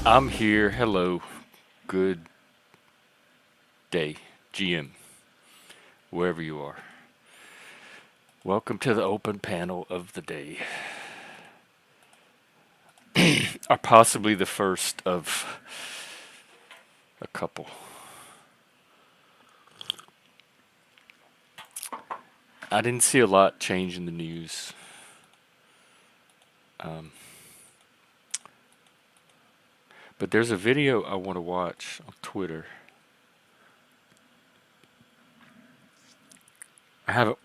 I'm here. Hello. Good day, GM, wherever you are. Welcome to the open panel of the day, or possibly the first of a couple. I didn't see a lot change in the news. Um, but there's a video I want to watch on Twitter. I haven't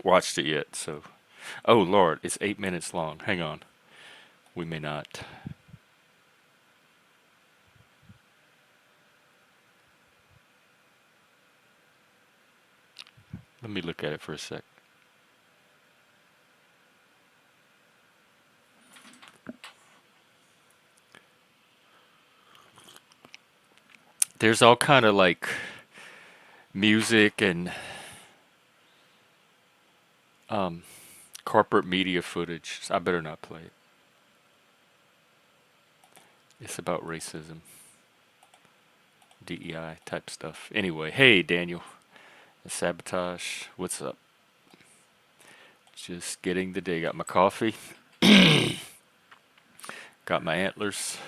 watched it yet, so. Oh, Lord, it's 8 minutes long. Hang on. We may not. Let me look at it for a sec. There's all kind of like music and um, corporate media footage. So I better not play it. It's about racism, DEI type stuff. Anyway, hey Daniel, sabotage. What's up? Just getting the day. Got my coffee. Got my antlers.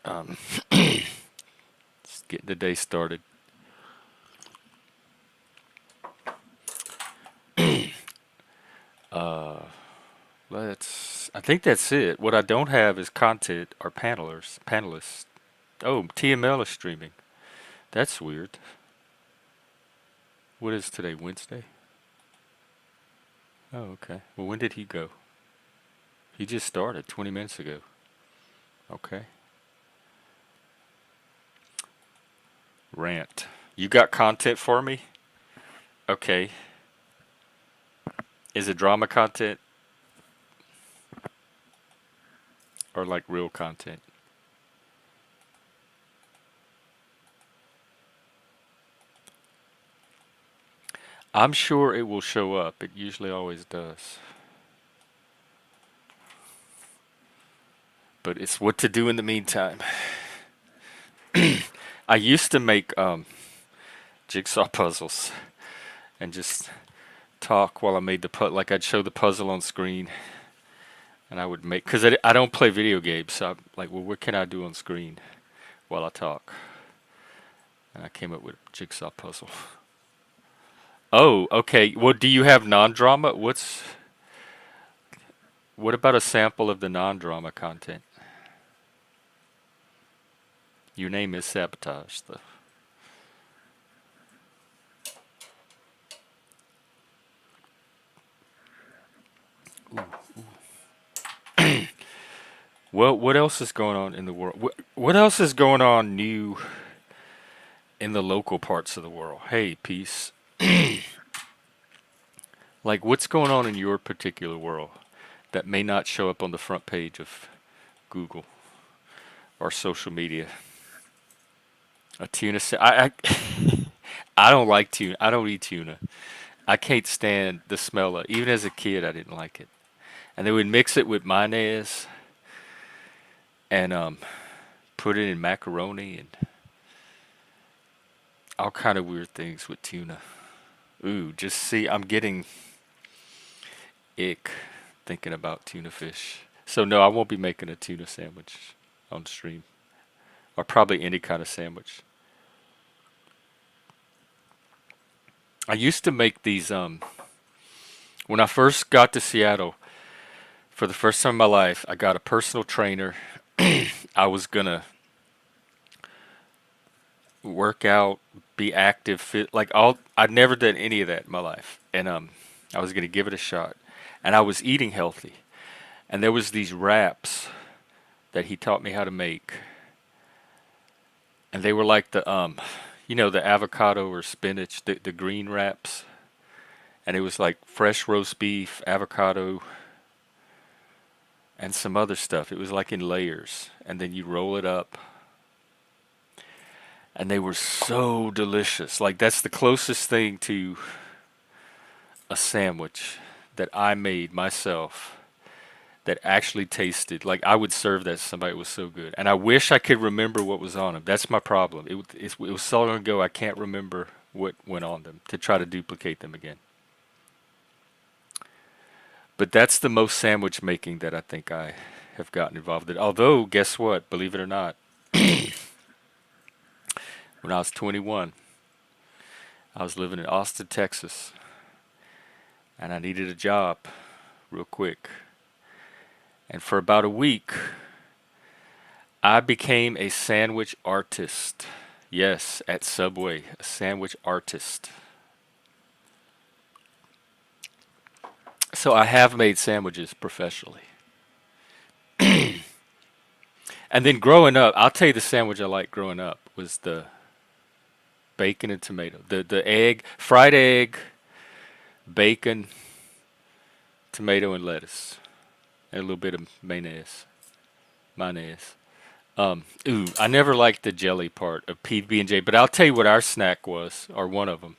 Um, just getting the day started. Uh, I think that's it. What I don't have is content or panelists. Oh, TML is streaming. That's weird. What is today? Wednesday? Oh, okay. Well, when did he go? He just started 20 minutes ago. Okay. Rant. You got content for me? Okay. Is it drama content or like real content? I'm sure it will show up. It usually always does. But it's what to do in the meantime. I used to make jigsaw puzzles and just talk while I made the like I'd show the puzzle on screen and I would make because I don't play video games, so I'm like, well, what can I do on screen while I talk? And I came up with a jigsaw puzzle. Oh, okay. Well, do you have non-drama? What about a sample of the non-drama content? Your name is Sabotage, though. Well, what else is going on in the world? What else is going on new in the local parts of the world? Hey, peace. Like, what's going on in your particular world that may not show up on the front page of Google or social media? A tuna. I don't like tuna. I don't eat tuna. I can't stand the smell of. Even as a kid, I didn't like it. And they would mix it with mayonnaise and put it in macaroni and all kind of weird things with tuna. Ooh, just see, I'm getting ick thinking about tuna fish. So no, I won't be making a tuna sandwich on stream, or probably any kind of sandwich. I used to make these when I first got to Seattle for the first time in my life. I got a personal trainer. I was gonna work out, be active, fit like all I'd never done any of that in my life. And I was gonna give it a shot. And I was eating healthy. And there was these wraps that he taught me how to make. And they were like the the avocado or spinach, the green wraps. and it was like fresh roast beef, avocado, and some other stuff. It was like in layers, and then you roll it up, and they were so delicious. Like that's the closest thing to a sandwich that I made myself that actually tasted like I would serve that to somebody. It was so good, and I wish I could remember what was on them. That's my problem. It was so long ago I can't remember what went on them to try to duplicate them again. But that's the most sandwich making that I think I have gotten involved in. Although, guess what? Believe it or not, when I was 21, I was living in Austin, Texas, and I needed a job real quick. And for about a week, I became a sandwich artist. Yes, at Subway, a sandwich artist. So I have made sandwiches professionally. And then growing up, I'll tell you the sandwich I liked growing up was the bacon and tomato. The egg, fried egg, bacon, tomato and lettuce, and a little bit of mayonnaise. Mayonnaise. I never liked the jelly part of PB&J, but I'll tell you what our snack was, or one of them.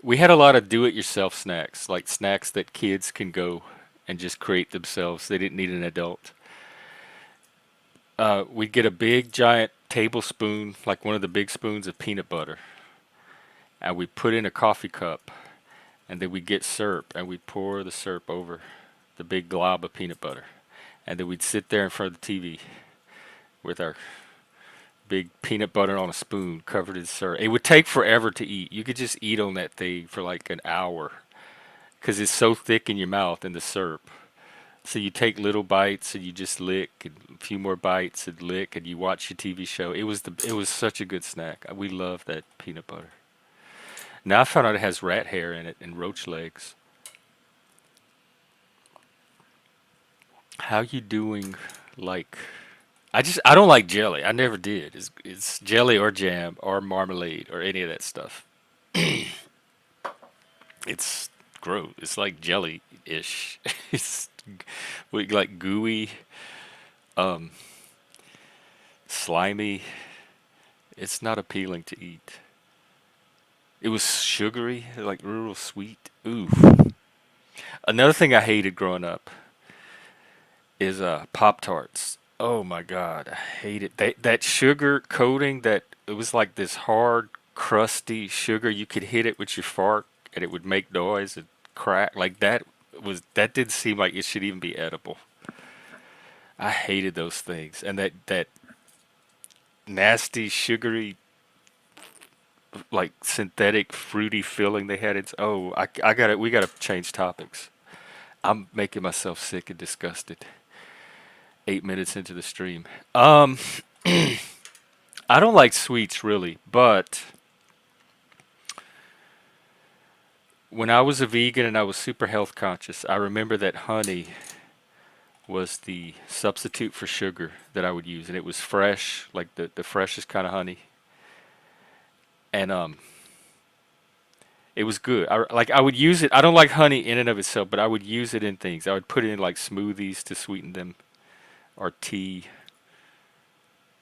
We had a lot of do-it-yourself snacks, like snacks that kids can go and just create themselves. They didn't need an adult. We'd get a big, giant tablespoon, like one of the big spoons of peanut butter, and we put in a coffee cup, and then we'd get syrup, and we'd pour the syrup over the big glob of peanut butter, and then we'd sit there in front of the TV with our big peanut butter on a spoon covered in syrup. It would take forever to eat. You could just eat on that thing for like an hour because it's so thick in your mouth and the syrup. So you take little bites and you just lick, and a few more bites and lick, and you watch your TV show. It was such a good snack. We love that peanut butter. Now I found out it has rat hair in it and roach legs. How you doing? Like, I don't like jelly. I never did. It's jelly or jam or marmalade or any of that stuff. It's gross. It's like jelly-ish. It's like gooey, um, slimy. It's not appealing to eat. It was sugary, like real sweet. Ooh. Another thing I hated growing up is Pop Tarts. Oh my God, I hate it. That sugar coating that it was like this hard, crusty sugar. You could hit it with your fork and it would make noise and crack. Like that didn't seem like it should even be edible. I hated those things. And that nasty, sugary, like synthetic, fruity filling they had. It's I got it. We got to change topics. I'm making myself sick and disgusted. 8 minutes into the stream. I don't like sweets really, but when I was a vegan and I was super health conscious, I remember that honey was the substitute for sugar that I would use, and it was fresh, like the freshest kind of honey, and it was good. I would use it. I don't like honey in and of itself, but I would use it in things. I would put it in like smoothies to sweeten them, or tea,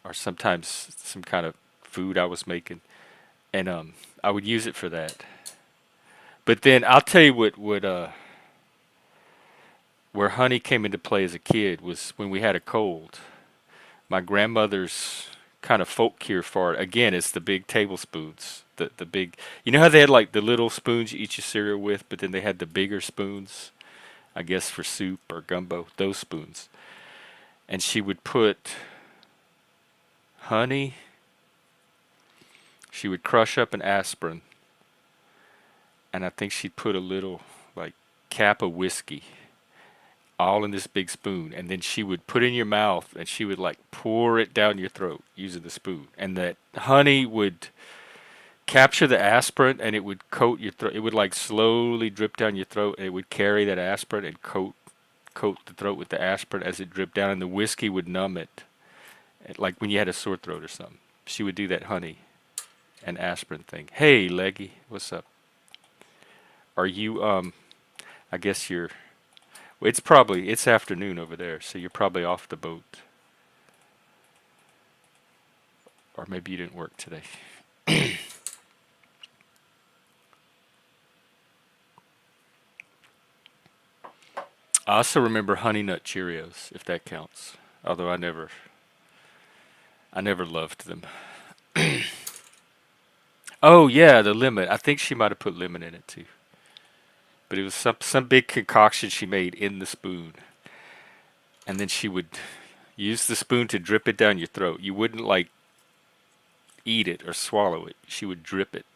or sometimes some kind of food I was making, and I would use it for that. But then I'll tell you what where honey came into play as a kid was when we had a cold. My grandmother's kind of folk cure for it. Again, it's the big tablespoons. The big, you know how they had like the little spoons you eat your cereal with, but then they had the bigger spoons, I guess for soup or gumbo, those spoons. And she would put honey, she would crush up an aspirin, and I think she'd put a little like cap of whiskey all in this big spoon, and then she would put it in your mouth and she would like pour it down your throat using the spoon, and that honey would capture the aspirin and it would coat your throat. It would like slowly drip down your throat, and it would carry that aspirin and coat the throat with the aspirin as it dripped down, and the whiskey would numb it, like when you had a sore throat or something. She would do that honey and aspirin thing. Hey, Leggy, what's up? Are you I guess you're it's afternoon over there, so you're probably off the boat. Or maybe you didn't work today. I also remember Honey Nut Cheerios, if that counts. Although I never loved them. Oh yeah, the lemon. I think she might have put lemon in it too. But it was some big concoction she made in the spoon, and then she would use the spoon to drip it down your throat. You wouldn't like eat it or swallow it. She would drip it.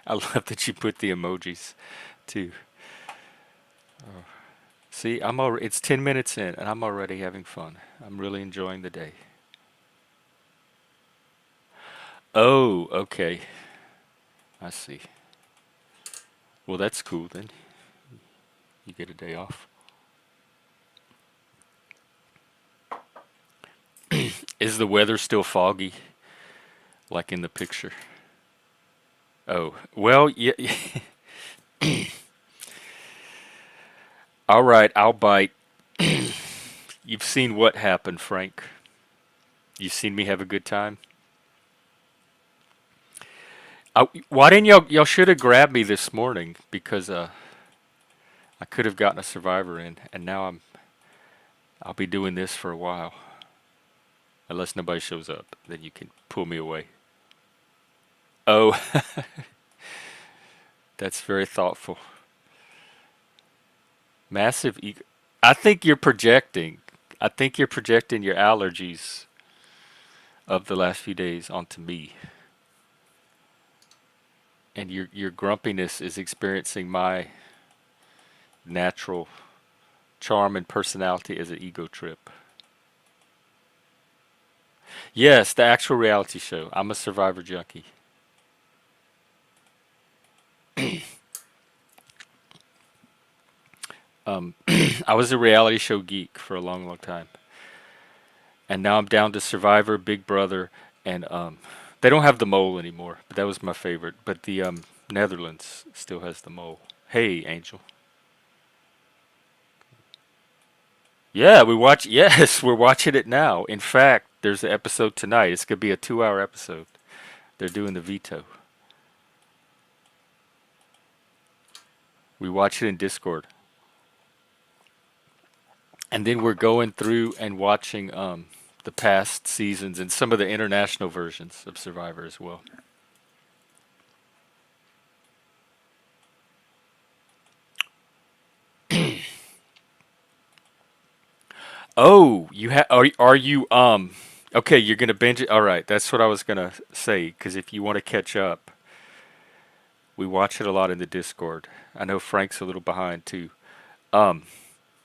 I love that you put the emojis too. See, I'm already it's 10 minutes in and I'm already having fun. I'm really enjoying the day. Oh, okay. I see. Well, that's cool then. You get a day off. Is the weather still foggy like in the picture? Oh, well, yeah. All right, I'll bite. You've seen what happened, Frank. You've seen me have a good time. Why didn't y'all should have grabbed me this morning because I could have gotten a survivor in, and now I'll be doing this for a while unless nobody shows up. Then you can pull me away. Oh, that's very thoughtful. Massive ego. I think you're projecting. I think you're projecting your allergies of the last few days onto me, and your grumpiness is experiencing my natural charm and personality as an ego trip. Yes, the actual reality show. I'm a survivor junkie. Um, I was a reality show geek for a long, long time, and now I'm down to Survivor, Big Brother, and they don't have the mole anymore, but that was my favorite. But the Netherlands still has the mole. Hey, Angel. Yeah, we watch. Yes, we're watching it now. In fact, there's an episode tonight. It's gonna be a 2 hour episode. They're doing the veto. We watch it in Discord, and then we're going through and watching the past seasons and some of the international versions of Survivor as well. Oh, are you okay, you're going to binge it. All right, that's what I was going to say cuz if you want to catch up, we watch it a lot in the Discord. I know Frank's a little behind too. Um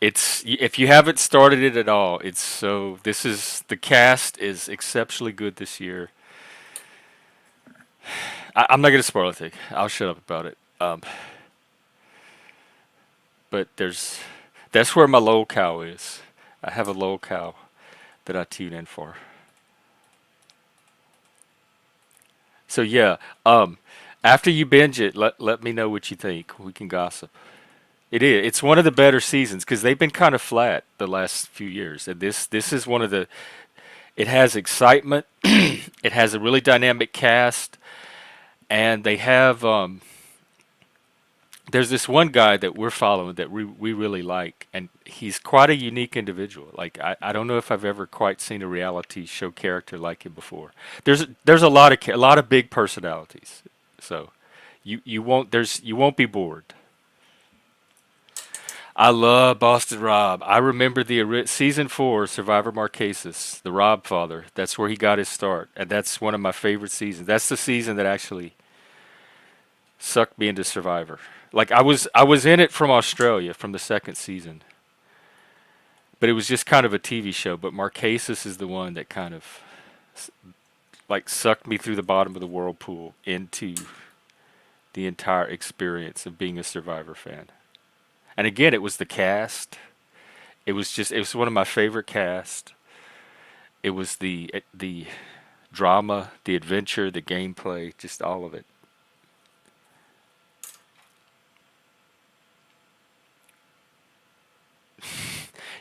it's if you haven't started it at all, it's so this is the cast is exceptionally good this year. I'm not going to spoil anything. I'll shut up about it. But that's where my low cow is. I have a low cow that I tune in for. So yeah, after you binge it, let me know what you think. We can gossip. It is. It's one of the better seasons because they've been kind of flat the last few years, and this is one of the. It has excitement. It has a really dynamic cast, and they have there's this one guy that we're following that we really like, and he's quite a unique individual. Like I don't know if I've ever quite seen a reality show character like him before. There's a lot of big personalities, so you won't be bored. I love Boston Rob. I remember the season 4 Survivor Marquesas, the Rob father. That's where he got his start, and that's one of my favorite seasons. That's the season that actually sucked me into Survivor. Like I was in it from Australia from the second season, but it was just kind of a TV show. But Marquesas is the one that kind of like sucked me through the bottom of the whirlpool into the entire experience of being a Survivor fan. And again, it was the cast. It was one of my favorite cast. It was the drama, the adventure, the gameplay, just all of it.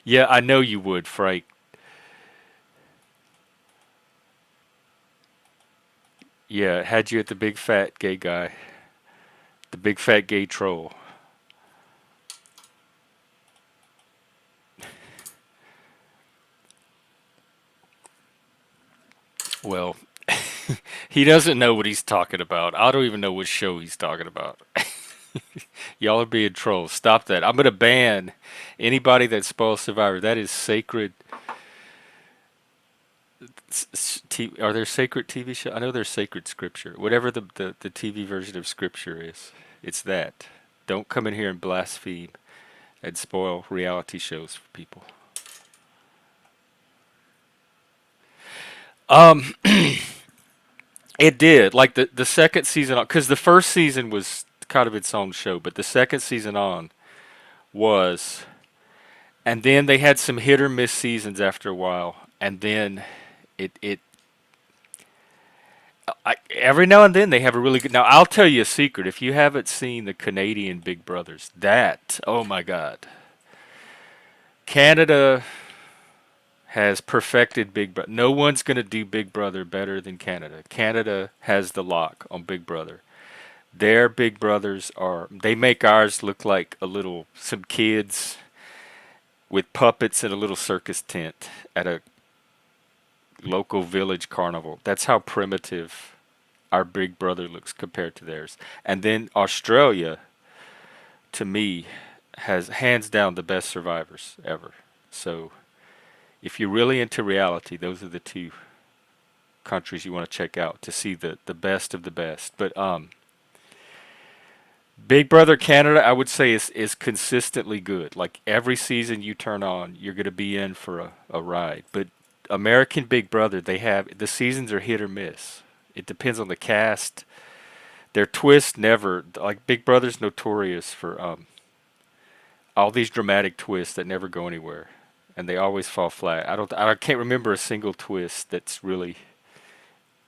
Yeah, I know you would, Frank. Yeah, had you at the big fat gay guy, the big fat gay troll. Well, he doesn't know what he's talking about. I don't even know what show he's talking about. Y'all are being trolls. Stop that. I'm gonna ban anybody that spoils Survivor. That is sacred. Are there sacred TV show? I know there's sacred scripture. Whatever the TV version of scripture is, it's that. Don't come in here and blaspheme and spoil reality shows for people. Um, it did. Like the second season, because the first season was kind of its own show, but the second season on was, and then they had some hit or miss seasons after a while, and then it every now and then they have a really good. Now I'll tell you a secret: if you haven't seen the Canadian Big Brothers, that oh my God, Canada has perfected Big Brother. No one's gonna do Big Brother better than Canada. Canada has the lock on Big Brother. Their Big Brothers are. They make ours look like some kids with puppets in a little circus tent at a local village carnival. That's how primitive our Big Brother looks compared to theirs. And then Australia, to me, has hands down the best survivors ever. So if you're really into reality, those are the two countries you want to check out to see the best of the best. But Big Brother Canada, I would say is consistently good. Like every season you turn on, you're going to be in for a ride. But American Big Brother, they have the seasons are hit or miss. It depends on the cast. Their twist never like Big Brother's notorious for all these dramatic twists that never go anywhere, and they always fall flat. I can't remember a single twist that's really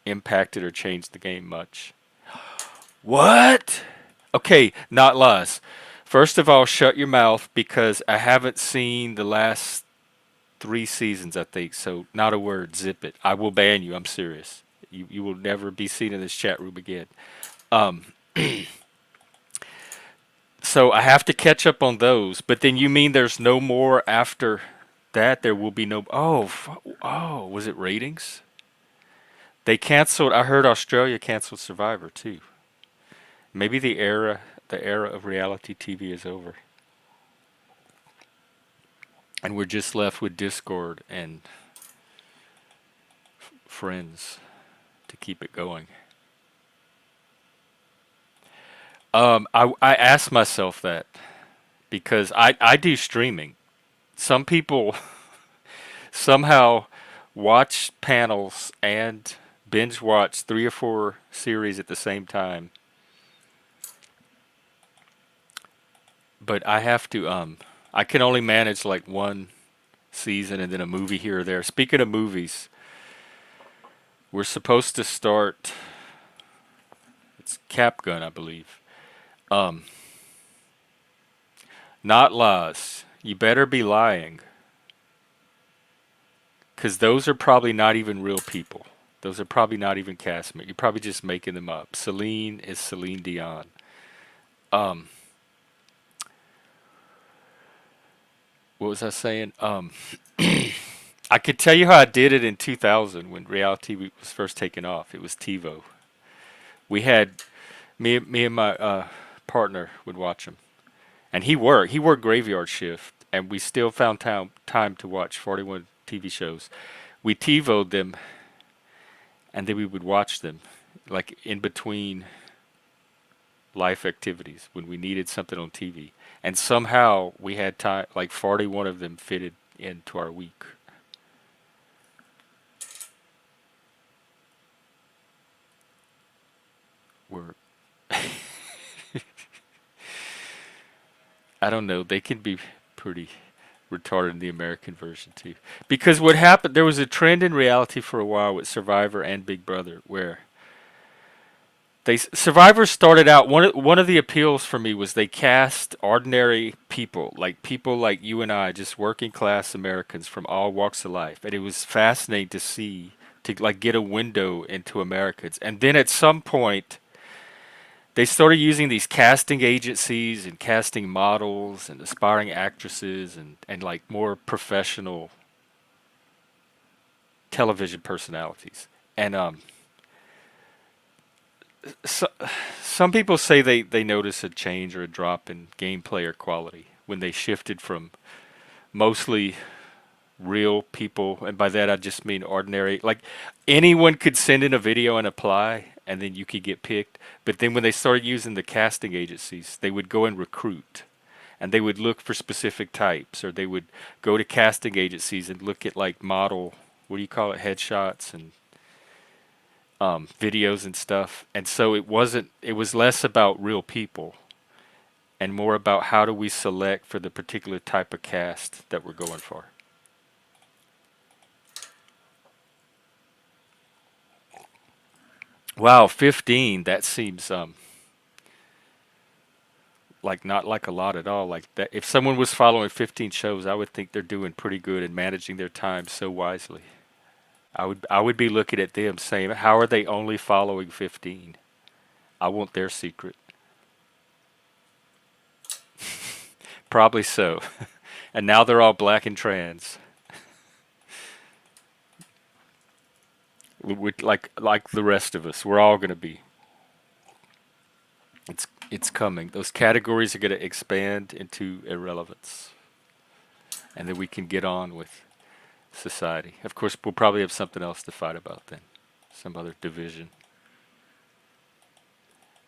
impacted or changed the game much. What? Okay, not lies. First of all, shut your mouth because I haven't seen the last three seasons, I think. So not a word. Zip it. I will ban you. I'm serious. You will never be seen in this chat room again. Um, so I have to catch up on those. But then you mean there's no more after that? There will be no. Oh, was it ratings? They canceled. I heard Australia canceled Survivor too. Maybe the era of reality TV is over, and we're just left with Discord and friends to keep it going. I asked myself that because I do streaming. Some people somehow watch panels and binge watch three or four series at the same time, but I have to I can only manage like one season and then a movie here or there. Speaking of movies, we're supposed to start. It's Cap Gun, I believe. Um, Not lies. You better be lying, because those are probably not even real people. Those are probably not even castmates. You're probably just making them up. Celine is Celine Dion. Um, what was I saying? I could tell you how I did it in 2000 when reality was first taking off. It was TiVo. We had me and my partner would watch them, and he worked graveyard shift, and we still found time to watch 41 TV shows. We TiVo'd them, and then we would watch them, like in between life activities when we needed something on TV. And somehow we had time, like 41 of them fitted into our week. Were I don't know, they can be pretty. retarded in the American version too. Because what happened, there was a trend in reality for a while with Survivor and Big Brother where Survivor started out, one of the appeals for me was they cast ordinary people like you and I, just working class Americans from all walks of life, and it was fascinating to see, to like get a window into Americans. And then at some point they started using these casting agencies and casting models and aspiring actresses and like more professional television personalities. And so, some people say they notice a change or a drop in gameplay or quality when they shifted from mostly real people, and by that I just mean ordinary. Like anyone could send in a video and apply, and then you could get picked. But then when they started using the casting agencies, they would go and recruit, and they would look for specific types, or they would go to casting agencies and look at like model, what do you call it, headshots and videos and stuff. And so it was less about real people and more about how do we select for the particular type of cast that we're going for. Wow, 15, that seems like not like a lot at all. Like that, if someone was following 15 shows, I would think they're doing pretty good and managing their time so wisely. I would be looking at them saying, how are they only following 15? I want their secret. Probably so. And now they're all black and trans. Like the rest of us, we're all going to be. It's coming. Those categories are going to expand into irrelevance, and then we can get on with society. Of course, we'll probably have something else to fight about then, some other division,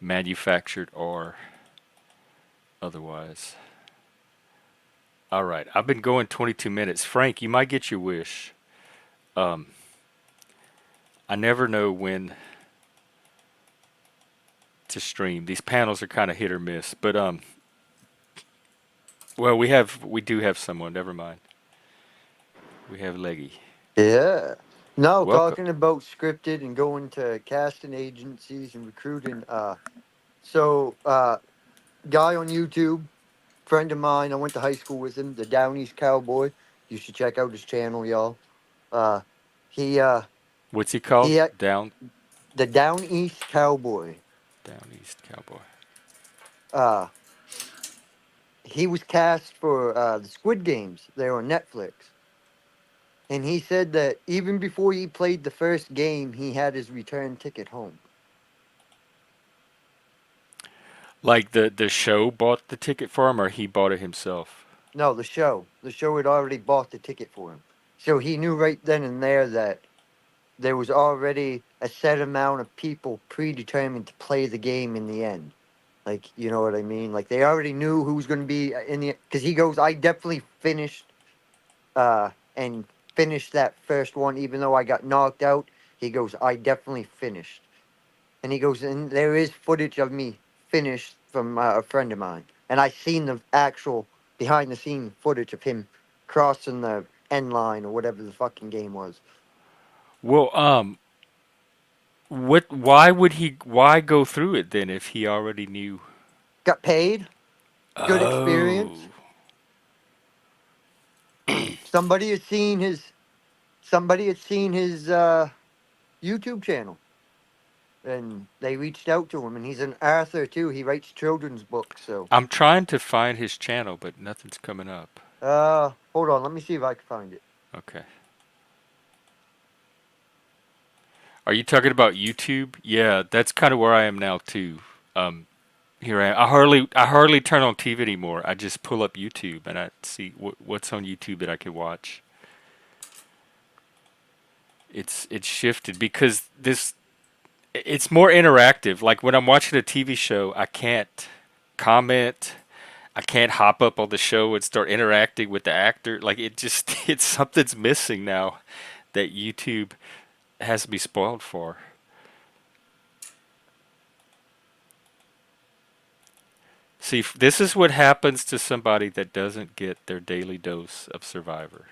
manufactured or otherwise. All right, I've been going 22 minutes. Frank, you might get your wish. Um, I never know when to stream. These panels are kind of hit or miss, but well, we do have someone. Never mind. We have Leggy. Yeah. No, Welcome. talking about scripted and going to casting agencies and recruiting. So guy on YouTube, friend of mine. I went to high school with him. The Down East Cowboy. You should check out his channel, y'all. Uh, he uh What's he called? he had Down the Down East Cowboy. Down East Cowboy. Uh, he was cast for the Squid Games. They were on Netflix, and he said that even before he played the first game, he had his return ticket home. Like the show bought the ticket for him, or he bought it himself. No, the show. The show had already bought the ticket for him. So he knew right then and there that there was already a set amount of people predetermined to play the game in the end. Like, you know what I mean? Like, they already knew who was going to be in the. Because he goes, I definitely finished and finished that first one, even though I got knocked out. He goes, I definitely finished. And he goes, and there is footage of me finished from a friend of mine, and I seen the actual behind the scene footage of him crossing the end line or whatever the fucking game was. Well, what? Why would he? Why go through it then if he already knew? Got paid, good experience. Oh, Somebody had seen his somebody had seen his YouTube channel, and they reached out to him. And he's an author too. He writes children's books. So I'm trying to find his channel, but nothing's coming up. hold on, let me see if I can find it. Okay. Are you talking about YouTube? Yeah, that's kind of where I am now too. Um, Here I am. I hardly turn on TV anymore. I just pull up YouTube and I see what's on YouTube that I can watch. It's shifted because it's more interactive. Like when I'm watching a TV show, I can't comment. I can't hop up on the show and start interacting with the actor. Like it just it's something's missing now that YouTube has to be spoiled for. See, this is what happens to somebody that doesn't get their daily dose of Survivor.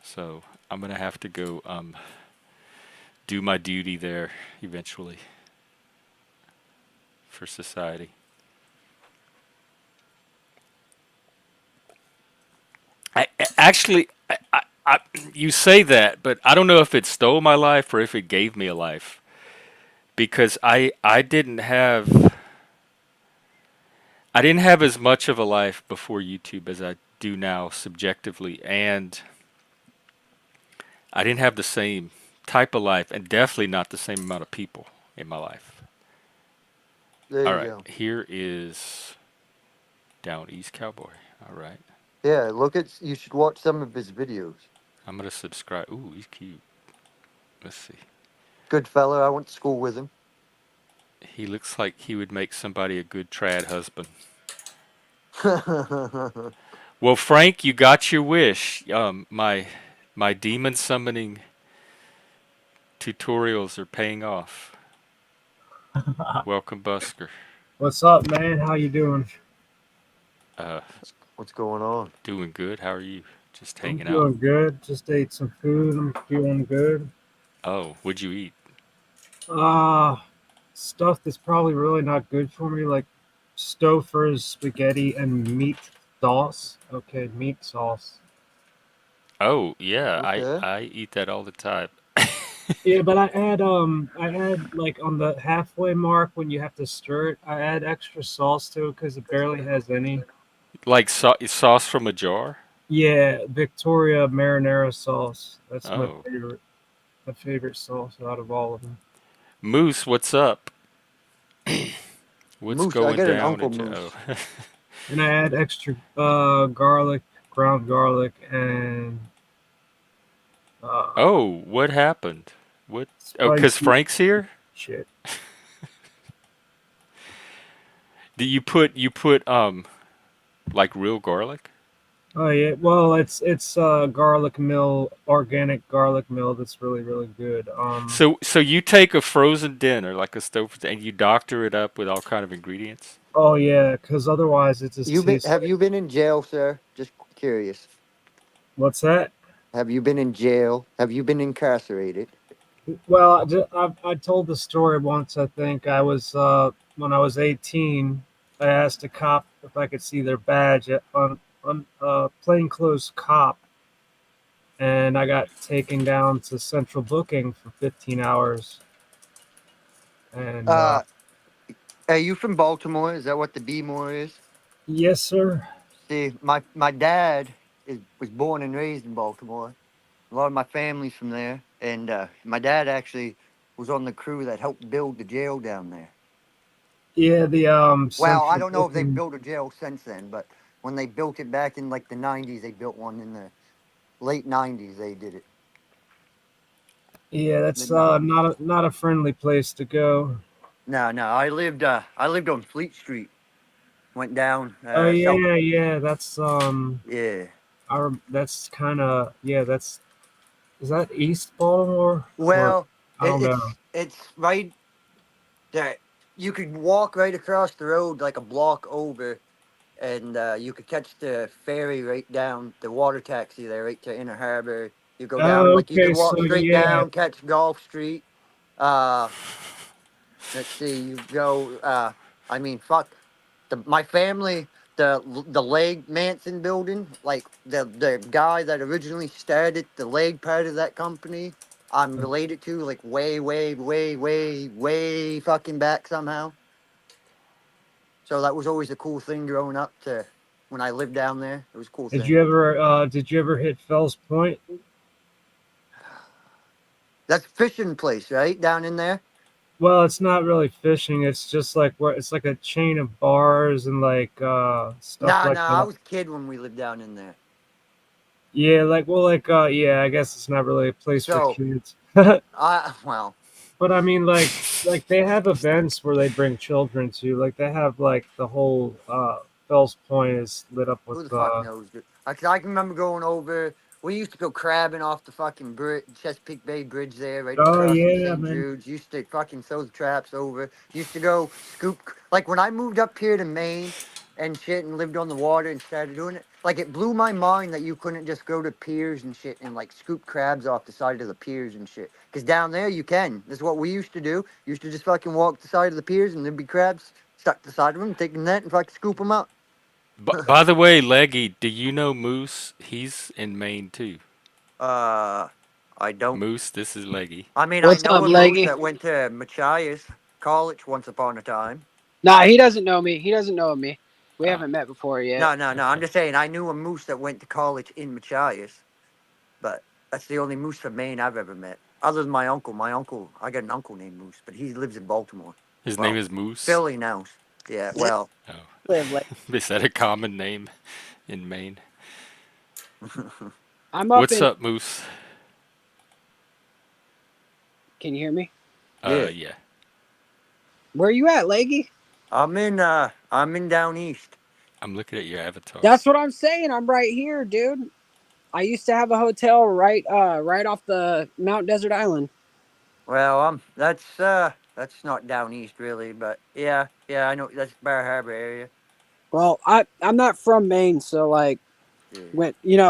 So I'm gonna have to go do my duty there eventually for society. Actually, you say that, but I don't know if it stole my life or if it gave me a life because I didn't have as much of a life before YouTube as I do now subjectively, and I didn't have the same type of life, and definitely not the same amount of people in my life. There All you right, go. here is Down East Cowboy. All right, Yeah, look at. You should watch some of his videos. I'm gonna subscribe. Ooh, he's cute. Let's see. Good fella. I went to school with him. He looks like he would make somebody a good trad husband. Well, Frank, you got your wish. My demon summoning tutorials are paying off. Welcome, Busker. What's up, man? How you doing? Uh, What's going on? Doing good. How are you? Just I'm hanging out. doing good. Just ate some food. I'm feeling good. Oh, what'd you eat? Uh Stuff that's probably really not good for me, like Stouffer's spaghetti and meat sauce. Okay, meat sauce. Oh, yeah, Okay. I eat that all the time. Yeah, but I add like on the halfway mark when you have to stir it, I add extra sauce to it because it barely has any. Like sauce from a jar? Yeah, Victoria marinara sauce. That's my Oh. favorite. My favorite sauce out of all of them. Moose, what's up? What's Moose. I going got an down Uncle in oh. Moose. And I add extra garlic, ground garlic, and uh, Oh, what happened? What? Oh, 'cause spicy Frank's here? shit. Do you put like real garlic? Oh yeah, well it's garlic mill, organic garlic mill that's really good. So you take a frozen dinner like a stove and you doctor it up with all kind of ingredients? Oh yeah, because otherwise it just tastes Have like you been in jail, sir? Just curious. what's that? Have you been in jail? Have you been incarcerated? Well, I told the story once. I think I was when I was 18. I asked a cop if I could see their badge on plainclothes cop, and I got taken down to central booking for 15 hours. And Uh, are you from Baltimore? Is that what the B more is? yes, sir. See, my dad was born and raised in Baltimore. A lot of my family's from there, and my dad actually was on the crew that helped build the jail down there. Yeah, the Well, I central don't know if they've booking. built a jail since then, but when they built it back in like the '90s, they built one in the late '90s. They did it Yeah, mid that's '90s. not a friendly place to go. No, no, I lived on Fleet Street. Went down Oh south. yeah. That's Yeah. that's kind of yeah. That's is that East Baltimore or Well, I don't know. it's right there. You could walk right across the road like a block over, and you could catch the ferry right down the water taxi there right to Inner Harbor. You go down Oh, like you could okay, so walk straight yeah, down, catch Gulf Street. Uh, let's see, you go. I mean, fuck my family. The leg Manson building, like the guy that originally started the leg part of that company. I'm related to like way fucking back somehow. So that was always a cool thing growing up. To when I lived down there, it was a cool thing. did you ever hit Fells Point? That's fishing place, right down in there. Well, it's not really fishing. It's just like where it's like a chain of bars and like stuff Nah, like nah, I that. was a kid when we lived down in there. Yeah, like well, like yeah. I guess it's not really a place for So kids. I well, But I mean, like they have events where they bring children to. Like they have like the whole Fells Point is lit up with who the fuck knows? Dude? I can remember going over. We used to go crabbing off the fucking Chesapeake Bay Bridge there, right Oh across from yeah, St. man. Jude's. Used to fucking throw the traps over. Used to go scoop. Like when I moved up here to Maine and shit and lived on the water and started doing it, like it blew my mind that you couldn't just go to piers and shit and like scoop crabs off the side of the piers and shit. Because down there you can. That's what we used to do. Used to just fucking walk the side of the piers and there'd be crabs stuck to the side of them, take the net and fucking scoop them up. By the way, Leggy, do you know Moose? He's in Maine too. Uh, I don't. Moose, this is Leggy. I mean, I What's know up, a moose Leggy? that went to Machias College once upon a time. Nah, he doesn't know me. He doesn't know me. We Oh, haven't met before yet. No, no, no. I'm just saying, I knew a moose that went to college in Machias, but that's the only moose from Maine I've ever met. Other than my uncle. My uncle, I got an uncle named Moose, but he lives in Baltimore. his name Well, is Moose. Philly now. Yeah, Let well, Oh, live, like is that a common name in Maine? I'm up What's in. up, Moose? Can you hear me? yeah. Yeah. Where you at, Leggy? I'm in down east. I'm looking at your avatar. That's what I'm saying. I'm right here, dude. I used to have a hotel right off the Mount Desert Island. Well, that's not down east really, but yeah, yeah, I know that's Bar Harbor area. Well, I'm not from Maine, so like Yeah.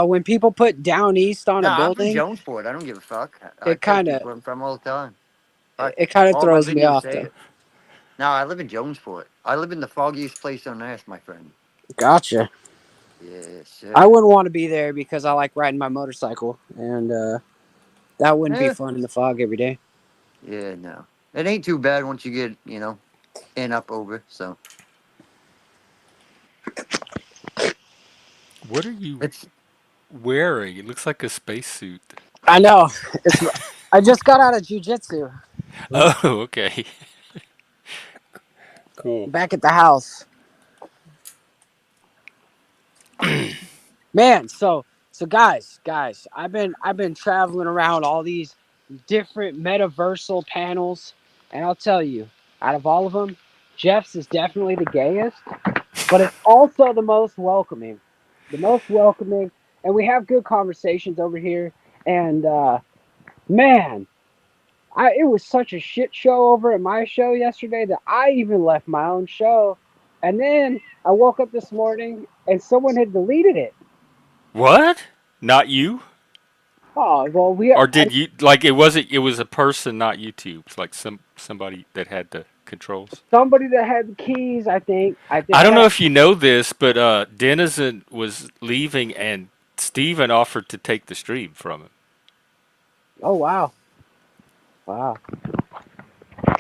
when people put down east on No, a I'm from building, Jonesport. I don't give a fuck. I it tell kind of people I'm from all the time. Fuck, it kind of all my throws me videos off say though. it. No, I live in Jonesport. I live in the foggiest place on earth, my friend. Gotcha. Yes, I sir. wouldn't want to be there because I like riding my motorcycle, and that wouldn't be Yeah, fun in the fog every day. yeah, no. It ain't too bad once you get, in up over. So What are you it's wearing? It looks like a spacesuit. I know. It's. I just got out of jujitsu. Oh, okay. Cool. Back at the house. Man, so guys, I've been traveling around all these different metaversal panels, and I'll tell you, out of all of them, Jeff's is definitely the gayest, but it's also the most welcoming. The most welcoming, and we have good conversations over here. And man, it was such a shit show over at my show yesterday that I even left my own show. And then I woke up this morning and someone had deleted it. What? Not you? Oh well, Or did you like it wasn't it was a person, not YouTube. It's like somebody that had the controls. somebody that had the keys. I I think don't know that. if you know this, but Denizen was leaving and Steven offered to take the stream from him. Oh wow, wow.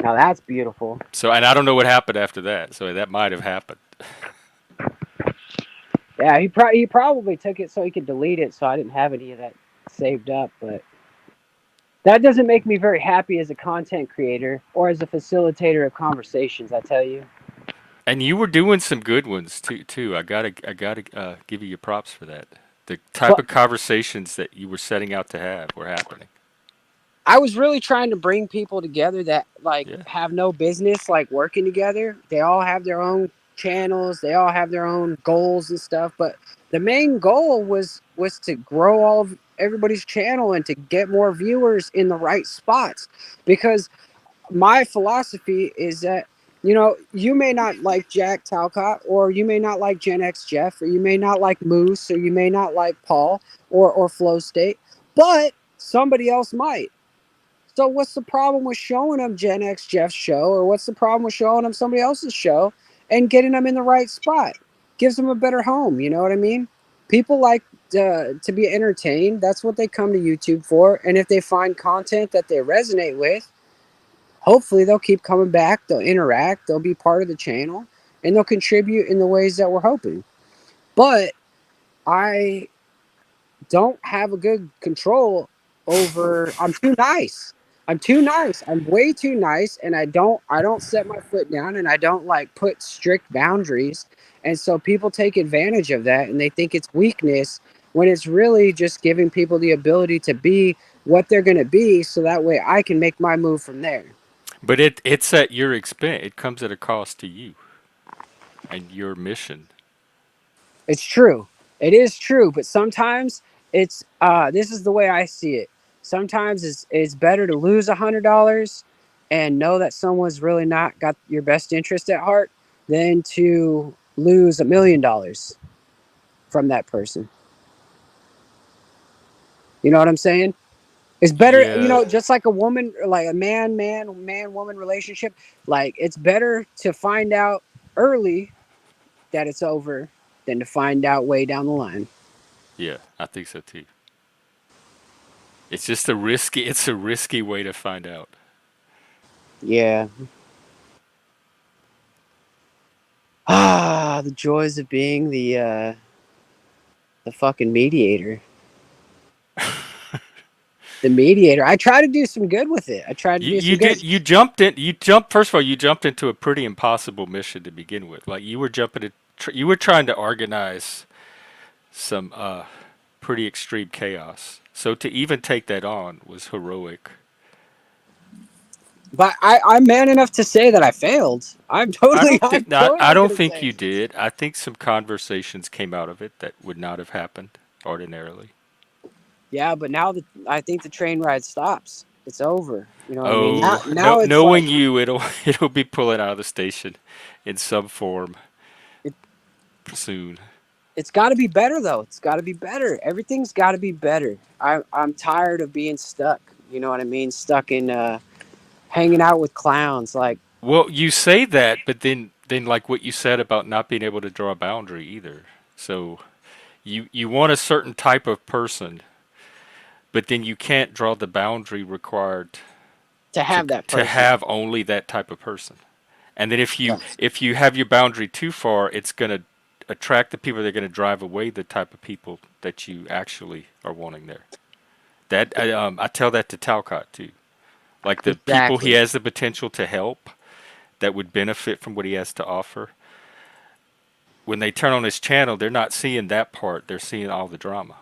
Now that's beautiful. So and I don't know what happened after that. So that might have happened. Yeah, he probably took it so he could delete it, so I didn't have any of that saved up. But that doesn't make me very happy as a content creator or as a facilitator of conversations. I tell you. And you were doing some good ones too. I gotta give you your props for that. The type But of conversations that you were setting out to have were happening. I was really trying to bring people together that like Yeah. have no business like working together. They all have their own channels, they all have their own goals and stuff, but the main goal was to grow all of everybody's channel and to get more viewers in the right spots, because my philosophy is that you may not like Jack Talcott, or you may not like Gen X Jeff, or you may not like Moose, or you may not like Paul or Flow State, but somebody else might. So what's the problem with showing them Gen X Jeff's show, or what's the problem with showing them somebody else's show and getting them in the right spot? Gives them a better home. You know what I mean? People like to be entertained. That's what they come to YouTube for. And if they find content that they resonate with, hopefully they'll keep coming back. They'll interact. They'll be part of the channel, and they'll contribute in the ways that we're hoping. But I don't have a good control over. I'm too nice. I'm too nice. I'm way too nice, and I don't set my foot down, and I don't like put strict boundaries. And so people take advantage of that, and they think it's weakness when it's really just giving people the ability to be what they're going to be, so that way I can make my move from there. But it's at your expense. It comes at a cost to you and your mission. It's true. It is true, but sometimes it's this is the way I see it. Sometimes it's better to lose $100 and know that someone's really not got your best interest at heart than to lose $1 million from that person. You know what I'm saying? It's better, Yeah, just like a woman, like a man woman relationship. Like it's better to find out early that it's over than to find out way down the line. yeah, I think so too. It's just a risky. It's a risky way to find out. Yeah. Ah, the joys of being the fucking mediator. The mediator. I try to do some good with it. I try to You do some you good. did you jumped in. You jumped first of all. You jumped into a pretty impossible mission to begin with. Like you were jumping. You were trying to organize some pretty extreme chaos. So to even take that on was heroic. But I'm man enough to say that I failed. I'm I totally don't gonna think say you it. did. I think some conversations came out of it that would not have happened ordinarily. Yeah, but now I think the train ride stops. It's over. You know what I mean? Now, Oh, no, now it's like knowing you, it'll be pulling out of the station in some form it, soon. it's got to be better though. It's got to be better. Everything's got to be better. I'm tired of being stuck. You know what I mean? Stuck in hanging out with clowns. Like Well, you say that, but then like what you said about not being able to draw a boundary either. So you want a certain type of person, but then you can't draw the boundary required to have that to person. have only that type of person. And then Yes. if you have your boundary too far, it's going to attract the people that are going to drive away the type of people that you actually are wanting there. I tell that to Talcott too. Like the people he Exactly. has the potential to help that would benefit from what he has to offer. When they turn on his channel, they're not seeing that part. They're seeing all the drama.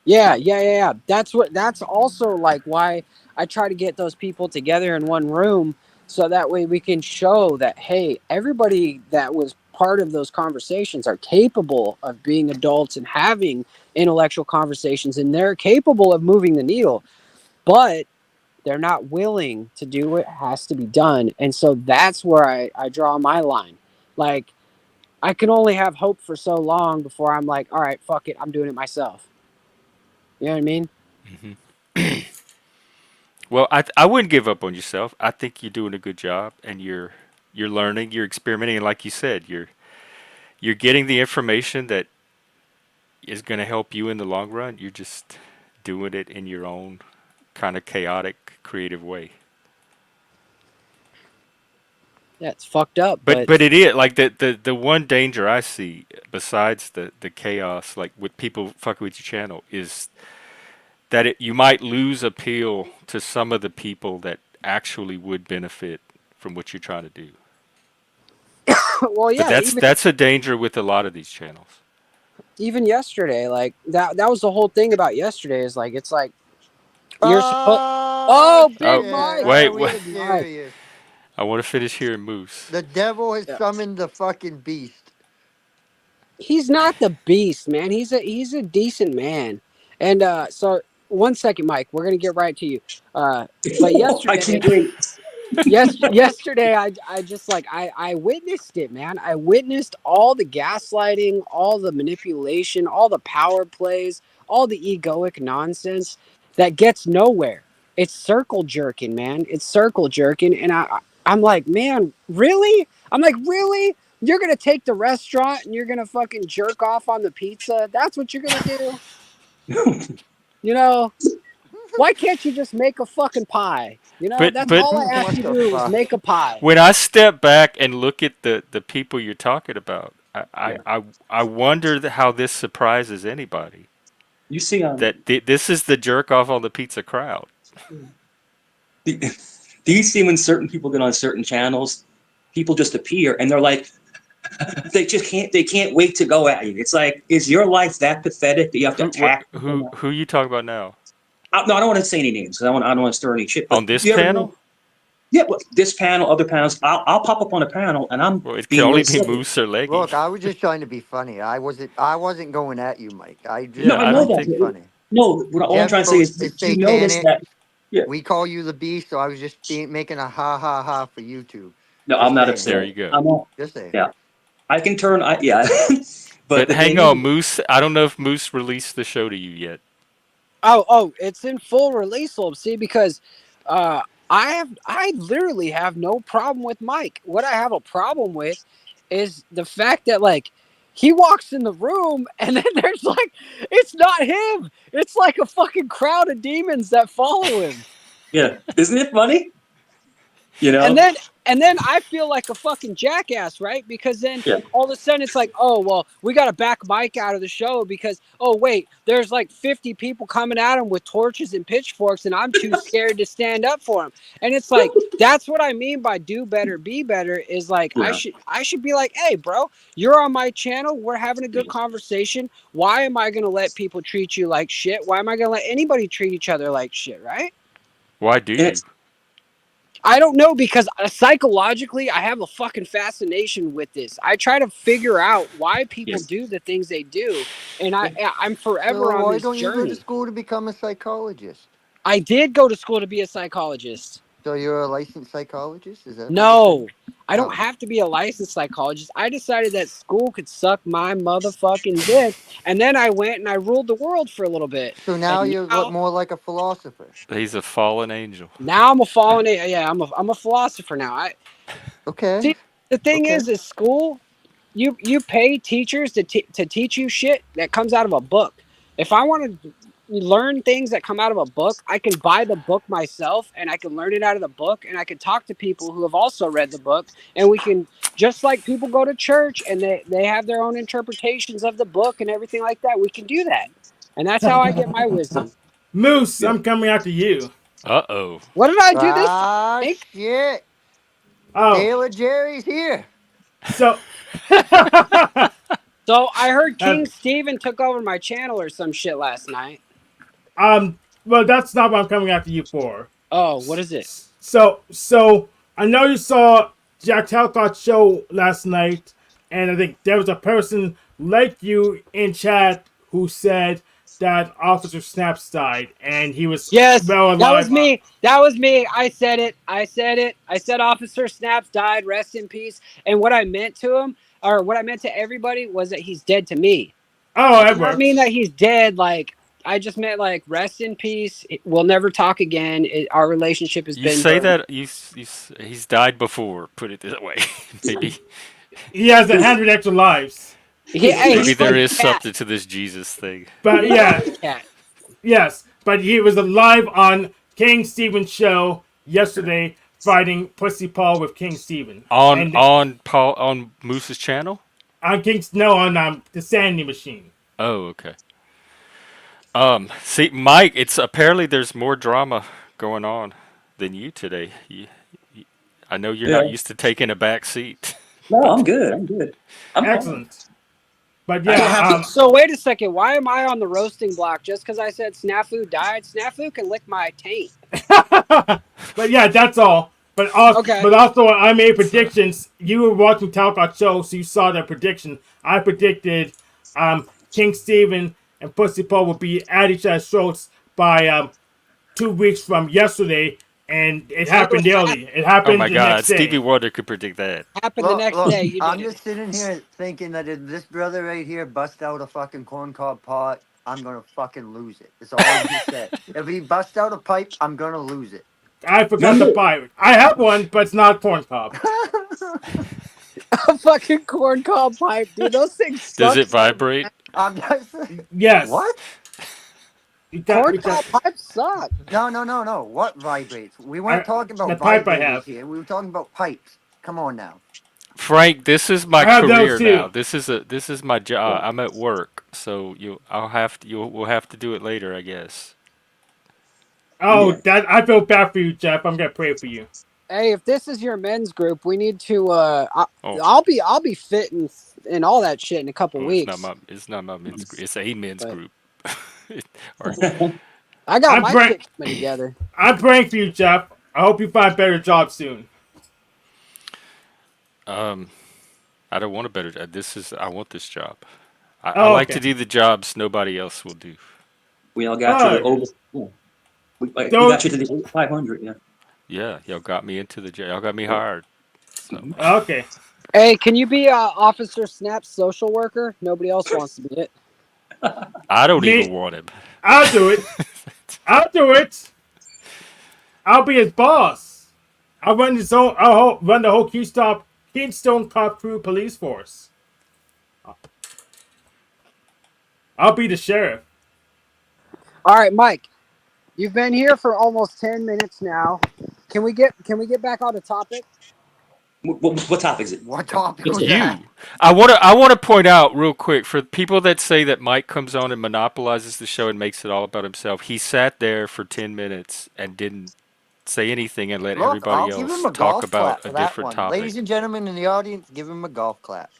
Yeah. That's also like why I try to get those people together in one room so that way we can show that hey, everybody that was part of those conversations are capable of being adults and having intellectual conversations and they're capable of moving the needle, but they're not willing to do what has to be done. And so that's where I draw my line. Like I can only have hope for so long before I'm like, all right, fuck it, I'm doing it myself. You know what I mean? Hmm. Well, I wouldn't give up on yourself. I think you're doing a good job, and you're learning, you're experimenting, and like you said, you're getting the information that is going to help you in the long run. You're just doing it in your own kind of chaotic, creative way. Yeah, it's fucked up, But but it is like the one danger I see besides the chaos, like with people fucking with your channel, is that you might lose appeal to some of the people that actually would benefit from what you're trying to do. well, But yeah, that's a danger with a lot of these channels. even yesterday, like that was the whole thing about yesterday. Is like it's like you're supposed. Oh Oh, Big Oh, shit! Mike, Are wait, we wait. Big Mike. serious? I want to finish hearing Moose. The devil has Yeah. summoned the fucking beast. He's not the beast, man. He's a decent man. And so 1 second, Mike. We're gonna get right to you. But I yesterday, can't wait. yesterday I just like I witnessed it, man. I witnessed all the gaslighting, all the manipulation, all the power plays, all the egoic nonsense that gets nowhere. It's circle jerking, man. It's circle jerking, and I'm like, man, really? I'm like, really? You're gonna take the restaurant and you're gonna fucking jerk off on the pizza? That's what you're gonna do? You know? Why can't you just make a fucking pie? That's But all I asked What you to the do was fuck? make a pie. when I step back and look at the people you're talking about, Yeah. I wonder how this surprises anybody. You see, That this is the jerk off on the pizza crowd. do you see when certain people get on certain channels, people just appear and they're like, they can't wait to go at you. It's like, is your life that pathetic that you have to attack people? Who you talking about now? No, I don't want to say any names because I don't want to stir any shit. On But this you ever know? panel? Yeah, well, this panel, other panels, I'll pop up on a panel and I'm Well, it can being only real be civil. Moose or Leggy. Look, I was just trying to be funny. I wasn't going at you, Mike. I No, just I Yeah, I know trying don't to that. think be funny. No, what all I'm Jeff's trying to say is, supposed do to you stay notice canic. that? Yeah. We call you the beast, so I was just making a ha ha ha for YouTube. No, I'm Just not saying. There upset. you go. I'm not. Just saying. Yeah, I can turn. Yeah, but But the hang thing on, is, Moose. I don't know if Moose released the show to you yet. Oh, it's in full release, see, because uh, I literally have no problem with Mike. What I have a problem with is the fact that like he walks in the room and then there's like it's not him. It's like a fucking crowd of demons that follow him. yeah, isn't it funny? You And know? then I feel like a fucking jackass, right? Because then Yeah. all of a sudden it's like, oh well, we got to back Mike out of the show because oh wait, there's like 50 people coming at him with torches and pitchforks, and I'm too scared to stand up for him. And it's like that's what I mean by do better, be better. Is like Yeah. I should be like, hey, bro, you're on my channel. We're having a good conversation. Why am I gonna let people treat you like shit? Why am I gonna let anybody treat each other like shit? Right? Why do And you? it's I don't know because psychologically, I have a fucking fascination with this. I try to figure out why people yes. do the things they do, and I'm So forever on why this don't you go to journey. school to become a psychologist? I did go to school to be a psychologist. So you're a licensed psychologist? Is that what you're saying? No, I don't Oh. have to be a licensed psychologist. I decided that school could suck my motherfucking dick, and then I went and I ruled the world for a little bit. So now And you're now, more like a philosopher. He's a fallen angel. now I'm a fallen. Yeah, I'm a philosopher now. I Okay. see. The thing Okay. is school. You pay teachers to teach you shit that comes out of a book. If I want to learn things that come out of a book, I can buy the book myself and I can learn it out of the book, and I can talk to people who have also read the book, and we can, just like people go to church and they have their own interpretations of the book and everything like that, we can do that. And that's how I get my wisdom. Moose, Yeah. I'm coming after you. Uh-oh. What did I do this time, Ah, Hank? shit. Oh, Taylor Jerry's here. so So I heard uh, King Steven took over my channel or some shit last night. well, that's not what I'm coming after you for. Oh, what is it? So I know you saw Jack Talcott's show last night, and I think there was a person like you in chat who said that Officer Snaps died, and he was Yes, well that was alive. me. That was me. I said it. I said it. I said Officer Snaps died. Rest in peace. And what I meant to him, or what I meant to everybody, was that he's dead to me. Oh, I that did not mean that works. he's dead. Like I just meant like rest in peace. We'll never talk again. Our relationship has You been say burned. that he's died before. Put it that way. maybe He has 100 extra lives. Hey, maybe he's there like is a cat. something to this Jesus thing. But He's yeah, like a cat. yes. But he was alive on King Steven's show yesterday, fighting Pussy Paul with King Steven. On And on Paul on Moose's channel. on King's no on the Sandy Machine. Oh, okay. See, Mike, it's apparently there's more drama going on than you today. I know you're Yeah. not used to taking a back seat, No, I'm but good. I'm good. I'm fine. Excellent. But I don't yeah, have to. So wait a second. Why am I on the roasting block just because I said Snafu died? Snafu can lick my taint. but yeah, that's all. Okay. But also, I made so, predictions. You were watching Talcott show, so you saw that prediction. I predicted King Steven and Pussy Paul would be at each other's throats by 2 weeks from yesterday, and it And happened it early. It oh happened my the next God, Stevie day. Wonder could predict that. happened the Look, next look, day. You I'm did it. just sitting here thinking that if this brother right here bust out a fucking corncob pot, I'm gonna fucking lose it. That's all he said. If he bust out a pipe, I'm gonna lose it. I forgot the Remember, pipe. I have one, but it's not corn cob. A fucking corn cob pipe, dude. Those things Does suck it so vibrate? bad. I'm just Yes. what? Corn Because cob pipes suck. No. What vibrates? We weren't I, talking the about pipe I vibrators have. here. We were talking about pipes. Come on now. Frank, this is my I have those career now. too. This is my job. I'm at work, so we'll have to do it later, I guess. Oh, yeah. that I feel bad for you, Jeff. I'm gonna pray for you. Hey, if this is your men's group, we need to. Oh, I'll be fit and all that shit in a couple oh, weeks. it's not my men's group. It's a men's But group. or I got I'm my praying. shit coming together. I'm praying for you, Jeff. I hope you find a better job soon. um, I don't want a better job. I want this job. I Oh, like to okay. do the jobs nobody else will do. We all got you to over. Yeah. We got you to the 500. Yeah. Yeah, y'all got me into the jail. Y'all got me hired. So Okay. Hey, can you be Officer Snap's social worker? Nobody else wants to be it. I don't even Me, want him. I'll do it. I'll do it. I'll be his boss. I'll run his own. I'll run the whole Keystone Cop Crew police force. I'll be the sheriff. All right, Mike. You've been here for almost 10 minutes now. Can we get back on the topic? What topic is it? What topic It's was that? You. I want to point out real quick for people that say that Mike comes on and monopolizes the show and makes it all about himself. He sat there for 10 minutes and didn't say anything and let Look, everybody I'll give him else a talk golf about clap a for that different one. Ladies topic. and gentlemen in the audience, give him a golf clap.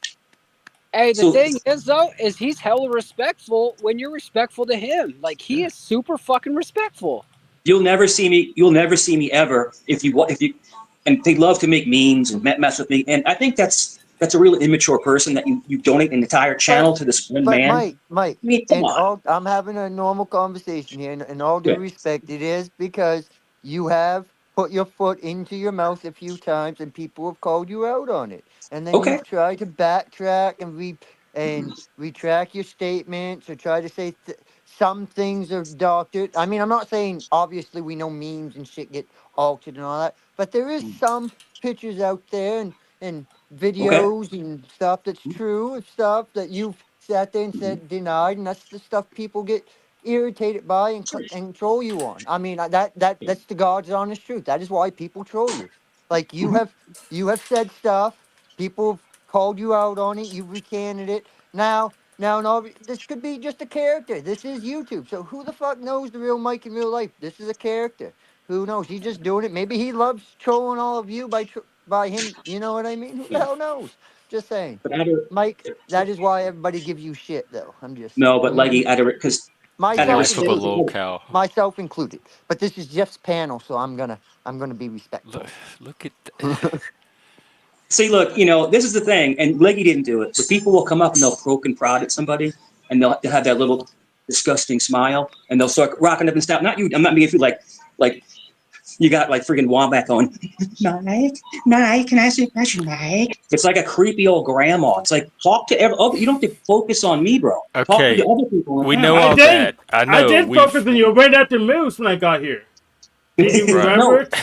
Hey, the So thing is though, is he's hella respectful when you're respectful to him. Like he Yeah. is super fucking respectful. you'll never see me. You'll never see me ever if you. And they love to make memes and mess with me. And I think that's a really immature person that you donate an entire But channel to this one but man. Mike, I mean, come and on. all I'm having a normal conversation here, and in all due Yeah. respect, it is because you have put your foot into your mouth a few times, and people have called you out on it, and then Okay. you've tried to backtrack and retract your statements or try to say some things are doctored. I mean, I'm not saying obviously we know memes and shit get altered and all that, but there is some pictures out there and Okay. videos and stuff that's true and stuff that you've sat there and said denied, and that's the stuff people get irritated by and troll you on. I mean, that's the God's honest truth. That is why people troll you. Like you have said stuff, people have called you out on it, you've recanted it. Now, no, this could be just a character. This is YouTube, so who the fuck knows the real Mike in real life? This is a character. Who knows? He's just doing it. Maybe he loves trolling all of you by him. You know what I mean? Who the hell knows? Just saying. But out of Mike, that is why everybody gives you shit, though. I'm just no, but saying. like out of because out of Myself Life of a respect. included. lolcow. Myself included. But this is Jeff's panel, so I'm gonna be Look, respectful. look at. See, look, this is the thing, and Leggy didn't do it, but people will come up and they'll poke and prod at somebody, and they'll have that little disgusting smile, and they'll start rocking up and stuff. Not you. I'm not being you like you got like freaking Wombat going, Mike, can I ask you a question, Mike? It's like a creepy old grandma. It's like talk to you don't have to focus on me, bro. Talk to the Okay, other people. we Yeah, know I all did. that. I I know did focus we've on you right after Moose when I got here. Did you right. remember no, it?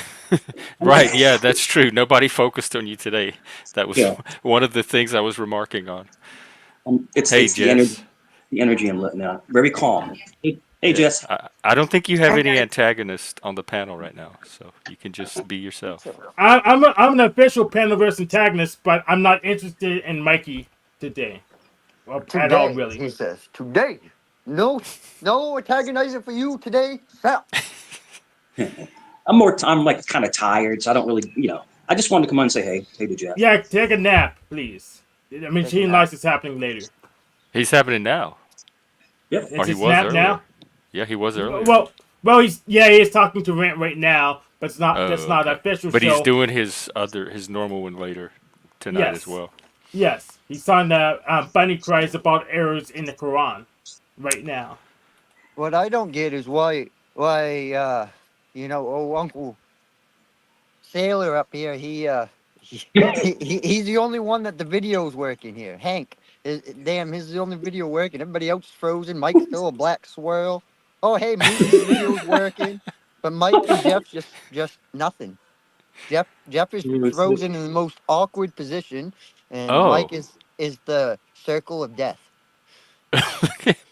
Right, yeah, that's true. Nobody focused on you today. That was yeah. one of the things I was remarking on. It's Hey, the energy, Jess. I'm letting out. Very calm. Hey, Yeah, Jess. I don't think you have Hi any guys. antagonist on the panel right now, so you can just be yourself. I'm an official Panelverse antagonist, but I'm not interested in Mikey today. Well, at all, Today, really. he says. Today. No antagonizing for you today, Sal. I'm like kind of tired, so I don't really, I just wanted to come on and say hey to Jeff. Yeah, take a nap, please. I mean, Take a Sheen nap. likes it's happening later. He's happening now, Yep. or It's he his was nap earlier. now. Yeah, he was earlier. Well, he is talking to Rant right now, but that's Oh, not an okay. official But he's show. doing his normal one later tonight as Yes, well. yes, he's on the Bunny cries about errors in the Quran right now. What I don't get is why Uncle Sailor up here, he's the only one that the video's working here. Hank, damn, he's the only video working. Everybody else is frozen. Mike's still a black swirl. Oh, hey, Moose's video's working, but Mike and Jeff just nothing. Jeff is frozen in the most awkward position, and Oh, Mike is the circle of death.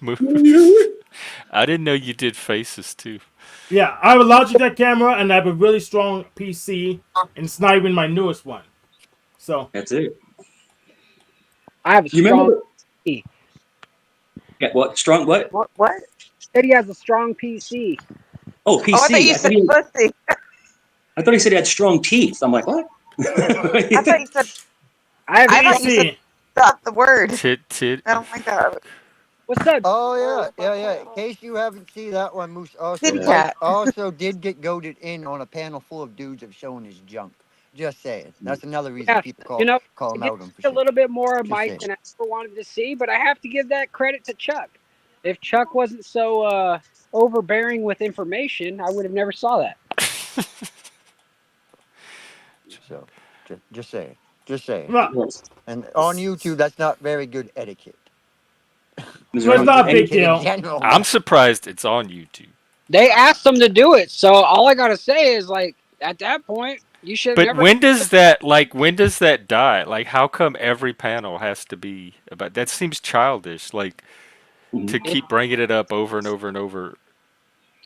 moves. I didn't know you did faces too. Yeah, I have a Logitech camera and I have a really strong PC, and it's not even my newest one. So That's it. I have a You strong. remember? Yeah, what strong? What? What? Said he has a strong PC. Oh, Oh, I thought PC. you said pussy. I thought he said he had strong teeth. I'm like, what? I thought you said. I have. I thought you said PC. stop the word. Tit. I don't like that. What's up? Oh yeah. In case you haven't seen that one, Moose. Also, Kitty Yeah. Mike cat. also did get goaded in on a panel full of dudes of showing his junk. Just saying. That's another reason Yeah, people you know, call I him did out on for see a shit. little bit more of Just Mike saying. than I ever wanted to see, but I have to give that credit to Chuck. If Chuck wasn't so, overbearing with information, I would have never saw that. So, just saying. Just saying. Well, Yes. And on YouTube, that's not very good etiquette. Is well, there it's Or any, not a just any big etiquette in deal. general. I'm surprised it's on YouTube. They asked them to do it, so all I gotta say is like, at that point, you should have But never. when does that die? Like, how come every panel has to be about? That seems childish. Like to Mhm. keep bringing it up over and over and over.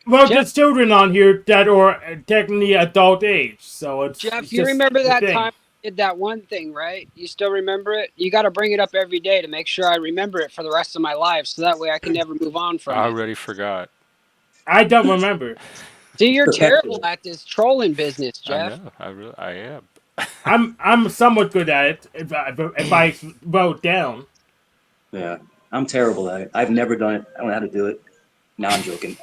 Well, Jeff, there's children on here that are technically adult age, so it's Jeff, you just remember the that thing. time I did that one thing, right? You still remember it? You got to bring it up every day to make sure I remember it for the rest of my life, so that way I can never move on from I it. already forgot. I don't remember. See, you're terrible perpetual? at this trolling business, I Jeff. know. I am. I'm somewhat good at it if I wrote down. Yeah, I'm terrible at it. I've never done it. I don't know how to do it. No, I'm joking.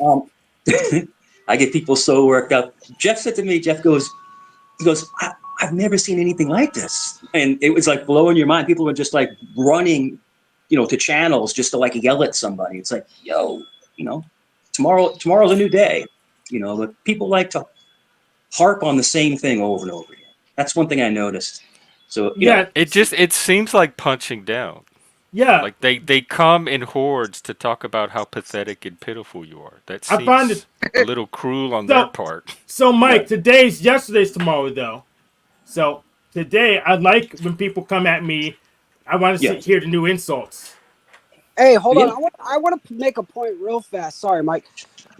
I get people so worked up. Jeff said to me, he goes, I've never seen anything like this. And it was like blowing your mind. People were just like running, to channels just to like yell at somebody. It's like, yo, you know, tomorrow's a new day, but people like to harp on the same thing over and over again. That's one thing I noticed. So, Yeah, It seems like punching down. yeah. Like they come in hordes to talk about how pathetic and pitiful you are. That I find it seems a little cruel on their so. part. So, Mike, right. yesterday's tomorrow, though. So today, I like when people come at me. I want to Yeah. hear the new insults. Hey, hold on. Yeah. I want to make a point real fast. Sorry, Mike.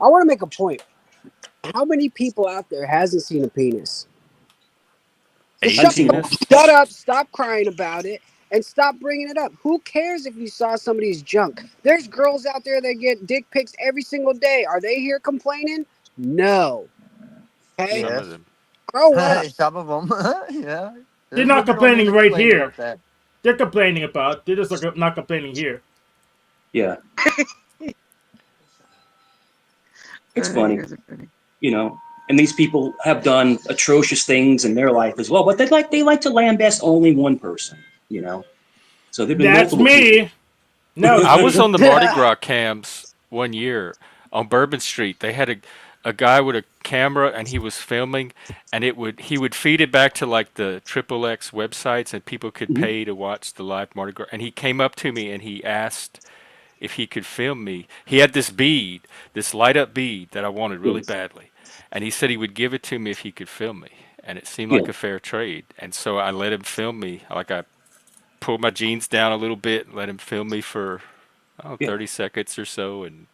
I want to make a point. How many people out there hasn't seen a penis? Just I've seen penis? shut up, stop crying about it, and stop bringing it up. Who cares if you saw somebody's junk? There's girls out there that get dick pics every single day. Are they here complaining? No. Okay? Some Yes. of them. Grow up. Some of them. Yeah. They're There's not women on there complaining that right complain here. about that. They're complaining about. They're just like not complaining here. Yeah. It's funny, and these people have done atrocious things in their life as well, but they like to lambast only one person, So there've been That's multiple people. me. No, it's I was me. on the Mardi Gras cams one year on Bourbon Street. They had a guy with a camera and he was filming, and he would feed it back to like the Triple X websites, and people could Mhm. pay to watch the live Mardi Gras. And he came up to me and he asked if he could film me. He had this bead, this light up bead that I wanted really Yes. badly, and he said he would give it to me if he could film me. And it seemed Yeah. like a fair trade, and so I let him film me. Like I pulled my jeans down a little bit and let him film me for Yeah. 30 seconds or so, and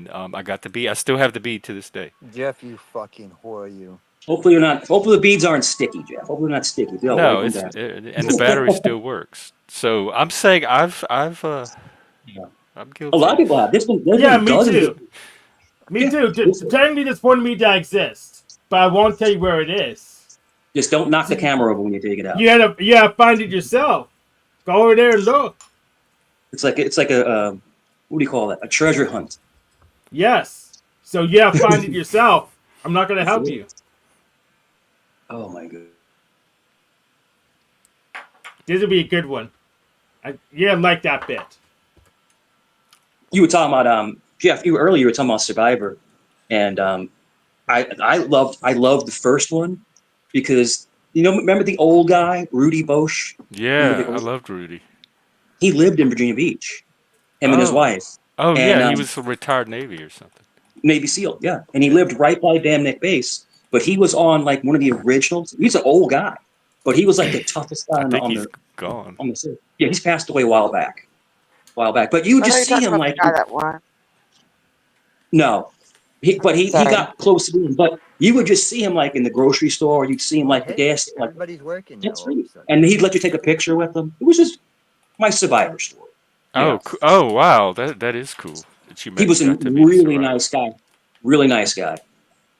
I got the bead. I still have the bead to this day. Jeff, you fucking whore, you. Hopefully the beads aren't sticky, Jeff. Hopefully they're not sticky. They'll wipe No, them it's down. and the battery still works. So I'm saying Yeah. I'm A lot of guilty. people have. There's Yeah, been me dozens of too. Me yeah. too. Technically, this one media exists, but I won't tell you where it is. Just don't knock the camera over when you take it out. You gotta find it yourself. Go over there and look. It's like a what do you call that? A treasure hunt. Yes. So yeah, find it yourself. I'm not gonna help you. Oh my god. This will be a good one. Yeah, like that bit. You were talking about Jeff. You were talking about Survivor, and I loved the first one because remember the old guy Rudy Bosch. Remember Yeah, I loved Rudy. he lived in Virginia Beach, him and his Oh, wife, oh and yeah, he was a retired Navy or something. Navy SEAL. Yeah, and he Yeah, lived right by Dam Neck Base. But he was on like one of the originals. He's an old guy, but he was like the toughest guy I on the think on he's the gone. on the set. Yeah, he's passed away a while back. But you would I thought you just were see talking him about the like guy that won. no, he Sorry. got close to him. But you would just see him like in the grocery store. You'd see him Oh, like the hey, gas, like everybody's working now that's all of a sweet. sudden. And he'd let you take a picture with him. It was just my Survivor story. Oh, oh wow, that is cool that He was a got to be the really survivor. nice guy, really nice guy.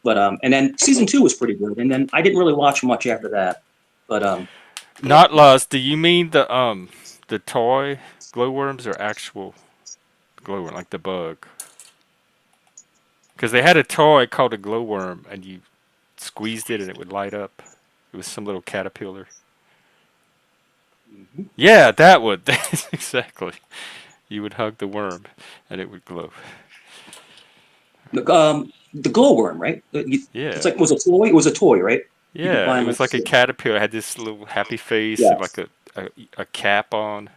But and then season 2 was pretty good. And then I didn't really watch much after that. But Not lost. Do you mean the toy glowworms or actual glowworm like the bug? Because they had a toy called a glowworm, and you squeezed it and it would light up. It was some little caterpillar. Yeah, that would. Exactly. You would hug the worm, and it would glow. The glowworm, right? It's Yeah. like it was a toy, right? You could Yeah, buy it them was like like a caterpillar. It had this little happy face and like yes. a cap on.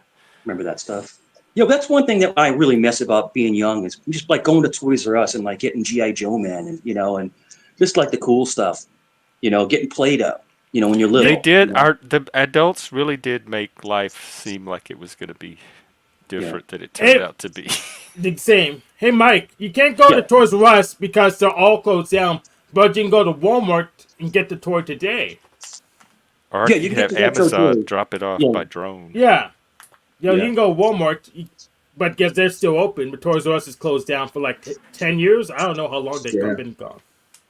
Remember that stuff? That's one thing that I really miss about being young is just like going to Toys R Us and like getting GI Joe Man and and just like the cool stuff. Getting Play-Doh. When you're They little. did the adults really did make life seem like it was going to be Yeah. different than it turned Hey, out to be. the same. Hey, Mike, you can't go to Yeah. Toys R Us because they're all closed down, but you can go to Walmart and get the toy today. Or Yeah. you You could can get have the retro Amazon toys. drop it off Yeah. by drone. Yeah. You Yeah. can go to Walmart, but guess they're still open, but Toys R Us is closed down for like 10 years. I don't know how long they've Yeah. been gone.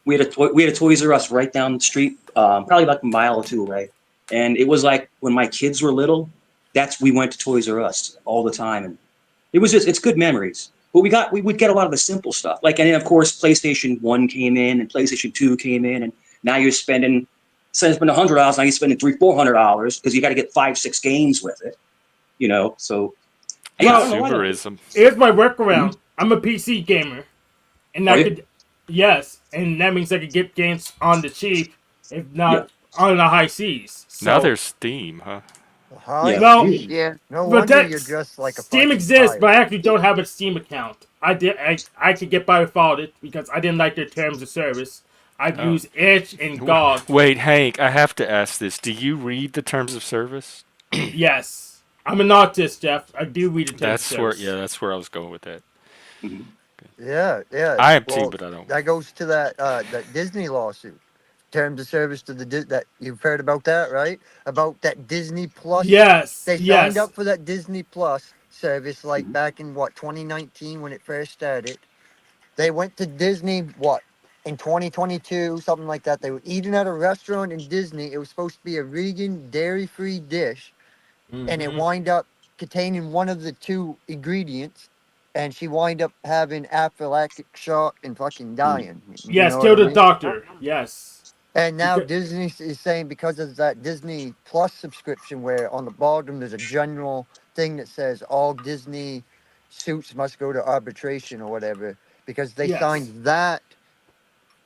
We had a Toys R Us right down the street, probably like a mile or two away. And it was like when my kids were little, we went to Toys R Us all the time, and it's good memories. But we would get a lot of the simple stuff, like, and then of course PlayStation 1 came in and PlayStation 2 came in, and now you're spending instead of spending $100, now you're spending $300-400 because you got to get 5-6 games with it. So yeah, I don't know why that. Consumerism. Here's my Mhm. workaround. I'm a PC gamer, and Oh I yeah, could, yes, and that means I could get games on the cheap, if yeah, not on the high seas. Now So, there's Steam, huh? High yeah. well, You- seas. Yeah. No but wonder that you're dressed like a Steam fucking exists, but pirate. I actually don't have a Steam account. I could get by without it because I didn't like their terms of service. I've Oh. used Itch and GOG. Wait, Hank, I have to ask this. Do you read the terms of service? Yes, I'm an artist, Jeff. I do read the terms of service. That's where I was going with that. Mhm. Yeah, yeah. I am too, Well, but I don't. that goes to that Disney lawsuit. Terms of service to that you've heard about that, right? About that Disney Plus. Yes, They signed yes, up for that Disney Plus service like Mhm. back in 2019 when it first started. They went to Disney in 2022, something like that. They were eating at a restaurant in Disney. It was supposed to be a vegan, dairy-free dish, and it hmm wind up containing one of the two ingredients, and she wind up having anaphylactic shock and fucking Mhm. dying. You yes. know what Kill I the mean? doctor. Yes. And now Because, Disney is saying because of that Disney Plus subscription, where on the bottom there's a general thing that says all Disney suits must go to arbitration or whatever, because they yes, signed that,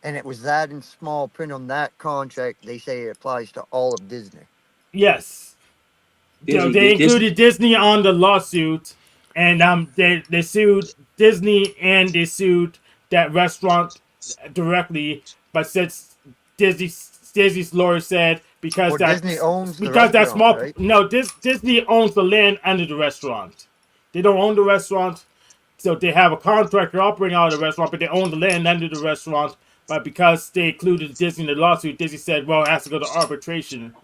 and it was that in small print on that contract. They say it applies to all of Disney. yes. So Disney, they Disney, included Disney on the lawsuit, and they sued Disney and they sued that restaurant directly. But since Disney Disney's lawyer said Well, Disney owns the because that restaurant, small right? no Disney owns the land under the restaurant. They don't own the restaurant, so they have a contractor operating out of the restaurant, but they own the land under the restaurant. But because they included Disney in the lawsuit, Disney said, "Well, it has to go to arbitration,"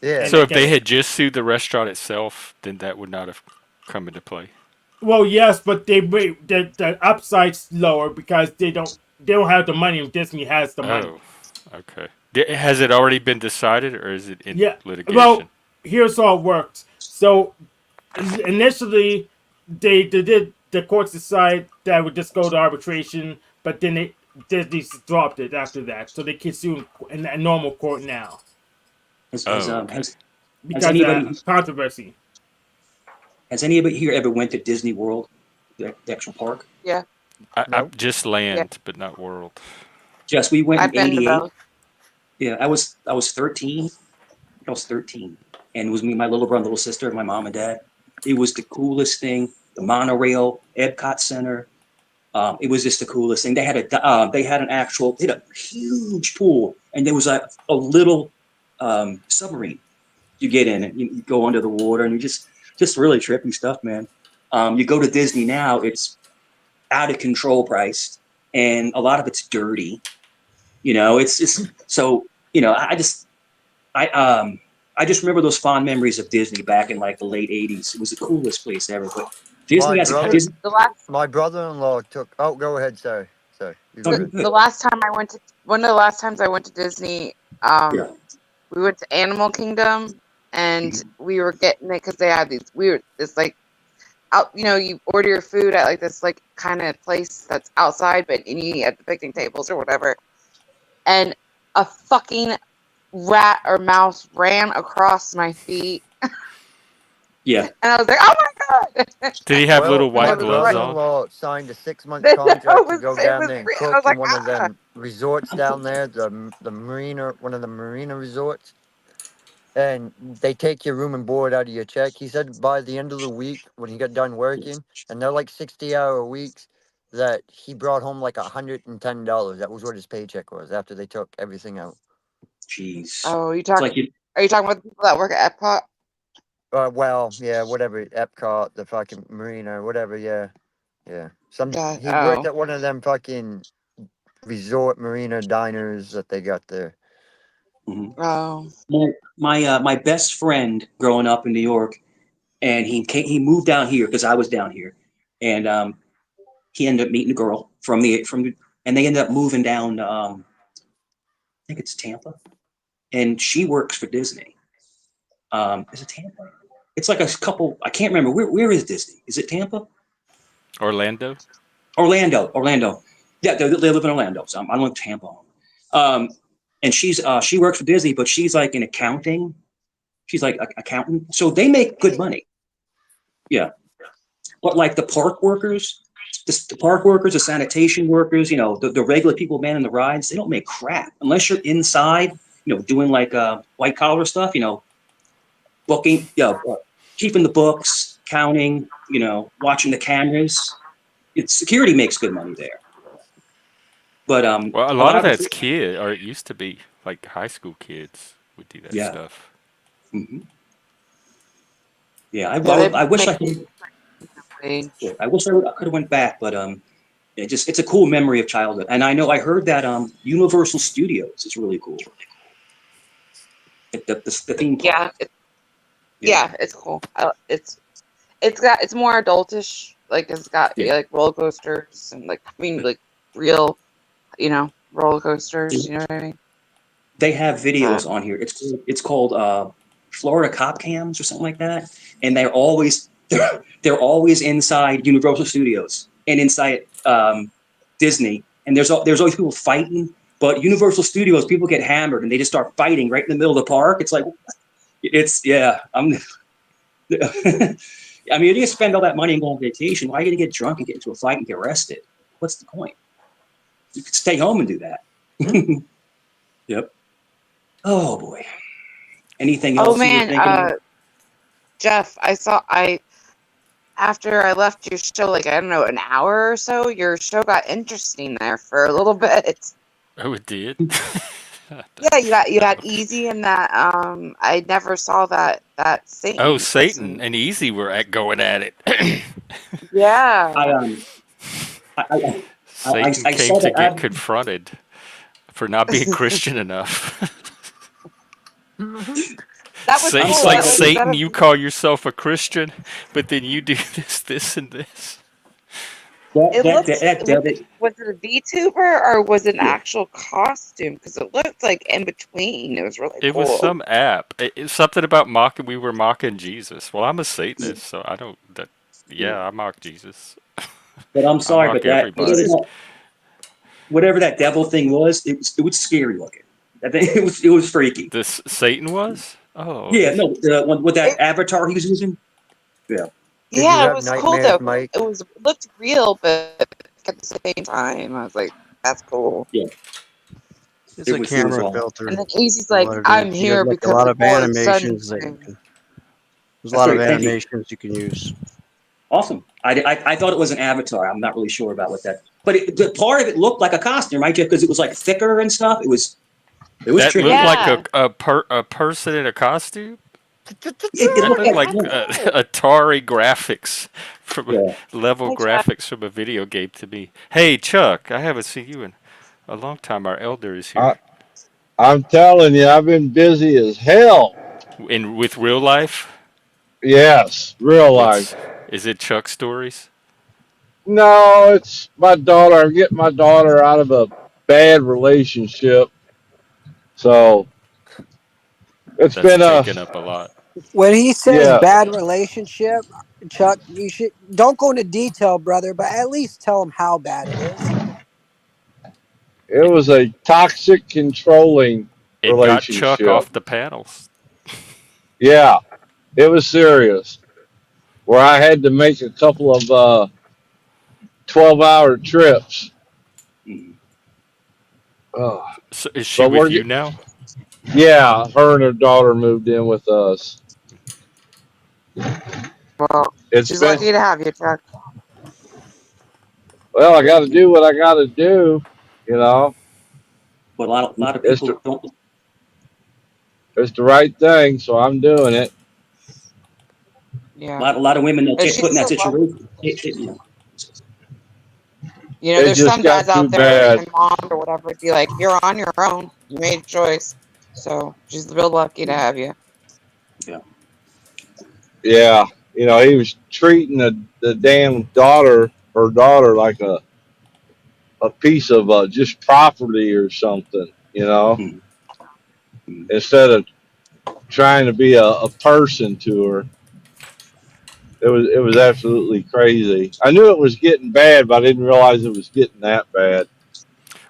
Yeah. and So I if they guess. had just sued the restaurant itself, then that would not have come into play. Well, yes, but the upside's lower because they don't have the money, and Disney has the money. Oh, okay. Has it already been decided, or is it in Yeah. litigation? Well, here's how it works. So initially, they did the courts decide that it would just go to arbitration, but then Disney dropped it after that, so they can sue in a normal court now has, has, Oh, um, okay. has, has because anybody of controversy. has anybody here ever went to Disney World, the actual park? Yeah. I Nope. just Yeah. land, but not world. Jess, we went I've in been to '88. both. Yeah, I was 13. I was 13, and it was me, my little brother, little sister, and my mom and dad. It was the coolest thing. The monorail, Epcot Center. It was just the coolest thing. They had a huge pool, and there was a little submarine. You get in it, you go under the water, and you just really trippy stuff, man. You go to Disney now, it's out of control priced, and a lot of it's dirty. It's just so. I just remember those fond memories of Disney back in like the late '80s. It was the coolest place ever. But My Disney as a brother, Disney, The last my brother-in-law took. Oh, go ahead. Sorry. You go oh, ahead. the last time I went to one of the last times I went to Disney, yeah, we went to Animal Kingdom, and Mhm. we were getting it because they had these weird. It's like out. You order your food at like this like kind of place that's outside, but and you eat at the picnic tables or whatever. And a fucking rat or mouse ran across my feet. Yeah. And I was like, oh my god! Did he have Well, little And my it white was right. gloves on? brother-in-law signed a 6-month It contract to was, go it down was there and real. I cook was in like, one of ah. them resorts down there, the marina, one of the marina resorts. And they take your room and board out of your check. He said by the end of the week, when he got done working, and they're like 60-hour weeks, that he brought home like $110. That was what his paycheck was after they took everything out. Jeez. Oh, It's like you. are you talking about the people that work at Epcot? Well, yeah, whatever, Epcot, the fucking marina, whatever, yeah. Yeah. Yeah. He worked Oh. at one of them fucking resort marina diners that they got there. Mhm. Oh. My best friend growing up in New York, and he moved down here because I was down here, and he ended up meeting a girl and they ended up moving down. I think it's Tampa, and she works for Disney. Is it Tampa? It's like a couple. I can't remember where is Disney. Is it Tampa? Orlando? Orlando. Yeah, they live in Orlando. So I don't know Tampa. And she works for Disney, but she's like in accounting. She's like an accountant, so they make good money. Yeah, but like the park workers, the sanitation workers, the regular people manning the rides, they don't make crap unless you're inside, doing like white collar stuff, booking, keeping the books, counting, watching the cameras. Security makes good money there. But Well, a a lot of lot of that's or it used to be like high school kids would do that yeah, stuff. hmm yeah. Yeah, they I wish make I could. wage. I wish I could have went back, but it's a cool memory of childhood. And I heard that Universal Studios is really cool. The theme Yeah. park. Yeah, it's cool. It's more adultish. Like it's got Yeah. like roller coasters and like real, roller coasters. You know what I mean? They have But videos on here. It's called Florida Cop Cams or something like that, and they're always inside Universal Studios and inside Disney, and there's always people fighting. But Universal Studios, people get hammered and they just start fighting right in the middle of the park. It's like, yeah. I mean, you spend all that money and go on vacation. Why are you gonna get drunk and get into a fight and get arrested? What's the point? You could stay home and do that. Yep. Oh boy. Anything oh else you were man, thinking? Jeff, after I left your show, like I don't know, an hour or so, your show got interesting there for a little bit. Oh, it did. Yeah, you had Easy and that. I never saw that Oh, Satan Satan person. and Easy were going at it. Yeah. I I I, Satan I came saw to that get ad. confronted for not being Christian enough. That was I'm cool. It's like sorry. Satan, you call yourself a Christian, but then you do this, and this. It That looked. that that, that, that Was it a VTuber or was it an yeah. actual costume? Because it looked like in between. It was really It was cool. some app. It's something about mocking. We were mocking Jesus. Well, I'm a Satanist, so I don't. Yeah. Yeah, I mock Jesus. But I'm I sorry, mock but that everybody. whatever that devil thing was, it was scary looking. I think it was freaky. This Satan was? Oh, Yeah, no, with that avatar he was using. Yeah, Did you Yeah, it have was cool nightmares, though. Mike? It looked real, but at the same time, I was like, "That's cool." yeah, It's it a was camera all And filter then Easy's for like, what it is. "I'm You have here like a because lot the of Lord's son animations that you came." can. There's a that's lot of great. Thank you. animations you can use. Awesome. I thought it was an avatar. I'm not really sure about what that, but the part of it looked like a costume, right? Because it was like thicker and stuff. It was that tricky. looked like Yeah, a person in a costume. It That looked looked like like Atari graphics from yeah. level I tried. graphics from a video game to me. Hey, Chuck, I haven't seen you in a long time. Our elder is here. I, I'm telling you, I've been busy as hell. In with real life, Yes, real life. what's is it? Chuck stories? No, it's my daughter. I'm getting my daughter out of a bad relationship. So it's That's been taken up a lot. When he says yeah, bad relationship, Chuck, you should don't go into detail, brother, but at least tell him how bad it is. it was a toxic, controlling It got Chuck relationship. off the panels. Yeah, it was serious. where I had to make a couple of 12-hour trips. Mhm. Uh, So is she but with we're you now? yeah, her and her daughter moved in with us. Well, It's she's been lucky to have you, Chuck. well. I got to do what I got to do. You know, But a lot of it's people the don't. it's the right thing, so I'm doing it. Yeah. A lot of women that And get put in she's that so lucky. situation. You know, You know, It there's just some got guys too out there, bad. even moms or whatever, would be like, "You're on your own. You made a choice." So she's real lucky to have you. yeah. Yeah, you know, he was treating the damn daughter, her daughter, like a piece of just property or something. You know, Mhm. Mhm. instead of trying to be a person to her. It was absolutely crazy. I knew it was getting bad, but I didn't realize it was getting that bad.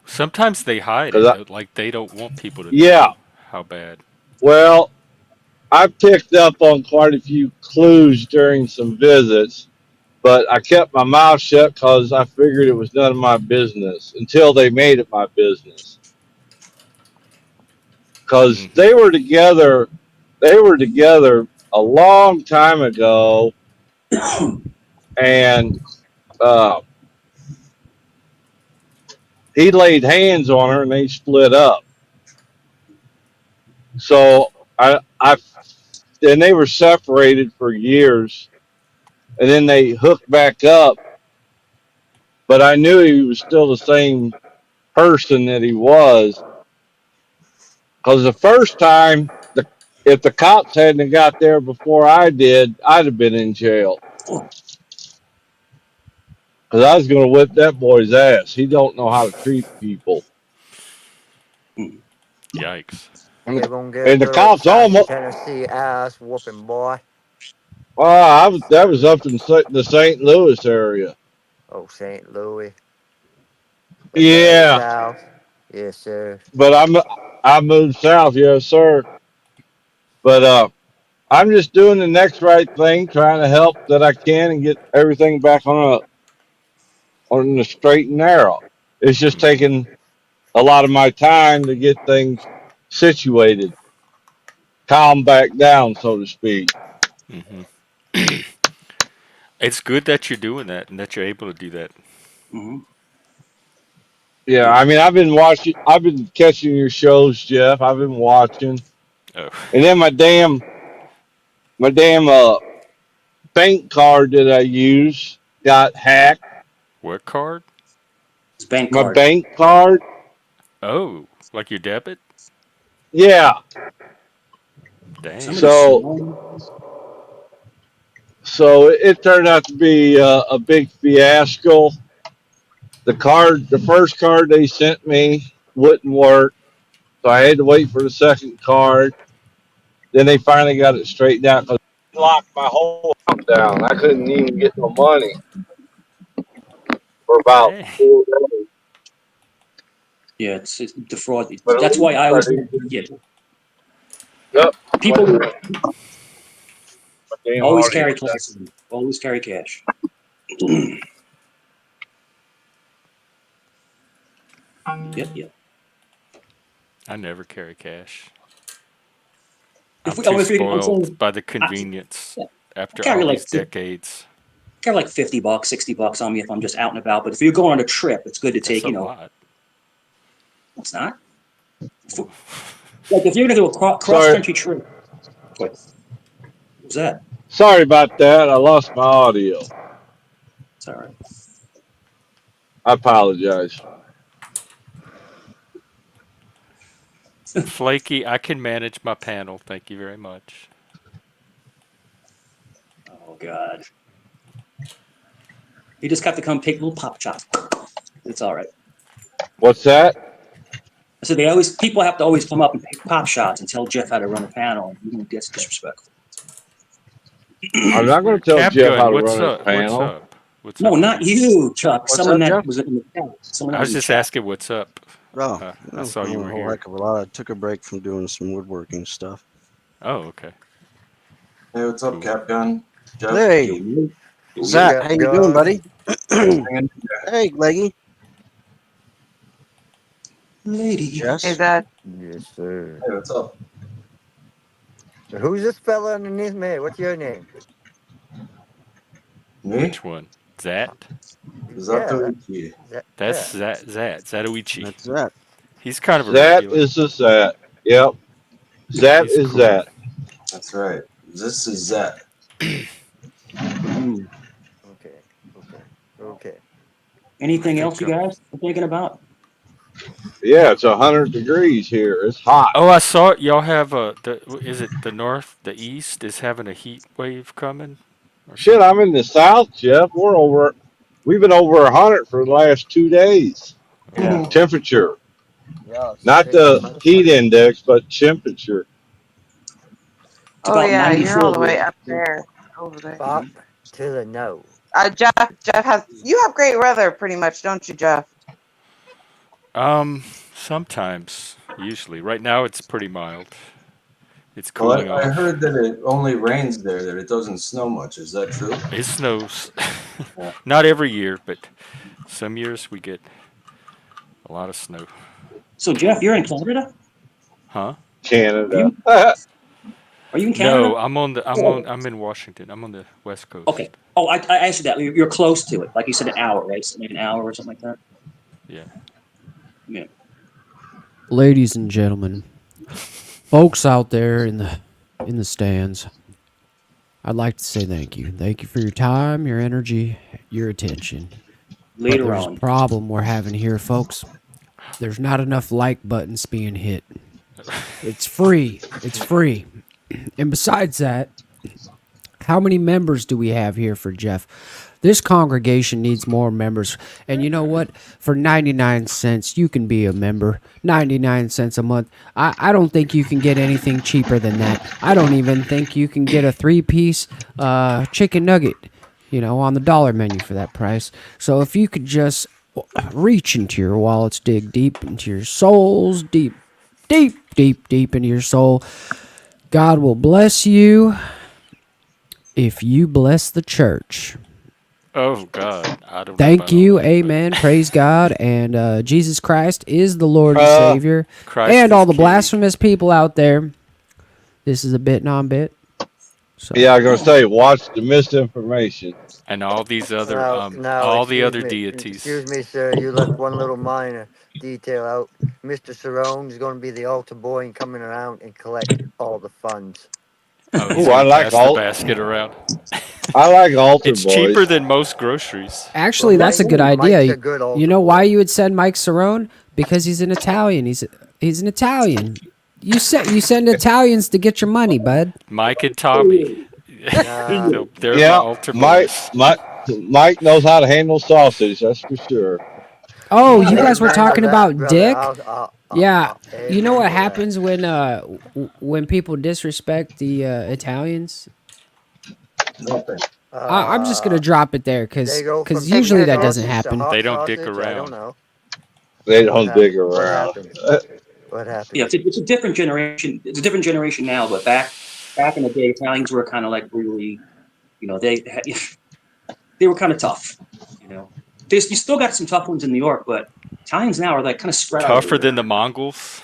Sometimes they hide Cause it. I, Like they don't want people to yeah, know how bad. well, I picked up on quite a few clues during some visits, but I kept my mouth shut because I figured it was none of my business until they made it my business. Because Hmm. they were together a long time ago, and uh, he laid hands on her, and they split up. So I and they were separated for years, and then they hooked back up. But I knew he was still the same person that he was, because the first time, if the cops hadn't got there before I did, I'd have been in jail. Because I was going to whip that boy's ass. He don't know how to treat people. Mhm. Yikes. You're gonna get a And the good cops South almost. Tennessee ass whooping, boy. That was up in the St. Louis area. Oh, St. Louis. Been down Yeah, south. Yes, sir. but I moved south, yes sir. But I'm just doing the next right thing, trying to help that I can and get everything back on the straight and narrow. It's just Hmm. taking a lot of my time to get things situated, calm back down, so to speak. Hmm. It's good that you're doing that and that you're able to do that. Mhm. Yeah, Yeah. I mean, I've been catching your shows, Jeff. I've been watching, Oh, and then my damn bank card that I use got hacked. what card? It's bank My card. bank card, Oh, like your debit? yeah. Dang. Somebody So swung. so it turned out to be a big fiasco. The first card they sent me wouldn't work, so I had to wait for the second card. Then they finally got it straightened out because they locked my whole account down. I couldn't even get no money for about Dang. 4 days. Yeah, it's the fraud. But at That's why least I I always did. yeah, Yep. Wait a people minute. My damn always audio carry jack. cash. Always carry cash. Yep, yep. I never carry cash. If I'm we, oh, too if you, I'm spoiled saying, by the I, convenience yeah, I after carry all like these decades. $50, $60 on me if I'm just out and about. But if you're going on a trip, it's good to That's take. a lot. It's not like if you're gonna do a cross Sorry, country trip. What was that? sorry about that. I lost my audio. It's all right. I apologize. Flaky, I can manage my panel. Thank you very much. Oh God, you just have to come take little pop shots. It's all right. What's that? So people have to always come up and take pop shots and tell Jeff how to run a panel. That's disrespectful. I'm That's not going weird. to tell Cap Jeff how Gun, to what's run his up? What's panel. up? What's No, up with not you? you, Chuck. What's Someone up, that Jeff? was in the chat. Someone I that was was in the just chat. asking what's up. Oh, I no, saw you not a were whole here. heck of a lot. I took a break from doing some woodworking stuff. Oh, okay. Hey, what's up, Cool. Cap Gun? Hey, Zach, Got how you doing, God. buddy? Hey, Leggy. Lady. Hey, Jess. Dad. Yes, sir. Hey, what's up? So who's this fella underneath me? What's your name? Me? Which one? Zat? Yeah, Zatoichi. That's yeah. Zatoichi. That's that. He's kind of a That regular. is a Zat. Yep. That He's is cool. that. That's right. This is Zat. Mm. Okay. Anything I else you think. guys are thinking about? Yeah, it's 100 degrees here. It's hot. Oh, I saw it. Y'all have is it the north, the east is having a heat wave coming or Shit, I'm something? in the south, Jeff. We've been over 100 for the last 2 days. Yeah. Temperature. Y'all Not sick the heat motherfuckers. index, but temperature. It's Oh about yeah, you're all 94 the way here. up there, over there. Pop to the no. Jeff you have great weather, pretty much, don't you, Jeff? Sometimes, usually. Right now it's pretty mild. It's Well, cooling I off. heard that it only rains there, that it doesn't snow much. Is that true? It snows. Yeah. Not every year, but some years we get a lot of snow. So Jeff, you're in Canada? Huh? Are Canada. you are you in No, Canada? I'm in Washington. I'm on the West Okay. Coast. Oh, I asked you that. You're close to it. Like you said, an hour, right? So maybe an hour or something like that. Yeah. Yeah. Ladies and gentlemen, folks out there in the stands, I'd like to say thank you. Thank you for your time, your energy, your attention. But Later there's a on. problem we're having here, folks. There's not enough like buttons being hit. It's free. It's free. And besides that, how many members do we have here for Jeff? This congregation needs more members. And you know what? For 99 cents, you can be a member. 99 cents a month. I don't think you can get anything cheaper than that. I don't even think you can get a 3-piece chicken nugget, on the dollar menu for that price. So if you could just reach into your wallets, dig deep into your souls, deep into your soul, God will bless you if you bless the church. Oh God, I don't know Thank about all you. that, Amen. Praise God. And Jesus Christ is the Lord and Uh, Savior. but Christ And is all the King. blasphemous people out there. This is a bit non-bit. So yeah, I'm going to say, watch the misinformation. And all these other Now, all the other deities. excuse me, sir. You left one little minor detail out. Mr. Cerrone is going to be the altar boy and coming around and collect all the funds. Oh, he's Ooh, I gonna like pass the alt. basket around. I like altar It's cheaper boys. than most groceries. Well, actually, that's a good Mike's idea. a good You altar know why boy. you would send Mike Cerrone? Because he's an Italian. He's an Italian. You send Italians to get your money, bud. Mike and Tommy. Nah, They're my Yeah, altar Mike, boys. Mike, Mike knows how to handle sausage. That's for sure. Oh, you guys were amen to talking that, about brother. Dick? Yeah. You know Amen what to that. happens when people disrespect the Italians? Nothing. I'm just gonna drop it there They go from usually pita that doesn't sausage to happen. hot They don't dick sausage. I don't around. know. They What don't dig happened? What around. happened? What Yeah, happened? it's a different generation. It's a different generation now, but back in the day, Italians were kind of like really, they were kind of tough. You still got some tough ones in New York, but Italians now are like kind of spread out Tougher than everywhere. the Mongols.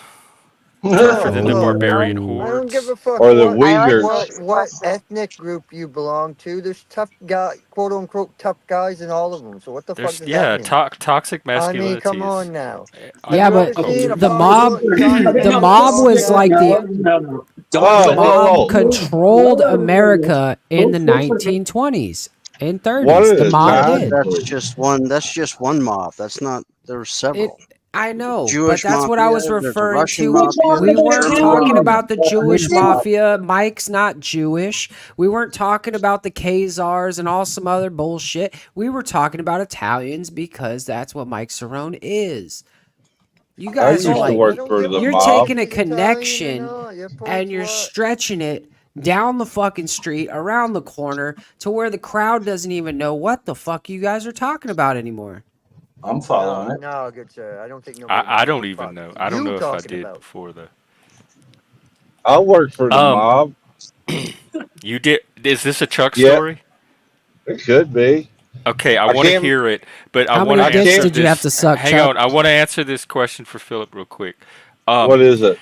Tougher than the Look, barbarian Oh. I don't give hordes. a fuck Or the what I like Uyghurs. what what ethnic group you belong to. There's tough guy, quote unquote, tough guys in all of them. So what the fuck There's does that mean? toxic I mean, masculinity come is on now. Have Yeah, you but ever Okay. seen a the mob, polyglot giant the man mob talk, was Jeff? like the No. Don't the Oh, put that. mob whoa, whoa. controlled America in the 1920s and One 30s. at The a mob Yeah, but time, did. that's please. just one. That's just one mob. That's not. There's It. several. I There's a know, but Jewish that's what I mafia. was There's a referring Russian to. mafia. We There's a weren't German talking mafia. about the Jewish mafia. Mike's not Jewish. We weren't talking about the Khazars and all some other bullshit. We were talking about Italians because that's what Mike Cerrone is. You I guys are used to like, I work don't for give a the you're fuck mob. if taking a he's Italian or connection not. Your and point's you're what? stretching it down the fucking street, around the corner, to where the crowd doesn't even know what the fuck you guys are talking about anymore. I'm following it. No, good sir. I don't think nobody I knows what don't the even fuck know. I don't you know if I talking did about. before the. I worked for the Um, mob. You did? Is this a Chuck Yeah, story? it could be. Okay, I I want to can't. hear it, but I How want many to I dicks answer can't. did you have this. to suck, Hang Chuck? on, I want to answer this question for Philip real quick. What Um, is it?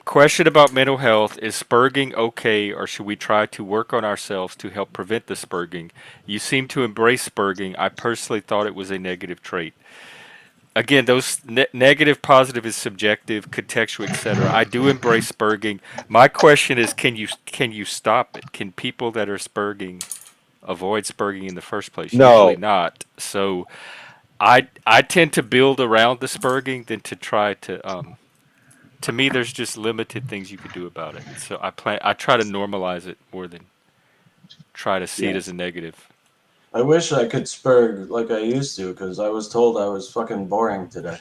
Question about mental health: is spurging okay, or should we try to work on ourselves to help prevent the spurging? You seem to embrace spurging. I personally thought it was a negative trait. Again, those negative, positive is subjective, contextual, etc. I do embrace spurging. My question is, can you stop it? Can people that are spurging avoid spurging in the first place? Usually No. not. So I tend to build around the spurging than to try to. To me, there's just limited things you could do about it. So I try to normalize it more than try to see it Yeah. as a negative. I wish I could spurg like I used to, because I was told I was fucking boring today.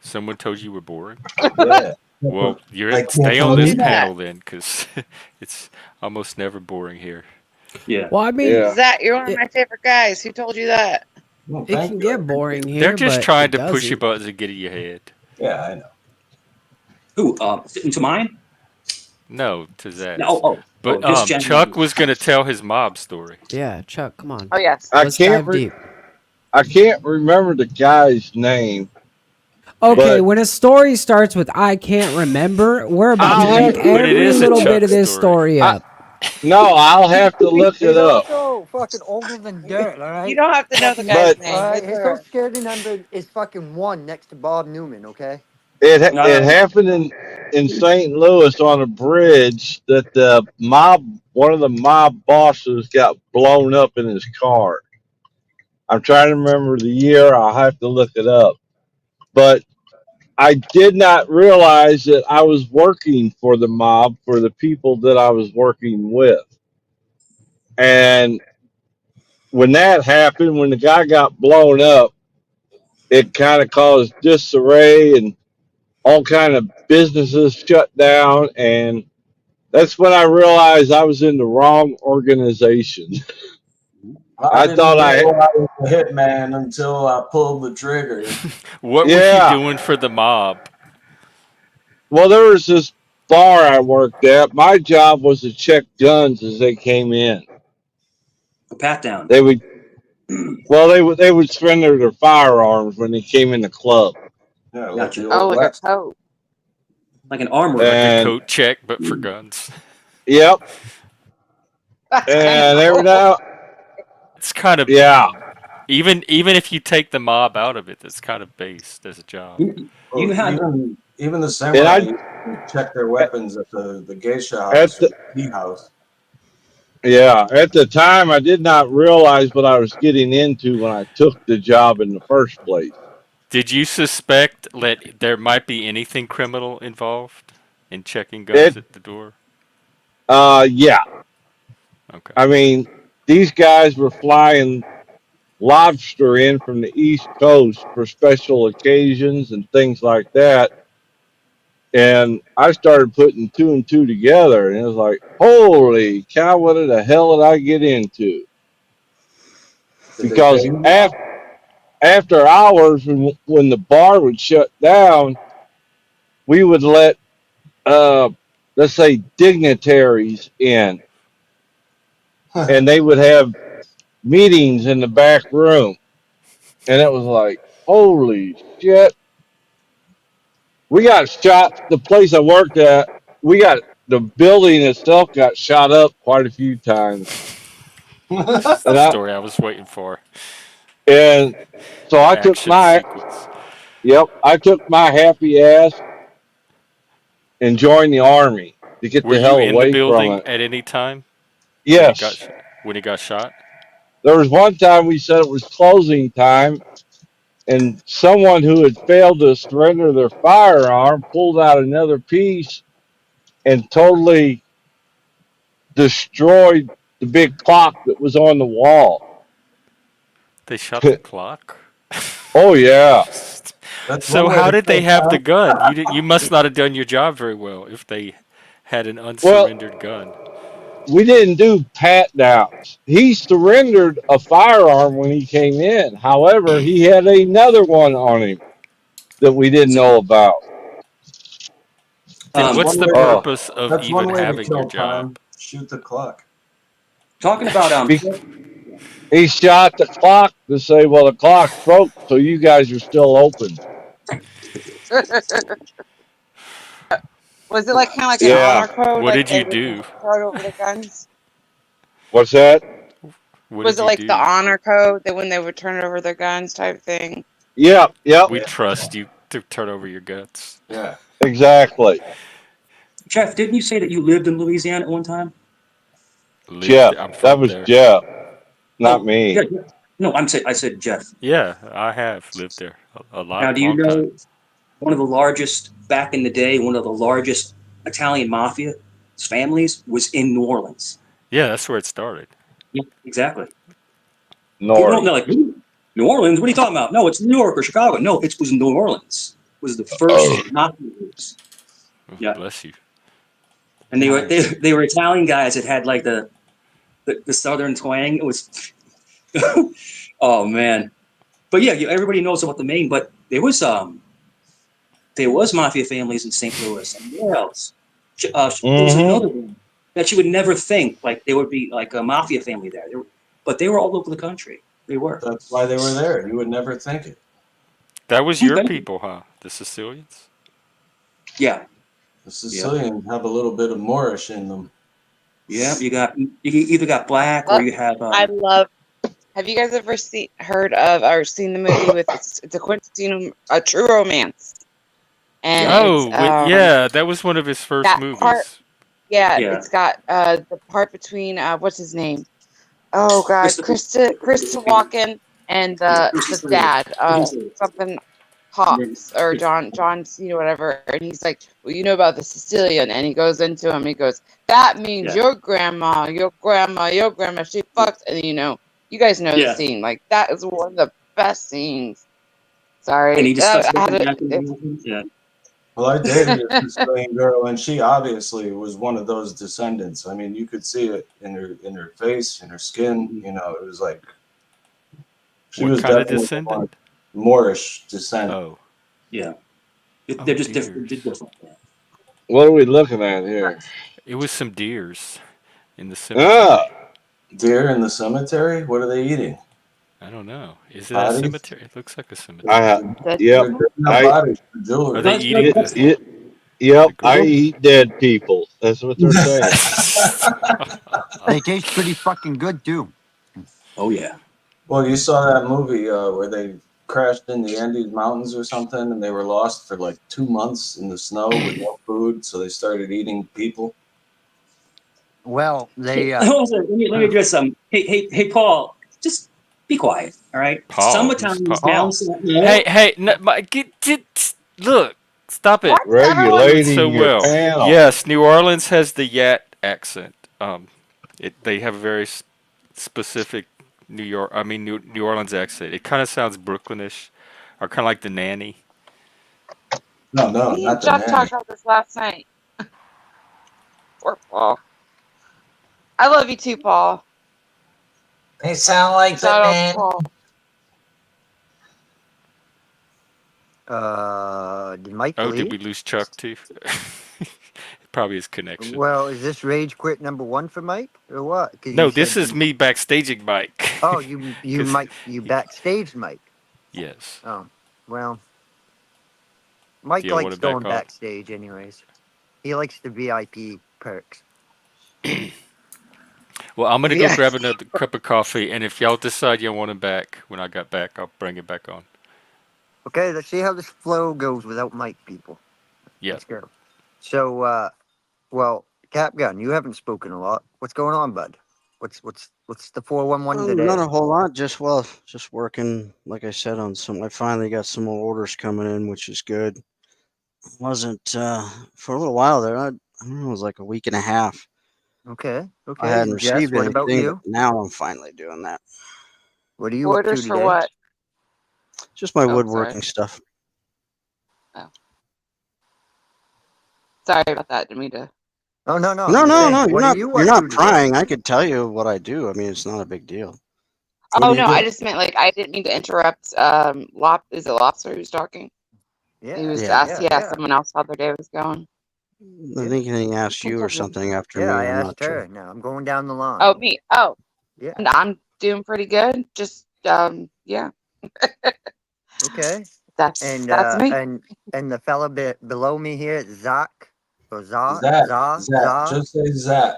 Someone told you were boring. Yeah. Well, you're I can't stay on Who this did believe it. that? panel then, because it's almost never boring here. Yeah. Well, I mean, Yeah. Zach, you're one of it, my favorite guys. Who told you that? Well, it thank can you. I get boring appreciate it. They're here, just but trying it to push your doesn't. buttons and get in your head. Yeah, I know. Who? Sitting to mine? No, to No. Zach's. Oh, But just Chuck generally. was gonna tell his mob story. Yeah, Chuck, come on. Oh yes. I Let's can't. dive deep. I can't remember the guy's name, Okay, but when a story starts with "I can't remember," we're about to I'll make have. But it every is a little bit Chuck of this story. story I up. no. I'll have to look He's it up. also fucking older than dirt, all You right? don't have to know the Fucking, guy's But name. all right? It's His alright. social security number is fucking one next to Bob Newman, okay? No, it no, happened in St. Louis on a bridge that one of the mob bosses got blown up in his car. I'm trying to remember the year. I'll have to look it up. But I did not realize that I was working for the mob for the people that I was working with. And when that happened, when the guy got blown up, it kind of caused disarray and all kind of businesses shut down. And that's when I realized I was in the wrong organization. I I didn't thought know I, I was a hitman until I pulled the trigger. What was you yeah. doing for the mob? Well, there was this bar I worked at. My job was to check guns as they came in. a pat down. They would, well, they would surrender their firearms when they came in the club. Yeah, like Gotcha. the Oh, old like a west. coat. Like an armorer. Like a And coat check, but for guns. yep, That's kind of and every cool. now, It's kind of yeah, even if you take the mob out of it, that's kind of based as a job. You had Even the and samurai I used to check their weapons at the geisha at house or the the tea house. yeah at the time I did not realize what I was getting into when I took the job in the first place. Did you suspect that there might be anything criminal involved in checking guns It at the door? yeah, Okay. I mean these guys were flying lobster in from the East Coast for special occasions and things like that. And I started putting two and two together, and it was like, holy cow, what the hell did I get into? Did they pay Because you well? after hours, when the bar would shut down, we would let, uh, let's say, dignitaries in, and they would have meetings in the back room. And it was like, holy shit. We got shot. The place I worked at, the building itself got shot up quite a few times. This is the And I, story I was waiting for. and so The I took action my, sequence. yep, I took my happy ass and joined the army to get Were the you hell in the away from building it. at any time when it got Yes. when he got shot? There was one time we said it was closing time, and someone who had failed to surrender their firearm pulled out another piece and totally destroyed the big clock that was on the wall. They shot the clock. Oh, yeah. That's So one way how to did they kill have the time. gun? You must not have done your job very well if they had an Well, unsurrendered gun. we didn't do pat downs. He surrendered a firearm when he came in. However, he had another one on him that we didn't know about. then That's what's one the way to, purpose of that's one even way to having your kill job? time. Shoot the clock. Talking about He shot the clock to say, well, the clock's broke, so you guys are still open. Was it like kind of like an Yeah. honor code, What like did they you would do? turn over their guns? What's that? What Was did it you like the do? honor code that when they would turn over their guns type thing? Yep. Yep. We trust you to turn over your guts. Yeah. Exactly. Jeff, didn't you say that you lived in Louisiana at one time? Lived. Jeff. I'm That from was there. Jeff, not Oh, yeah. me. No, I said Jeff. Yeah, I have lived there a Now, lot, do you long time. know one of the largest back in the day? One of the largest Italian mafia families was in New Orleans. Yeah, that's where it started. Yeah, exactly. People North. don't know, like New Orleans. What are you talking about? No, it's New York or Chicago. No, it was New Orleans. It was the Oh. first mafia groups. Oh, Yeah, bless you. and Nice. they were Italian guys that had like the southern twang. It was, oh man. But yeah, everybody knows about the Maine. But there was mafia families in St. Louis and where else? There was Mm-hmm. another one that you would never think like there would be like a mafia family there. But they were all over the country. They were. That's why they were there. You would never think it. That was your Okay. people, huh? The Sicilians? Yeah, The Sicilians have a little bit of Moorish in them. yeah. You either got black or you have. I love. Have you guys ever heard of or seen the movie with it's a Quentin a True Romance? And Oh, it's yeah, that was one of his first that movies. part. Yeah, Yeah. it's got the part between what's his name? Oh God, Krista Walken and the dad, something Pops or John Cena, whatever, and he's like, well, you know about the Sicilian, and he goes into him. He goes, that means Yeah. your grandma, she fucks, and you guys know the Yeah. scene. Like that is one of the best scenes. And Sorry, he discussed I had it. Yeah. Well, I dated a Sicilian girl, and she obviously was one of those descendants. I mean, you could see it in her face, in her skin. You know, it was like she What was kind of definitely descendant? Moorish descent. Oh, Yeah. Oh, They're just different. dears. Yeah. What are we looking at here? it was some deers in the cemetery. Ah. Deer in the cemetery? What are they eating? I don't know. Is it a Bodies? cemetery? It looks like a cemetery. Yep. They're digging up bodies for jewelry. Are they eating the Yep. I girl? eat dead people. That's what they're saying. They taste pretty fucking good too. Oh yeah. Well, you saw that movie where they crashed in the Andes Mountains or something, and they were lost for like 2 months in the snow with no food, so they started eating people. Well, they Hold on, let me address something. Hey, Paul, just be quiet, all right? Paul, Some who's Italians Paul? down. Hey, no, look, stop it. Doing Regulating so your well. panel. Yes, New Orleans has the Yat accent. They have a very specific New Orleans accent. It kind of sounds Brooklynish, or kind of like the nanny. No, Me not and the Jeff nanny. talked about this last night. Poor Paul. I love you too, Paul. They sound like the Shout out man. to Paul. did Mike Oh, leave? did we lose Chuck too? Probably his connection. Well, is this rage quit number one for Mike or what? 'Cause No, you this said is me backstaging Mike. Oh, you 'Cause- backstage Mike. Yes. Oh, well, Mike Do y'all want likes it back going on? backstage anyways. He likes the VIP perks. Well, I'm gonna Yeah. go grab another cup of coffee, and if y'all decide y'all want him back when I got back, I'll bring it back on. Okay, let's see how this flow goes without Mike, people. Yeah. Let's go. So, well, Capgun, you haven't spoken a lot. What's going on, bud? What's the 411 today? Not a whole lot. Just working. Like I said, on some. I finally got some more orders coming in, which is good. Wasn't for a little while there. I don't know. It was like a week and a half. Okay. I hadn't Jess, received what about anything. you? But now I'm finally doing that. What are you up to Orders for today? what? Just my Oh, woodworking sorry. stuff. Sorry about that. Didn't mean to. Oh no. No. I'm saying, You're what not. are you You're up not to today? prying. I could tell you what I do. I mean, it's not a big deal. What Oh do you no, do? I just meant like I didn't mean to interrupt. Is it Lobster who's talking? Yeah. He was Yeah. asking someone else how their day was going. I think he asked you or something after Yeah, me. I I'm not asked sure. her. Now I'm going down the line. Oh, me. Oh, Yeah. and I'm doing pretty good. Just yeah. Okay. That's me. And the fella below me here, Zach or Za Zach, Za Zach, Za just say Zach.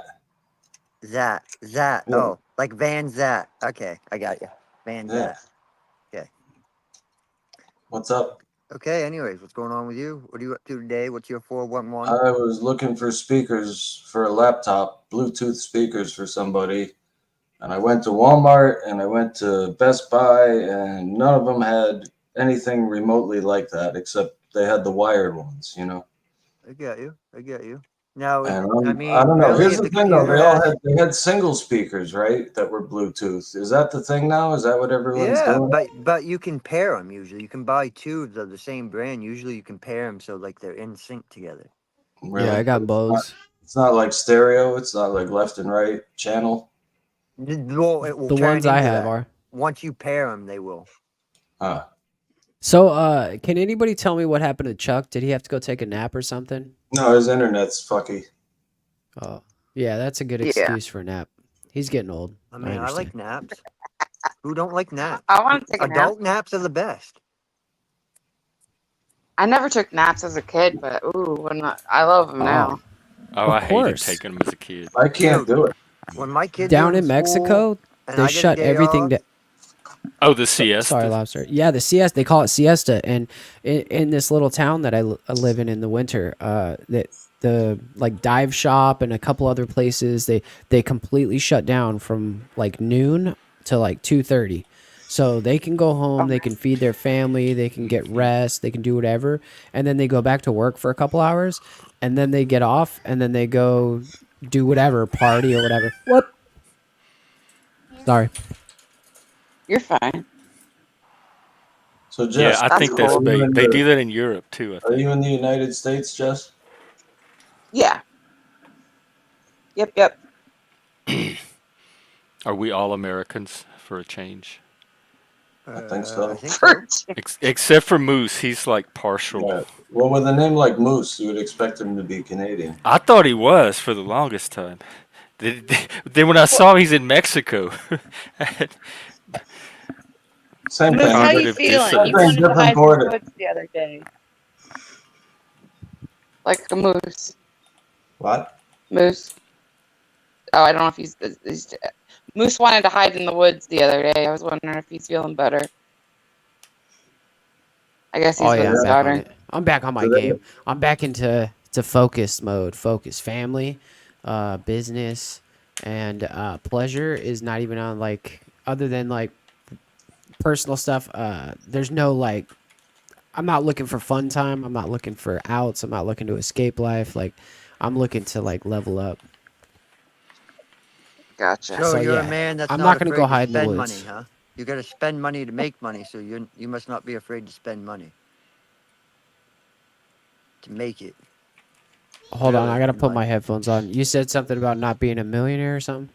Zach Zach. Yeah. Oh, like Van Zach. Okay, I got you. Van Yeah. Zach. Okay. What's up? Okay. Anyways, what's going on with you? What are you up to today? What's your 411? I was looking for speakers for a laptop, Bluetooth speakers for somebody. And I went to Walmart and I went to Best Buy, and none of them had anything remotely like that, except they had the wired ones, you know. I got you. I got you. Now, And I I mean, don't know. really, Here's if the the thing, though. computer has, They had single speakers, right? That were Bluetooth. Is that the thing now? Is that what everyone's yeah, doing? but you can pair them usually. You can buy two of the same brand. Usually, you can pair them so like they're in sync together. Yeah, I Really? got Bose. It's not like stereo. It's not like left and right channel. Well, it will The turn ones I into have that. are. Once you pair them, they will. Huh. So, can anybody tell me what happened to Chuck? Did he have to go take a nap or something? No, his internet's fucky. Oh, yeah, that's a good Yeah. excuse for a nap. He's getting old. I mean, I like understand. naps. Who don't like naps? I want to take a nap. Adult naps are the best. I never took naps as a kid, but I love them now. Oh, I Of hated course. taking them as a kid. I can't Dude, do it. when my kids Down were in school Mexico, and they I get a shut day everything off, down. Oh, the siesta. Sorry, lobster. Yeah, the siesta. They call it siesta, and in this little town that I live in the winter, that the like dive shop and a couple other places, they completely shut down from like noon to like 2:30. So they can go home, they can feed their family, they can get rest, they can do whatever, and then they go back to work for a couple hours, and then they get off, and then they go do whatever, party or whatever. What? Sorry. You're fine. So, Yeah, Jess, I think that's are you big. in They do the, that in Europe too, I are think. you in the United States, Jess? Yeah. Yep. Are we all Americans for a change? I think so. I think so. Except for Moose, he's like partial. Yeah. Well, with a name like Moose, you would expect him to be Canadian. I thought he was for the longest time. Then when I saw he's in Mexico, Same Moose, thing. how you cognitive feeling? You Same thing, dissonance. wanted to different hide in the border. woods the other day. Like a moose. What? Moose. Oh, I don't know if he's Moose wanted to hide in the woods the other day. I was wondering if he's feeling better. I guess he's Oh with yeah, I'm his back on daughter. it. I'm back on my game. I'm back into focus mode. Focus, family, business, and pleasure is not even on like other than like personal stuff. There's no like. I'm not looking for fun time. I'm not looking for outs. I'm not looking to escape life. Like, I'm looking to like level up. Gotcha. So So you're a yeah, man that's I'm not not gonna go afraid to hide in the spend money, woods. huh? You got to spend money to make money, so you must not be afraid to spend money to make it. Hold on, Really, I gotta in put my life. headphones on. You said something about not being a millionaire or something.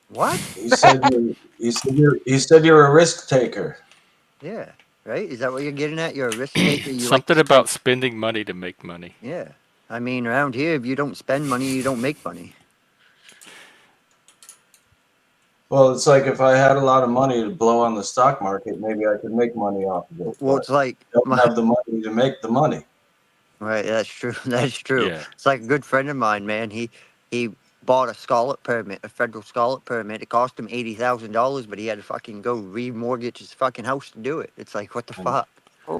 What? You said you're a risk taker. Yeah, right. Is that what you're getting at? You're a risk taker. You like to Something spend. about spending money to make money. Yeah, I mean, around here, if you don't spend money, you don't make money. Well, it's like if I had a lot of money to blow on the stock market, maybe I could make money off of it. Well, But it's like I don't have the money to make the money. Right, that's true. That's true. Yeah. It's like a good friend of mine, man. He bought a scholarship permit, a federal scholarship permit. It cost him $80,000, but he had to fucking go remortgage his fucking house to do it. It's like, what the fuck?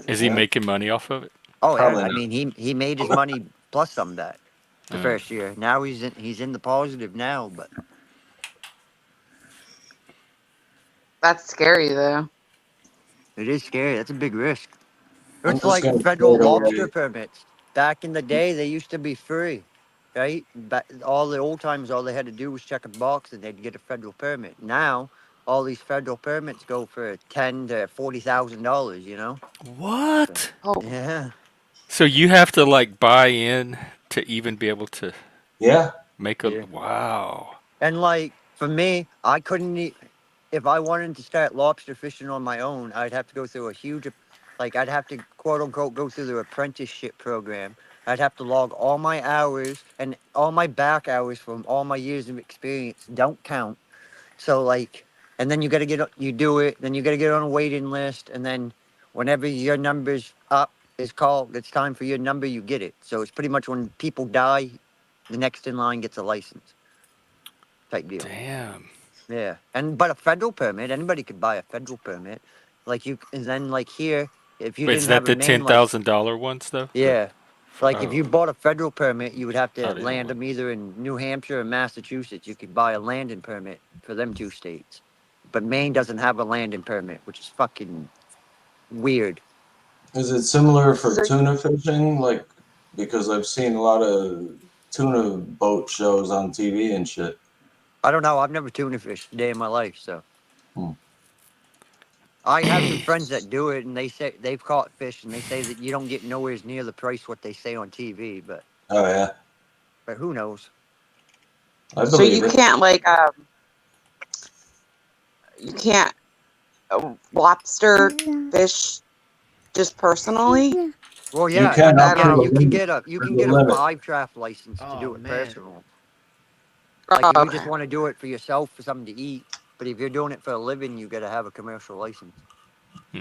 Is he Yeah. making money off of it? Oh yeah, Probably I not. mean he made his money plus some of that the Uh, first year. Now he's in the positive now, but That's scary though. it is scary. That's a big risk. I'm It's just like gonna federal throw it lobster away. permits. Back in the day, they used to be free, right? But all the old timers, all they had to do was check a box and they'd get a federal permit. Now, all these federal permits go for $10,000 to $40,000. You know? So, what? Oh, yeah. So you have to like buy in to even be able to Yeah. make a Yeah. wow. And like for me, I couldn't. If I wanted to start lobster fishing on my own, I'd have to go through a huge, like I'd have to quote unquote go through the apprenticeship program. I'd have to log all my hours, and all my back hours from all my years of experience don't count. So like, and then you do it, then you got to get on a waiting list, and then whenever your number's up is called, it's time for your number, you get it. So it's pretty much when people die, the next in line gets a license type deal. Damn. Yeah, but a federal permit, anybody could buy a federal permit. Like and then like here, if you Wait, is didn't that have a the main license, $10,000 ones though? yeah, like if you Oh, bought a federal permit, you would have to I didn't land know. them either in New Hampshire or Massachusetts. You could buy a landing permit for them two states, but Maine doesn't have a landing permit, which is fucking weird. Is it similar for So tuna fishing? Like, because I've seen a lot of tuna boat shows on TV and shit. I don't know. I've never tuna fished a day in my life, so Hmm. I have some friends that do it, and they say they've caught fish, and they say that you don't get nowhere near the price what they say on TV, Oh yeah, but who knows? I so you believe it. can't like you can't lobster fish just personally. Well, You yeah, can Like you I up get to don't the you can limit. get a you There's can a get a limit. 5 trap license to do Oh it man. personal. know. Like if Oh, you just okay. want to do it for yourself for something to eat, but if you're doing it for a living, you got to have a commercial license.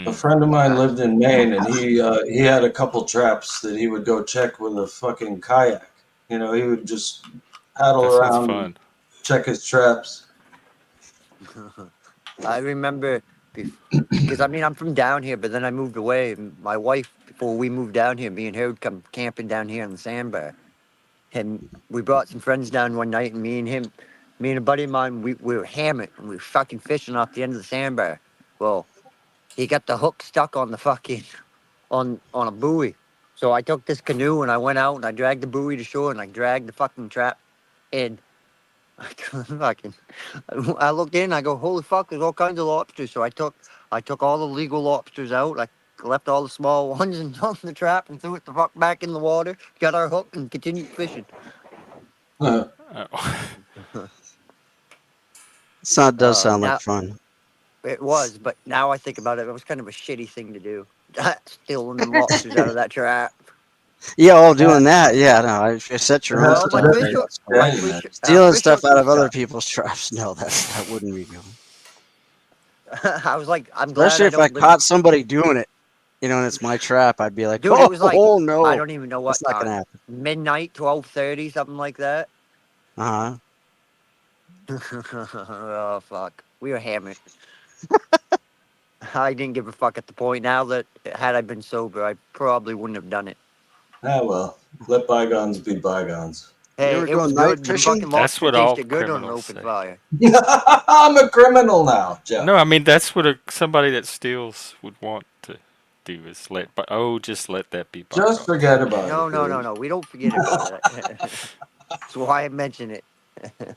A Hmm. friend of mine Okay. lived in Maine, and he had a couple traps that he would go check with a fucking kayak. You know, he would just paddle That sounds around and fun. check his traps. I remember because I mean I'm from down here, but then I moved away. And my wife, before we moved down here, me and her would come camping down here on the sandbar, and we brought some friends down one night, and me and a buddy of mine, we were hammering and we were fucking fishing off the end of the sandbar. Well, he got the hook stuck on the fucking on a buoy. So I took this canoe and I went out and I dragged the buoy to shore and I dragged the fucking trap in. Fucking, I looked in. I go, holy fuck! There's all kinds of lobsters. So I took all the legal lobsters out. I left all the small ones and dumped the trap and threw it the fuck back in the water. Got our hook and continued fishing. Uh, Oh. Does sound like Now fun. it was, but now I think about it, it was kind of a shitty thing to do. Stealing them lobsters out of that trap. Yeah, all doing that. Yeah, no, if you set your own Well, that's stuff, my that's fish, yeah, hook- that's fine. my dang, man. fish, Stealing fish stuff hook out was of other tough. people's traps, no, that wouldn't be good. I was like, I'm glad Especially I if I don't live. caught somebody doing it, and it's my trap, I'd be like, Dude, it oh, was like I no, don't even know that's what not gonna time. happen. Midnight, 12:30, something like that. Uh Oh fuck, we were hammered. I didn't give a fuck at the point. Now that had I been sober, I probably wouldn't have done it. Ah, well, let bygones be bygones. You Hey, ever it go was night good. The fishing? fucking That's lobster what all tasted good on an criminals open say. fire. I'm a criminal now, Jeff. No, I mean that's what somebody that steals would want to do is just let that be Just bygones. forget about No, it, no, no, dude. no. We don't forget about it. That's why I mention it.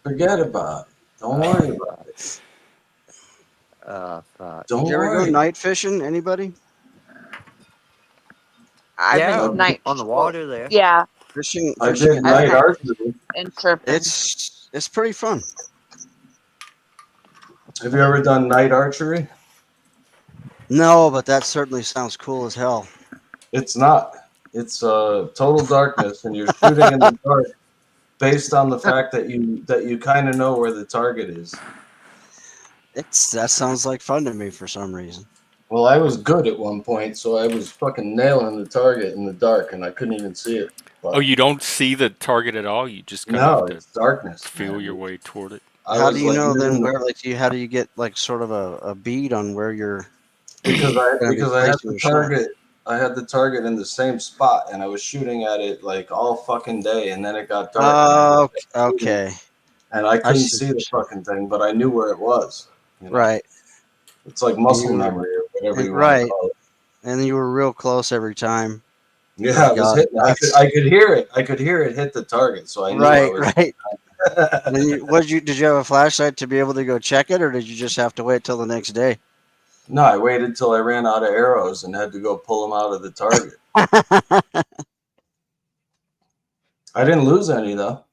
Forget about it. Don't Oh worry about fuck. it. Oh fuck. Did Don't you ever go worry. night fishing? Anybody? I've Yeah, been night. on the Well, water there. yeah, Fishing, I fishing did at I've night night. night archery. and chirping. It's pretty fun. Have you ever done night archery? No, but that certainly sounds cool as hell. It's not. It's total darkness, and you're shooting in the dark based on the fact that you kind of know where the target is. That sounds like fun to me for some reason. Well, I was good at one point, so I was fucking nailing the target in the dark, and I couldn't even see it. But Oh, you don't see the target at all. You just kind of no, have to it's darkness, feel your man. way toward it. I How do was you like know then using where how do you get like sort of a bead on where you're because gonna be I had placing the your shot? target. I had the target in the same spot, and I was shooting at it like all fucking day, and then it got dark, and I just Oh, kept shooting, okay. and I I couldn't see what see you're the saying. fucking thing, but I knew where it was. You know, Right. it's like And muscle you were memory or whatever you want to right. call it. And you were real close every time. Yeah, I was hitting. That's I could hear it. I could hear it hit the target, so I knew I right, was. right. And then did you have a flashlight to be able to go check it, or did you just have to wait till the next day? No, I waited till I ran out of arrows and had to go pull them out of the target. I didn't lose any though.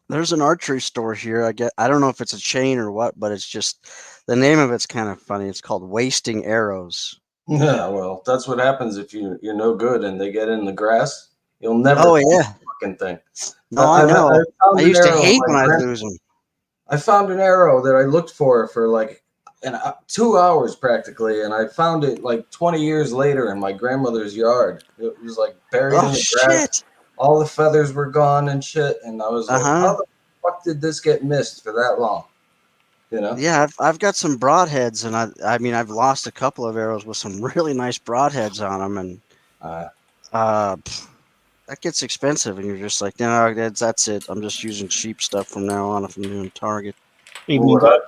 There's an archery store here. I don't know if it's a chain or what, but it's just the name of it's kind of funny. It's called Wasting Arrows. Yeah, well, that's what happens if you're no good and they get in the grass. You'll never Oh find yeah. the fucking thing. No, I know. found I an used to arrow hate my when I'd grand- lose them. I found an arrow that I looked for like 2 hours practically, and I found it like 20 years later in my grandmother's yard. It was like buried in Oh the grass. shit. All the feathers were gone and shit, and I was like, Uh-huh. how the fuck did this get missed for that long? You know? Yeah, I've got some broadheads, and I mean I've lost a couple of arrows with some really nice broadheads on them, and that gets expensive, and you're just like, no, that's it. I'm just using cheap stuff from now on if I'm doing target. The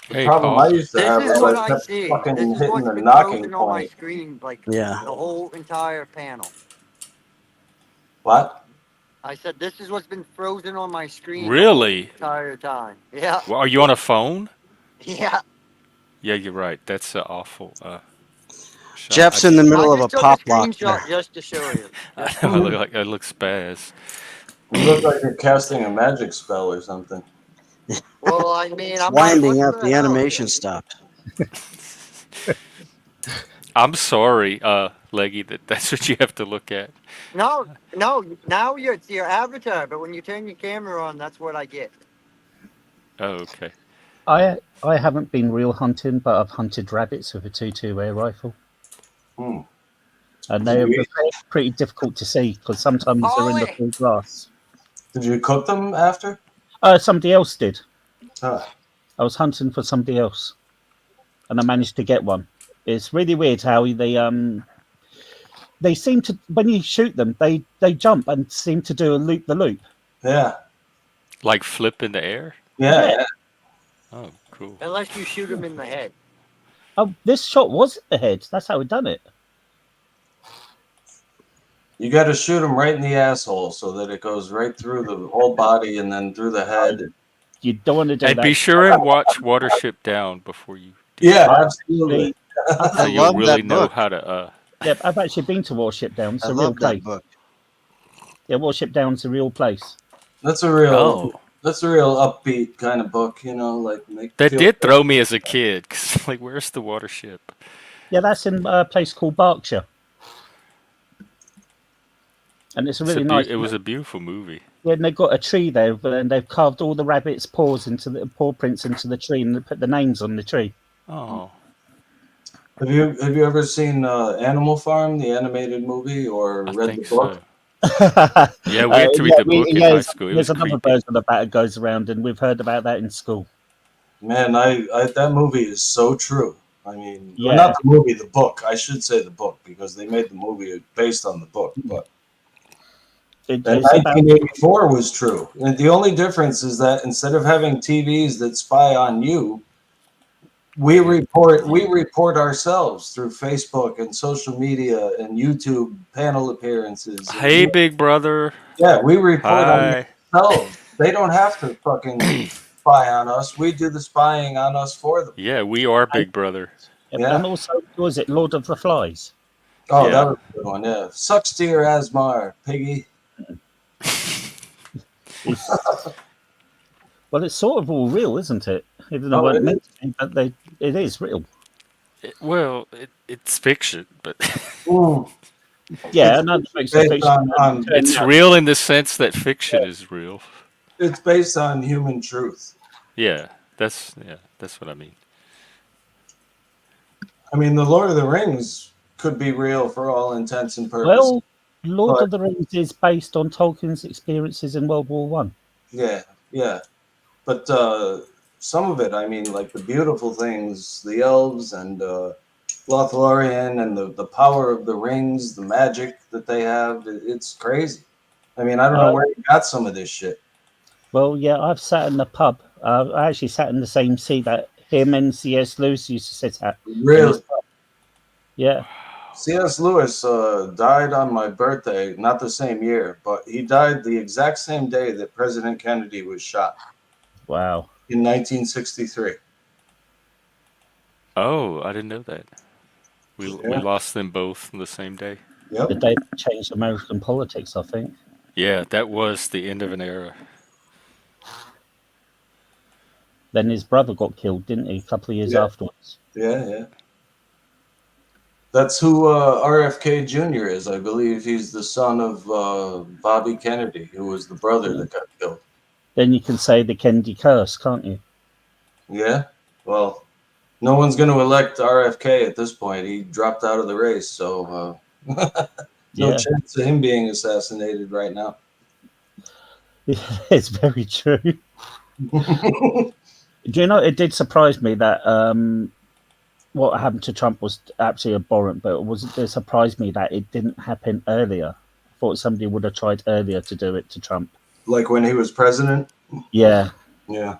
Hey, problem Paul. I used to This have is was what I I kept see. fucking This is hitting what's the been knocking frozen on my point. screen, like Yeah. the whole entire panel. What? I said this is what's been frozen on my screen Really? the whole entire time. Yeah. Well, are you on a phone? Yeah. Yeah, you're right. That's awful. Shot. Jeff's in the I middle of a just took a pop lock there. screenshot just to show you. I Just know. to- I look spaz. You look like you're casting a magic spell or something. Well, I mean, It's I'm like, what winding up. the The hell animation here? stopped. I'm sorry, Leggy, that's what you have to look at. No, now it's your avatar, but when you turn your camera on, that's what I get. Oh, okay. I haven't been real hunting, but I've hunted rabbits with a 2.2 air rifle, Hmm. and Did they're you, pretty difficult to see because sometimes they're in the Ollie! tall grass. did you cook them after? Somebody else did. Huh. I was hunting for somebody else, and I managed to get one. It's really weird how they seem to, when you shoot them, they jump and seem to do a loop the loop. Yeah. Like flip in the air? Yeah. Oh, cool. Unless you shoot him in the head. Oh, this shot was at the head. That's how we done it. You got to shoot them right in the asshole so that it goes right through the whole body and then through the head. You don't want to do And that. be sure and watch Watership Down before you do Yeah, that. absolutely. So I you'll love really that know book. how to. Yeah, I've actually been to Warship Down. It's I a real love that place. book. Yeah, Warship Down's a real place. That's a real Oh. that's a real upbeat kind of book, you know, like make That feel did throw me as a kid. 'Cause, like, where's the Watership? Yeah, that's in a place called Berkshire. And it's a really nice. It was a beautiful movie. Yeah, and they've got a tree there, and they've carved all the rabbits' paw prints into the tree, and they put the names on the tree. Oh. Have you ever seen Animal Farm, the animated movie, or I read the think book? so. Yeah, we had to read the book in high school. It There's was another creepy. version about it goes around, and we've heard about that in school. Man, I that movie is so true. I mean, Yeah. not the movie, the book. I should say the book because they made the movie based on the book. But It's and about 1984 was true. And the only difference is that instead of having TVs that spy on you, we report ourselves through Facebook and social media and YouTube panel appearances. Hey, big brother. Yeah, we report Hi. on ourselves. They don't have to fucking spy on us. We do the spying on us for them. Yeah, we are Big Brother. Yeah. And also, was it Lord of the Flies? Oh, Yeah. that was a good one. Yeah, sucks to your Asmar, piggy. Well, it's sort of all real, isn't it? Even though Oh, it it meant to be, but it is real. Well, it's fiction, but Yeah, It's another makes based fiction. on- it's real in the sense that fiction is real. It's based on human truth. Yeah, that's what I mean. I mean, the Lord of the Rings could be real for all intents and purposes. Well, Lord But- of the Rings is based on Tolkien's experiences in World War One. Yeah. But some of it, I mean, like the beautiful things, the elves and Lothlorien and the power of the rings, the magic that they have, it's crazy. I mean, I don't know where you got some of this shit. Well, yeah, I've sat in the pub. I actually sat in the same seat that him and C.S. Lewis used to sit at. Really? Yeah. C.S. Lewis died on my birthday, not the same year, but he died the exact same day that President Kennedy was shot. Wow. In 1963. Oh, I didn't know that. We Yeah. lost them both on the same day. Yep. The day that changed American politics, I think. Yeah, that was the end of an era. Then his brother got killed, didn't he? A couple of years Yeah. afterwards. Yeah. That's who RFK Jr. is. I believe he's the son of Bobby Kennedy, who was the brother that got killed. Then you can say the Kennedy curse, can't you? Yeah. Well, no one's going to elect RFK at this point. He dropped out of the race, so no Yeah. chance of him being assassinated right now. It's very true. Do you know, it did surprise me that what happened to Trump was absolutely abhorrent, but it surprised me that it didn't happen earlier. I thought somebody would have tried earlier to do it to Trump. Like when he was president? Yeah. Yeah.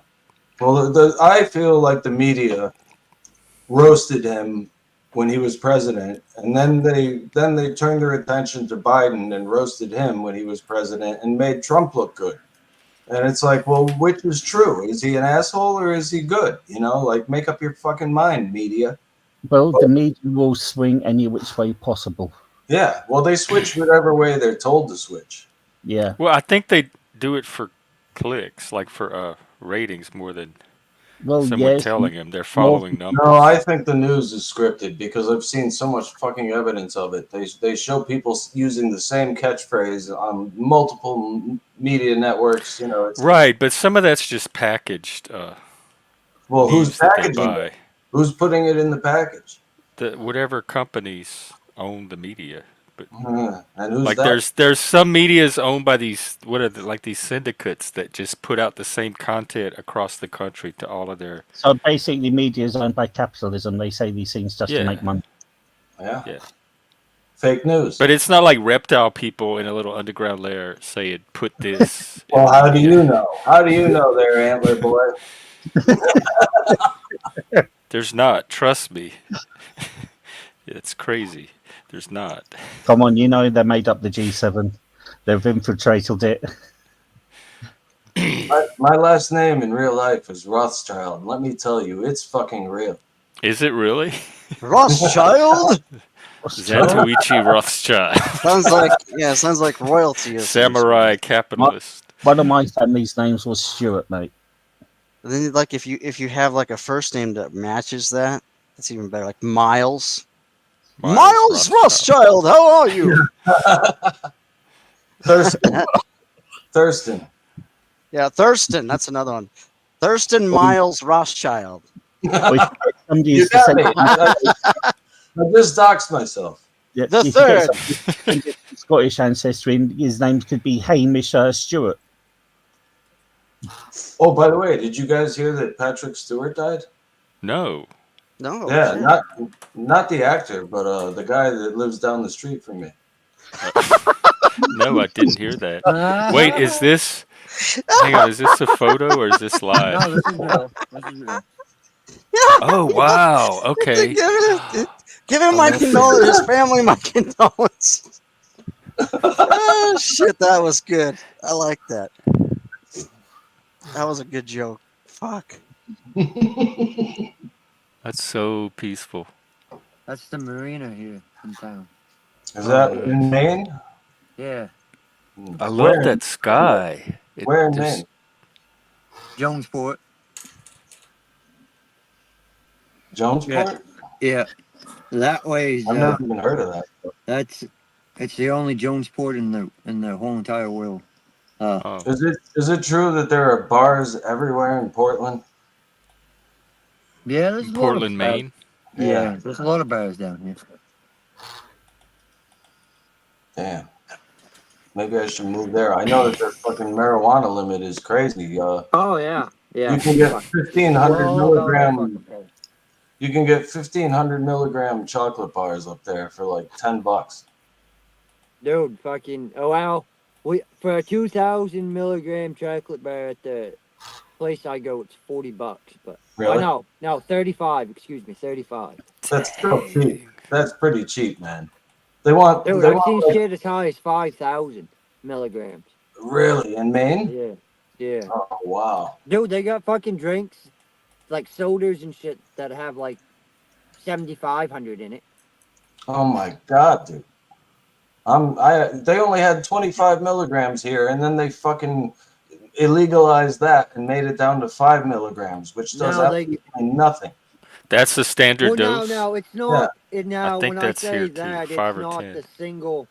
Well, I feel like the media roasted him when he was president, and then they turned their attention to Biden and roasted him when he was president and made Trump look good. And it's like, well, which is true? Is he an asshole or is he good? You know, like, make up your fucking mind, media. Well, the media will swing any which way possible. Yeah, well, they switch whatever way they're told to switch. Yeah. Well, I think they do it for clicks, like for ratings more than someone telling them. They're following numbers. No, I think the news is scripted because I've seen so much fucking evidence of it. They show people using the same catchphrase on multiple media networks. You know, right, but some of that's just packaged. Well, who's packaging it? it? Who's putting it in the package? Whatever companies own the media. But and who's like that? there's some media's owned by these these syndicates that just put out the same content across the country to all of their. So basically, media is owned by capitalism. They say these things just to make money. Yeah. Yeah. Fake news. But it's not like reptile people in a little underground lair saying put this. Well, how do you know? How do you know there, Antler Boy? There's not. Trust me. It's crazy. There's not. Come on, you know they made up the G7. They've infiltrated it. My last name in real life is Rothschild. Let me tell you, it's fucking real. Is it really? Rothschild? Zatoichi Rothschild. sounds like royalty. Samurai capitalist. One of my family's names was Stuart, mate. And then, like, if you have like a first name that matches that, that's even better. Like Miles Rothschild. How are you? Thurston. Yeah, Thurston. That's another one. Thurston Miles Rothschild. You got me. I just doxed myself. Yeah, the third. Scottish ancestry, and his name could be Hamish Stewart. Oh, by the way, did you guys hear that Patrick Stewart died? No. Yeah, not the actor, but the guy that lives down the street from me. No, I didn't hear that. Wait, is this? Hang on, is this a photo or is this live? No, this is real. This is real. Oh wow! Okay. Give him my condolences. His family, my condolences. Oh shit, that was good. I like that. That was a good joke. Fuck. That's so peaceful. That's the marina here in town. Is that in Maine? Yeah. I love that sky. Where in Maine? Jonesport. Jonesport? Yeah. That way is. I've never even heard of that. It's the only Jonesport in the whole entire world. Is it true that there are bars everywhere in Portland? Yeah, there's a Portland, lot of Maine. Yeah, there's a lot of bars down here. Damn. Maybe I should move there. I know that their fucking marijuana limit is crazy. Oh yeah. You can get 1,500 milligram. You can get 1,500 milligram chocolate bars up there for like $10. Dude, fucking wow. For a 2,000 milligram chocolate bar at the place I go, it's $40. But really? Oh, no, 35. Excuse me, 35. That's still cheap. That's pretty cheap, man. Dude, I've seen shit as high as 5,000 milligrams. Really? In Maine? Yeah. Yeah. Oh wow. Dude, they got fucking drinks, like sodas and shit that have like 7,500 in it. Oh my god, dude. They only had 25 milligrams here, and then they fucking illegalized that and made it down to 5 milligrams, which does absolutely nothing. That's the standard Well, dose. no, it's Yeah. not. I Now, think when I that's here say too, that, 5 it's or not 10. the single.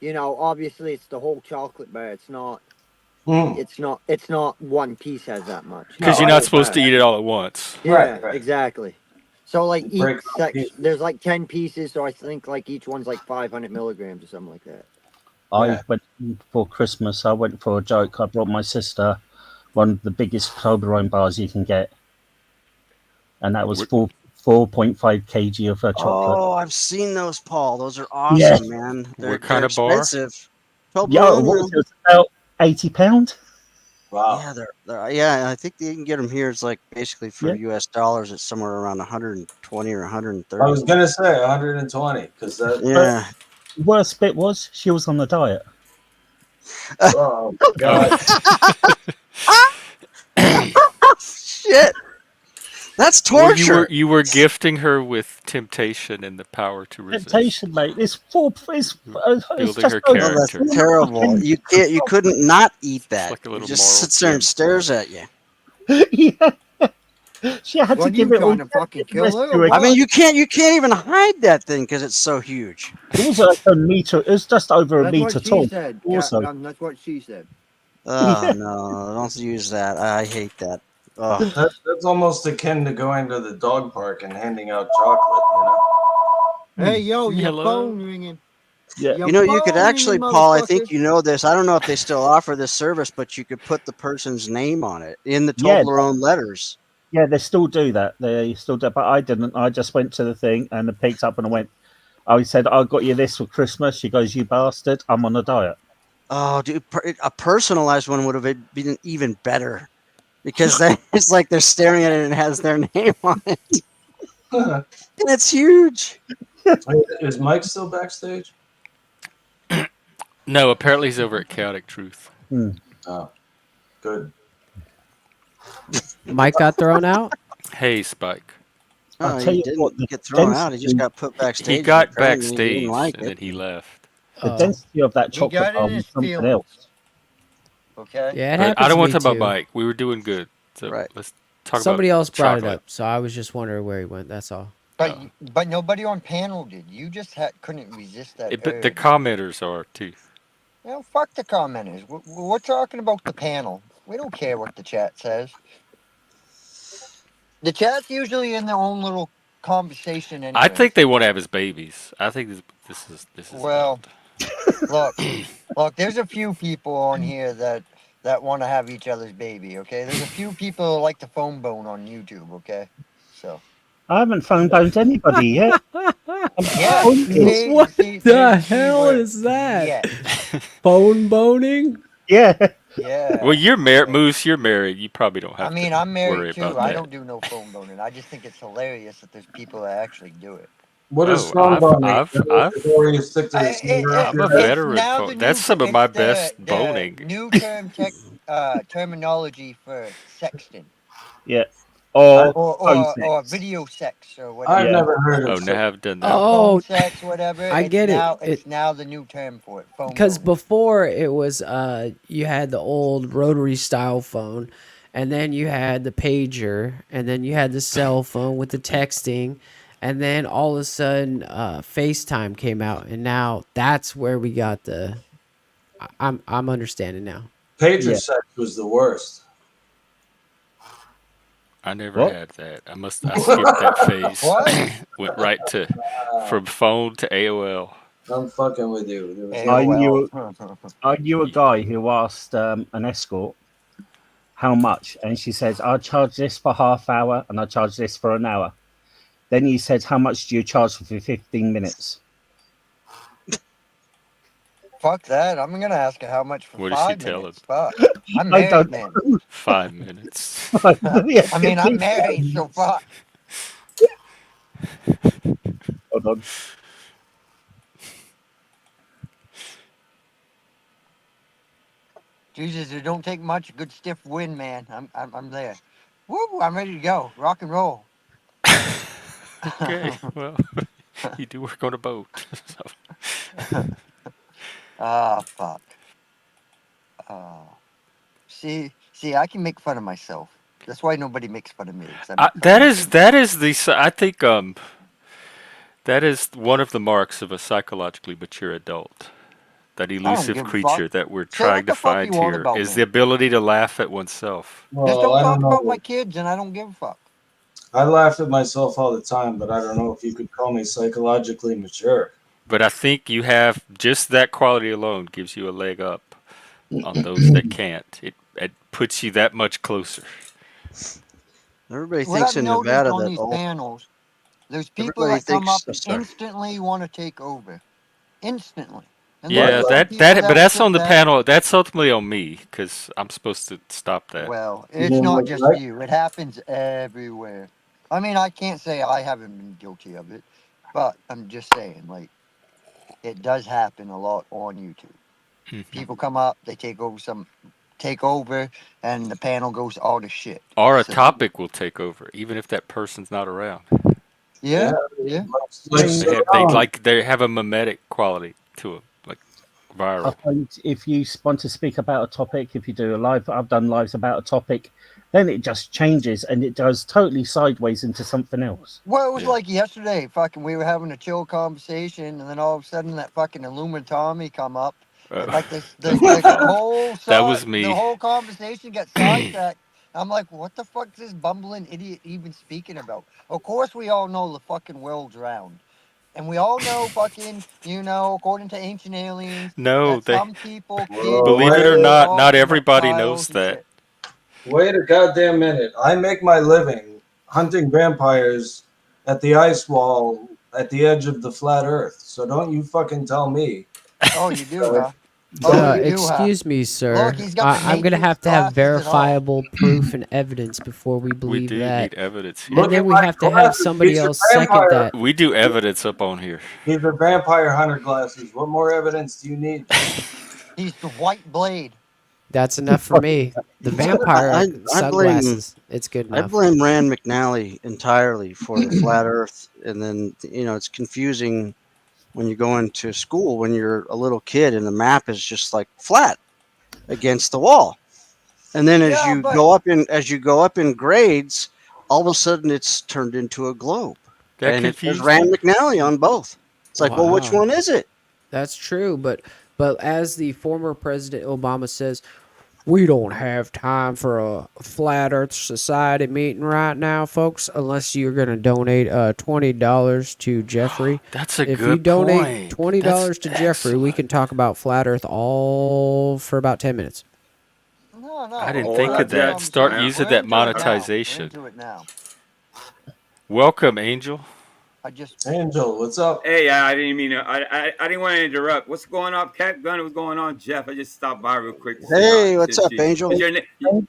Obviously, it's the whole chocolate bar. It's not. Mm. It's not. It's not one piece has that much. No, Because It's you're the I not whole supposed to bar. eat it all at once. Yeah, right. exactly. So like You each break it up section, pieces. there's like 10 pieces. So I think like each one's like 500 milligrams or something like that. I Yeah. went for Christmas. I went for a joke. I brought my sister one of the biggest Toblerone bars you can get, and that was We're- 4.5 kg of chocolate. Oh, I've seen those, Paul. Those are Yeah, awesome, man. what They're kind of bar? expensive. yeah. It Toblerone, was, it was about £80. Wow. yeah, they're yeah. I think you can get them here. It's like basically for Yeah, U.S. dollars, it's somewhere around 120 or I 130. was gonna say 120 because that. but Yeah. the worst bit was she was on a diet. Oh Oh, God. Shit, that's well, torture. you were gifting her with temptation and the power to resist. Temptation, mate. It's Building just her over Oh, that's character. terrible. You can't. You couldn't not eat It's that. like a It little just moral sits there and gym. stares at you. yeah. She had to What, you give it all trying to to fucking get the kill her or rescue I mean, what? you can't. You can't even hide that thing because it's so huge. It was like a meter. It was just over a That's what meter she tall. said. Also, That's what she said. Oh yeah, no! Don't use that. I hate that. Oh. That's almost akin to going to the dog park and handing out chocolate. You know. Hey, yo, your Hello. phone ringing. yeah. Your You know, you could phone actually, ringing, Paul. I think motherfucker. you know this. I don't know if they still offer this service, but you could put the person's name on it in the Yeah, Toblerone letters. yeah, they still do that. They still do, but I didn't. I just went to the thing and I picked up and I went. I said, "I got you this for Christmas." She goes, "You bastard! I'm on a diet." Oh, dude, a personalized one would have been even better because then it's like they're staring at it and it has their name on it, and it's huge. Is Mike still backstage? No, apparently he's over at Chaotic Truth. Hmm. Oh, good. Mike got thrown out. Hey, Spike. I'll Oh, tell he you what, didn't the get thrown out. He just density, got put He backstage. got Apparently, he didn't backstage like and it. then he left. the Oh, density of that He chocolate got bar in was his something feelings. else. Okay. yeah, it But I happens don't to want me to talk about too. Mike. We were doing good. So Right. let's talk about Somebody else brought it chocolate. up, so I was just wondering where he went. That's all. But Oh. but nobody on panel did. You just couldn't resist that But the urge. commenters are too. Well, fuck the commenters. We're talking about the panel. We don't care what the chat says. The chat's usually in their own little conversation, I anyways. think they want to have his babies. I think this is Well, odd. look. There's a few people on here that want to have each other's baby. Okay, there's a few people who like to phone bone on YouTube. Okay, so I haven't phone boned anybody yet. yeah. Pointless. What See, the there's the key hell word. is that? Yet. Phone boning? Yeah. Yeah. Well, you're married, Yeah. Moose. You're married. You probably don't I have mean, to I'm worry married too. about I that. don't do no phone boning. I just think it's hilarious that there's people that actually do it. What is Oh, phone boning? Where you stick to the I, it, finger up it, I'm your a head? it's veteran. now the That's new some of it's my best the boning. new terminology for sexting Yeah. I, Phone or sex. video sex or I've whatever. Yeah. never heard Oh, of no, such. I've done that. Phone Oh, sex, whatever. I get it. It's now the new term for it. Phone Because boning. before it was you had the old rotary style phone, and then you had the pager, and then you had the cell phone with the texting, and then all of a sudden FaceTime came out, and now that's where we got the. I'm understanding now. Pager Yeah. sex was the worst. I never What? had that. I skipped that phase. What? Went right to from phone to AOL. I'm fucking with you. There was I no. knew AOL. I knew a guy who asked an escort how much, and she says, "I'll charge this for half hour, and I'll charge this for an hour." Then he said, "How much do you charge for 15 minutes?" Fuck that. I'm gonna ask her how much for What did she 5 tell him? minutes. Fuck. I'm I married, don't man. 5 minutes. yeah, I mean, I'm 15 married, so fuck. Hold on. Jesus, it don't take much. A good stiff wind, man. I'm there. Woo! I'm ready to go. Rock and roll. Okay, well, you do work on a boat. So. Ah, fuck. See, I can make fun of myself. That's why nobody makes fun of me. 'Cause I I, make fun of myself. that is I think that is one of the marks of a psychologically mature adult. That I don't elusive give a fuck. creature that we're Say trying what to the fuck you find want here about is the me. ability to laugh at oneself. Just Well, don't I talk don't about my know. kids, and I don't give a fuck. I laugh at myself all the time, but I don't know if you could call me psychologically mature. But I think you have just that quality alone gives you a leg up on those that can't. It puts you that much closer. Everybody What thinks I've in noticed Nevada on that these all panels, there's people everybody that come thinks. up Oh, and sorry. instantly want to take over. Instantly. And then Yeah, there's some What? people but that that's on sit the back. panel. That's ultimately on me because I'm supposed to stop that. Well, You it's mean not like just right? you. It happens everywhere. I mean, I can't say I haven't been guilty of it, but I'm just saying, like, it does happen a lot on YouTube. Hmm. People come up, they take over, and the panel goes all to shit. Or a So, topic will take over, even if that person's not around. Yeah, yeah, yeah. like They so. have a mimetic quality to them, like I viral. find if you want to speak about a topic, if you do a live, I've done lives about a topic, then it just changes and it goes totally sideways into something else. Well, it was Yeah. like yesterday. Fucking, we were having a chill conversation, and then all of a sudden, that fucking Illuminati come up, and like this, That was the me. whole conversation got sidetracked. I'm like, what the fuck is this bumbling idiot even speaking about? Of course, we all know the fucking world's round, and we all know fucking, according to ancient aliens, No, that they some people Whoa, believe it or kidnap, not, not rape, everybody knows reptiles, and that. shit. wait a goddamn minute! I make my living hunting vampires at the ice wall at the edge of the flat Earth. So don't you fucking tell me. Oh, you do, huh? Oh, Don't you you? do, huh? Excuse me, Look, sir. he's got the I'm gonna Matrix have to have glasses and all. verifiable proof and evidence before we We believe do that, need evidence and Look here. at then we my have to have glasses. somebody These are else second vampire. that. We do evidence up on here. These are vampire hunter glasses. What more evidence do you need? He's the white blade. That's enough for me. The vampire I blame sunglasses, it's good I enough. blame Rand McNally entirely for the flat Earth, and then it's confusing when you go into school when you're a little kid and the map is just like flat against the wall, and then Yeah, but as you go up in grades, all of a sudden it's turned into a globe, That and it says confused Rand me. McNally on both. It's like, well, which Wow, one is it? that's true. But as the former President Obama says, we don't have time for a flat Earth society meeting right now, folks. Unless you're gonna donate $20 to Jeffrey. That's a If you good donate point. That's $20 to Jeffrey, we excellent. can talk about flat Earth all for about 10 minutes. I no, didn't we're think of having a that. Start conversation. using We're that into it now. We're monetization. into it now. Welcome, Angel. I just Angel, what's up? Hey, I didn't mean to. I didn't want to interrupt. What's going on, Cat Gun? What's going on, Jeff? I just stopped by real quick to say hi. Hey, what's up, Angel? Is your name? Yeah,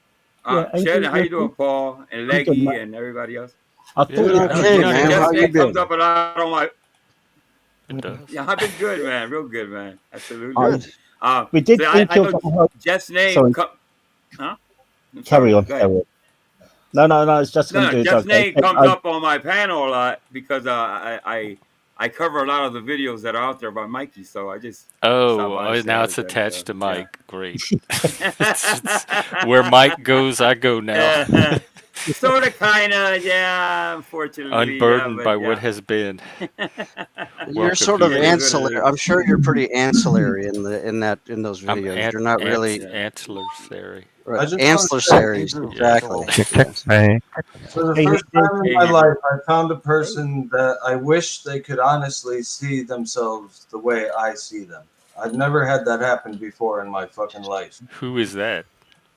Sheldon, Angel, how you doing, Paul and I'm good, Leggy mate. and everybody else? I Yeah, thought Doing you'd no, okay, you're mentioned not man. in How Jeff's you name echo. comes been? up a lot on my. It does. Yeah, I've been good, man. Real good, man. Absolutely. Good. we did So think I of. know Jeff's name. Sorry, Huh? I'm sorry. carry on. Go ahead. Carry on. No. It's just No, going no. to do. Jeff's Okay. name comes up on my panel a lot because I cover a lot of the videos that are out there by Mikey, so I just stop by and say Now hi it's to him. So attached to yeah. Mike. Great. Where Mike goes, I go now. Sort of, kind of, yeah. Unfortunately, yeah, Unburdened but by what yeah. has been. You're Welcome, sort of It is people. what it ancillary. is. I'm sure you're pretty ancillary in those I'm videos. You're not really Yeah. ancillary. I right. just want to say, Ancillaries, Andrew. Yes. exactly. So Yes. for the Hey, first time in Hey, my Andrew. life, I found a person that I wish they could honestly see themselves the way I see them. I've never had that happen before in my fucking life. Who is that?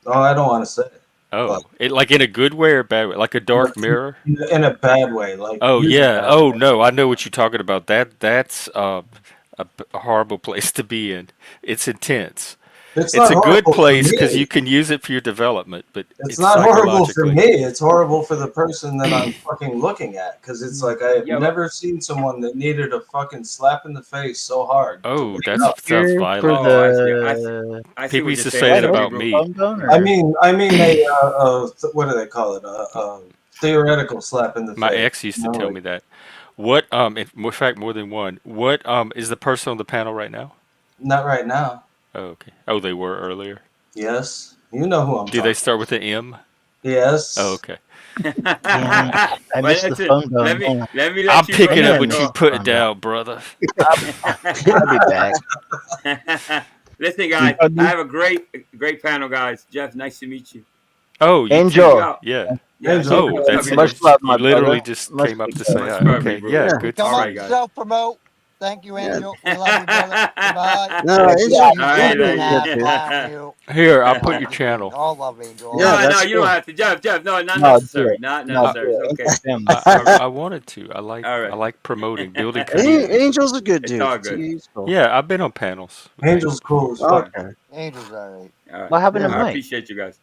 Oh, I don't want to say it, but Oh, it like in a good way or bad way? Like a like dark mirror? in a bad way, like Oh really yeah. bad. Oh no, I know what you're talking about. That's a horrible place to be in. It's intense. It's It's not a good horrible for place because me. you can use it for your development, but It's it's not horrible for psychologically. me. It's horrible for the person that I'm fucking looking at. Because it's like I have Yeah, but never seen someone that needed a fucking slap in the face so hard to Oh, wake that up. sounds Here for violent. oh, I see People what used you're to saying. say It's that a what? about real. me. Undone I or mean, what do they call it? A theoretical slap in the My face. ex used You to know, tell like me that. What in fact more than one. What is the person on the panel right now? not right now. Oh, okay. Oh, they were earlier. Yes, you know who I'm Do they talking start with an M? Yes. Oh, okay. Damn it. I Well, missed the that's it. phone bone. Let me I'm let you picking up brothers what you go. put down, brother. I'll be back. Listen, guys, I have a great panel, guys. Jeff, nice to meet you. Oh, you Check you too. Angel, out. Yeah. Yeah, Angel, Angel, Oh, what's up, that's it. Angel? much love, You my brother. literally just Much came up to respect. say Much hi. love, Okay. bro. Yeah. Yeah. Good Come All to on, see right, you. guys. self-promote. Thank you, Yeah. Angel. We love you, brother. Goodbye. No, Heck Angel. yeah. You All right, fucking Angel's good, dude. asshole, you. Here, I'll put All your the things. channel. All love, Angel. All Yeah, love. No, that's you don't cool. have to. Jeff, no, not No, do necessary. it. Not No, I, do necessary. It's it. okay. It's him. I wanted to. All I right. like promoting, building community. Angel's a good It's dude. all good. He's cool. Yeah, I've been on panels with Angel's Angel cool before. as fuck. Okay. Angel's all right. All right. What happened Yeah. to I Mike? appreciate you guys.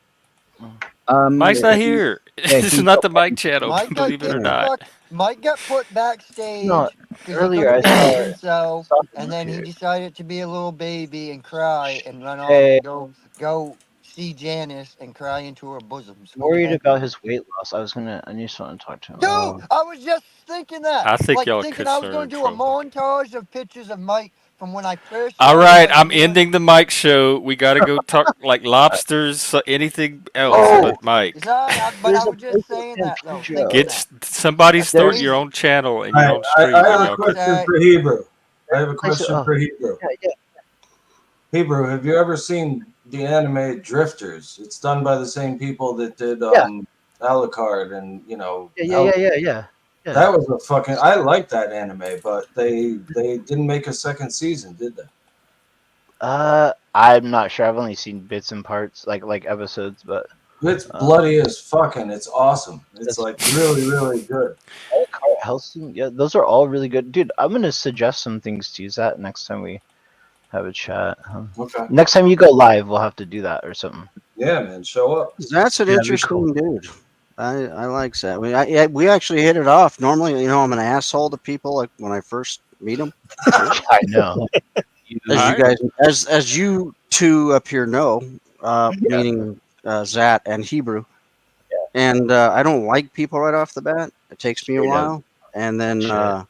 Mike's not He, here. yeah, This is he not the Mike channel, Mike got believe it or kicked Yeah. the not. fuck. Mike got put no, backstage because he earlier I couldn't saw behave himself, and then he here. decided to be a little baby and cry and run off Hey, and go see Janice and cry into her bosoms. worried Okay, about his weight loss. I just want to talk to him. dude, I was just thinking that, I think like y'all thinking I was going concerned to do a trouble. montage of pictures of Mike from when I first All saw him right, on I'm here. ending the Mike show. We got to go talk like lobsters, anything else Yeah. but Mike. Sorry, but There's I a was just person saying named that though, thinking Cujo. Get that. somebody That's start your crazy. own channel and All your right, own stream, I and have a y'all can. question for Hebrew. I have a I said, question for Hebrew. yeah. Hebrew, have you ever seen the anime Drifters? It's done by the same people that did Yeah. Alucard and Yeah. That was a fucking. I like that anime, but they didn't make a second season, did they? I'm not sure. I've only seen bits and parts, like episodes, but It's bloody as fucking. It's awesome. It's that's like really, really good. Helsing. Yeah, those are all really good, dude. I'm gonna suggest some things to use that next time we have a chat. Okay. Next time you go live, we'll have to do that or something. Yeah, man, show up. That's an Yeah, that'd be interesting dude. I like that. We actually hit it off. Normally, I'm an asshole to people like when I first meet them. I know. As you Alright. guys, as you two up here know, meaning Zat and Hebrew, and I don't like people right off the bat. It takes me a Straight up. while, and then Shit.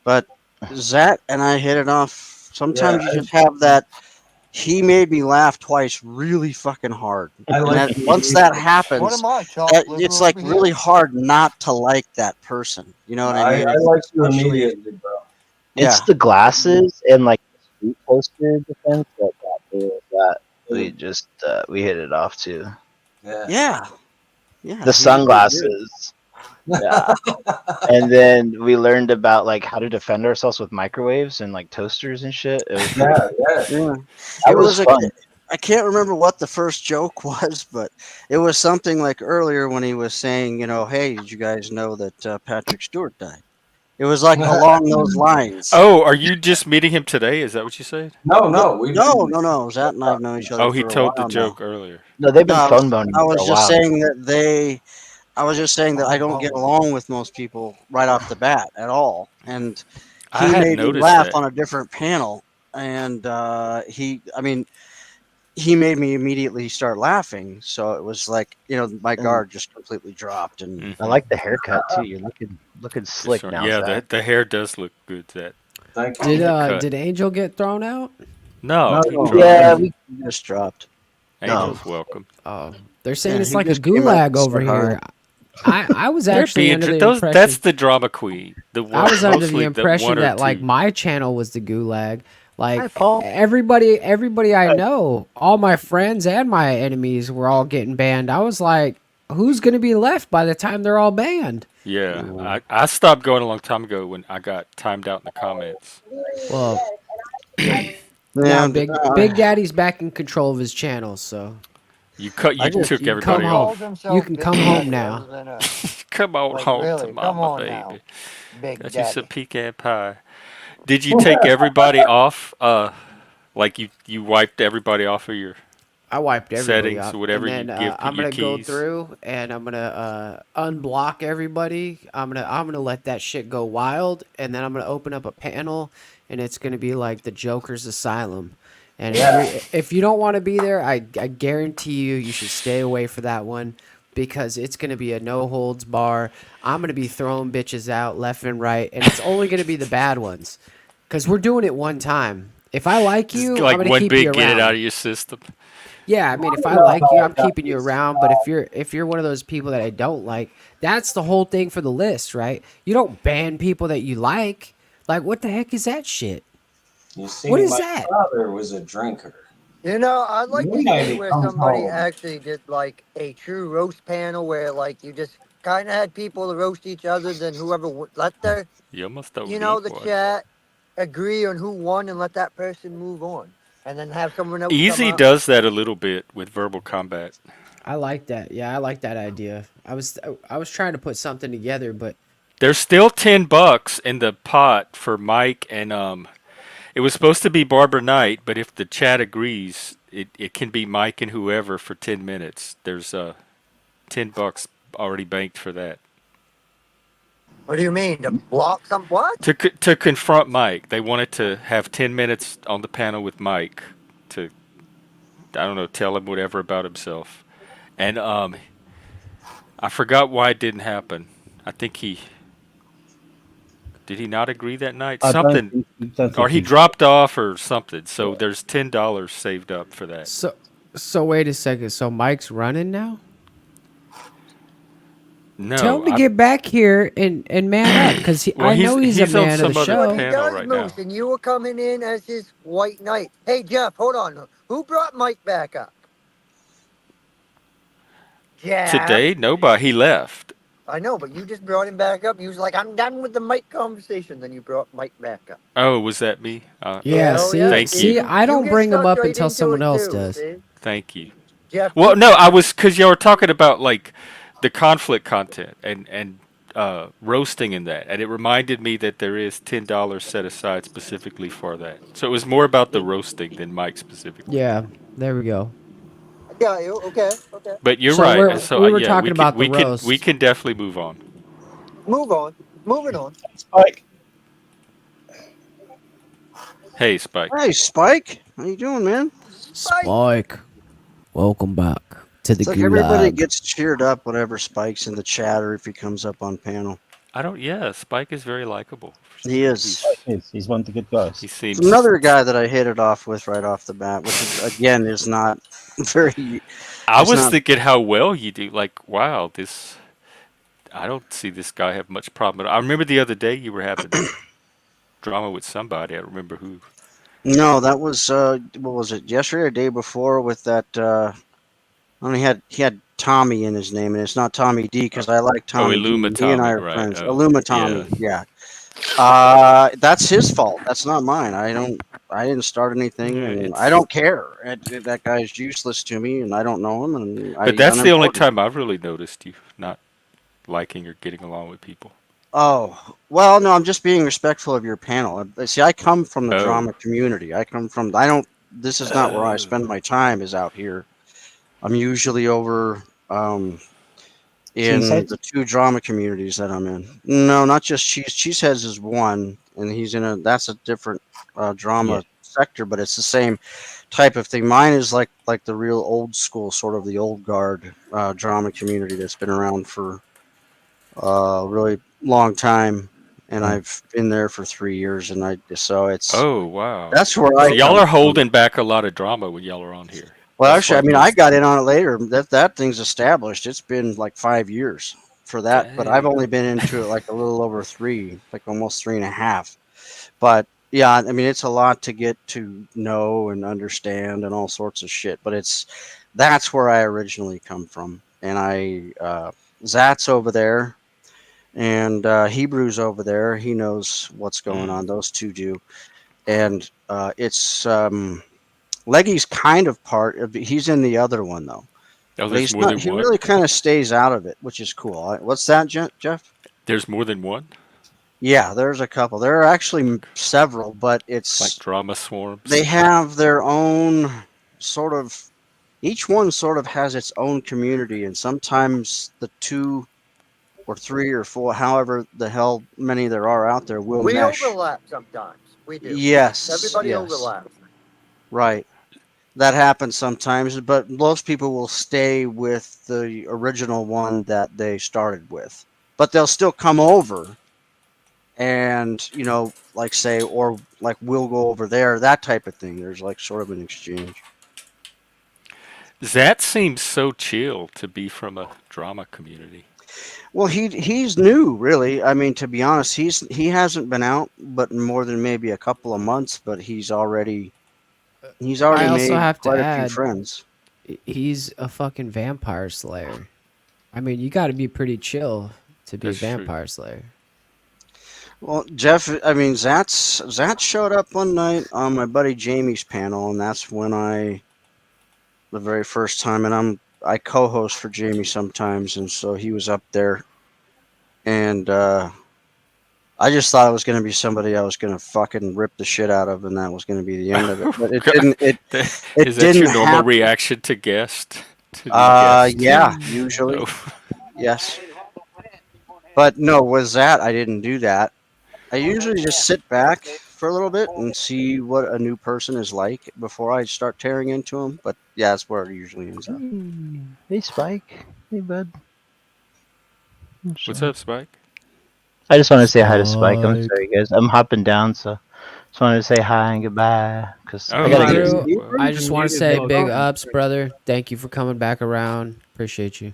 but Zat and I hit it off. Sometimes Yeah, you just have that. He made me laugh twice, really fucking hard. I And like. once that What happens, am I, Chopped it's liver like over here? really hard not to like that person. You know what I mean? I like you Especially- immediately, bro. Yeah. It's the glasses and like the street poster defense that we just we hit it off too. Yeah. Yeah. The he did sunglasses. Yeah. And then we learned about like how to defend ourselves with microwaves and like toasters and shit. It was Yeah, yeah. Yeah. That It was was fun. I can't remember what the first joke was, but it was something like earlier when he was saying, hey, did you guys know that Patrick Stewart died? It was like along those lines. Oh, are you just meeting him today? Is that what you said? No, No. Zat and I have known each other Oh, he for a told the while joke now. earlier. No, they've been No, phone boning I for was a just while. saying that I was just saying that I don't get along with most people right off the bat at all, and I he hadn't made me noticed laugh that. on a different panel, and he made me immediately start laughing. So it was like, my guard just completely dropped. And I like the haircut too. You're looking slick now, Yeah, Zach. the hair does look good. That Thank you. Did Angel get thrown out? No, he dropped. Yeah, we just dropped. Angel's welcome. Oh, they're saying Yeah, it's he like a just came up gulag and over said hi. here. I was They're actually being under the those. impression. That's the drama queen. The one, I was under mostly the impression one or that like two. my channel was the gulag. Like Hi, Paul. everybody I know, all my friends and my enemies were all getting banned. I was like, who's gonna be left by the time they're all banned? Yeah, I stopped going a long time ago when I got timed out in the comments. Well, now Yeah, Big Daddy's back in control of his channel, so You you took can come everybody home. off. himself You can Big come home Daddy now. other than Come on like home to really, come mama, on baby. now, Big Got you some Daddy. pecan pie. Did you take everybody off? Like you wiped everybody off of your I wiped everybody settings off, or whatever and then you give I'm your gonna go keys. through and I'm gonna unblock everybody. I'm gonna let that shit go wild, and then I'm gonna open up a panel, and it's gonna be like the Joker's Asylum. And if you don't want to be there, I guarantee you should stay away for that one because it's gonna be a no holds bar. I'm gonna be throwing bitches out left and right, and it's only gonna be the bad ones, because we're doing it one time. If I like Just you, I'm like gonna one keep big you get it around. out of your system. Yeah, I mean, if I like you, I'm keeping you around. But if you're one of those people that I don't like, that's the whole thing for the list, right? You don't ban people that you like. Like, what the heck is that shit? You What see, is my that? father was a drinker. You know, I'd like to Midnight see he where comes somebody home. actually did like a true roast panel where like you just kind of had people to roast each other, then whoever let their, You almost don't you know, need the one. chat agree on who won and let that person move on. And then have someone else come Easy up. does that a little bit with verbal combat. I like that. Yeah, I like that idea. I was trying to put something together, but There's still $10 in the pot for Mike and it was supposed to be Barbara Knight, but if the chat agrees, it can be Mike and whoever for 10 minutes. There's $10 already banked for that. What do you mean to block some what? To confront Mike, they wanted to have 10 minutes on the panel with Mike to I don't know tell him whatever about himself, and I forgot why it didn't happen. I think he did he not agree that night I don't something, don't or think he he. dropped off or something. So there's $10 saved up for that. so wait a second. So Mike's running now? Tell No, him to get back here and man up, because well I know he's a he's on man of the some other What he show. panel does, right Moose, now. and you were coming in as his white knight. Hey, Jeff, hold on. Who brought Mike back up? Jeff. Today, nobody. He left. I know, but you just brought him back up. You was like, I'm done with the Mike conversation. Then you brought Mike back up. Oh, was that me? Yeah, Hell yeah. see, Thank See, you. see, I you don't get bring him sucked up right until into someone it else too. does. See, Thank you. Jeff. Well, no, I was because y'all were talking about like the conflict content and roasting in that, and it reminded me that there is $10 set aside specifically for that. So it was more about the roasting than Mike specifically. Yeah, there we go. Yeah. Okay. Okay. But you're So right. we're So we were yeah, talking about the we roast. can definitely move on. Move on. Moving on. Spike. Hey, Spike. Hey, Spike. How you doing, man? Spike. Spike, welcome back to the It's like everybody gulag. gets cheered up whenever Spike's in the chat or if he comes up on panel. I don't. Yeah, Spike is very likable. He is. He's one of the good guys. He It's seems. another guy that I hit it off with right off the bat, which is, again is not very. I It's was not. thinking how well you do. Like, wow, this. I don't see this guy have much problem. I remember the other day you were having drama with somebody. I don't remember who. No, that was what was it? Yesterday or day before with that. Only he had Tommy in his name, and it's not Tommy D because I like Oh, Tommy D. Illuma He and I Tommy, are right? friends. Oh, Illuma yeah. Tommy, yeah. That's his fault. That's not mine. I didn't start anything, and I It's. don't care. That guy's useless to me, and I don't know him, and But he's that's the only unimportant. time I've really noticed you not liking or getting along with people. Oh, well, no, I'm just being respectful of your panel. See, I come from the Oh. drama community. I don't. This is not where I spend my time. Is out here. I'm usually over in Cheesehead. the two drama communities that I'm in. No, not just Cheeseheads is one, and he's in a. That's a different drama Yeah. sector, but it's the same type of thing. Mine is like the real old school, sort of the old guard drama community that's been around for a really long time, and Oh. I've been there for 3 years, and it's Oh, wow. that's where So I y'all come are from. holding back a lot of drama when y'all are on here. Well, That's actually, I what mean, I most. got in on it later. That thing's established. It's been like 5 years for that, but I've Dang. only been into it like a little over three, like almost 3.5. But yeah, I mean, it's a lot to get to know and understand and all sorts of shit. But that's where I originally come from, and Zat's over there, and Hebrew's over there. He knows what's going on. Those two do, and it's Leggy's kind of part of. He's in the other one though, Oh, but there's he's more not. than He one? really kind of stays out of it, which is cool. What's that, Jeff? There's more than one? Yeah, there's a couple. There are actually several, but Like drama swarms? they have their own sort of. Each one sort of has its own community, and sometimes the two or three or four, however the hell many there are out there, will We mesh. overlap sometimes. We do. Yes, Everybody yes, overlaps. right. That happens sometimes, but most people will stay with the original one that they started with. But they'll still come over and, like say, or like we'll go over there, that type of thing. There's like sort of an exchange. That seems so chill to be from a drama community. Well, he's new, really. I mean, to be honest, he hasn't been out, but more than maybe a couple of months. But he's I already also made have to quite a few add, friends. he's a fucking vampire slayer. I mean, you got to be pretty chill to be a That's true. vampire slayer. Well, Jeff, I mean, Zat showed up one night on my buddy Jamie's panel, and that's when the very first time, and I co-host for Jamie sometimes, and so he was up there, and I just thought it was going to be somebody I was going to fucking rip the shit out of, and that was going to be the end of it. But it God, didn't. It is that didn't your normal happen. reaction to guest? To new guest? Yeah, usually, Oh. yes. But no, with that, I didn't do that. I usually just sit back for a little bit and see what a new person is like before I start tearing into them. But yeah, that's where it usually ends up. Hey, Spike. Hey, bud. What's up, Spike? I just want to say hi to Spike. I'm sorry, guys. I'm hopping down, so just wanted to say hi and goodbye. Cause I gotta get. Hebrew, I just want to say big ups, brother. Thank you for coming back around. Appreciate you.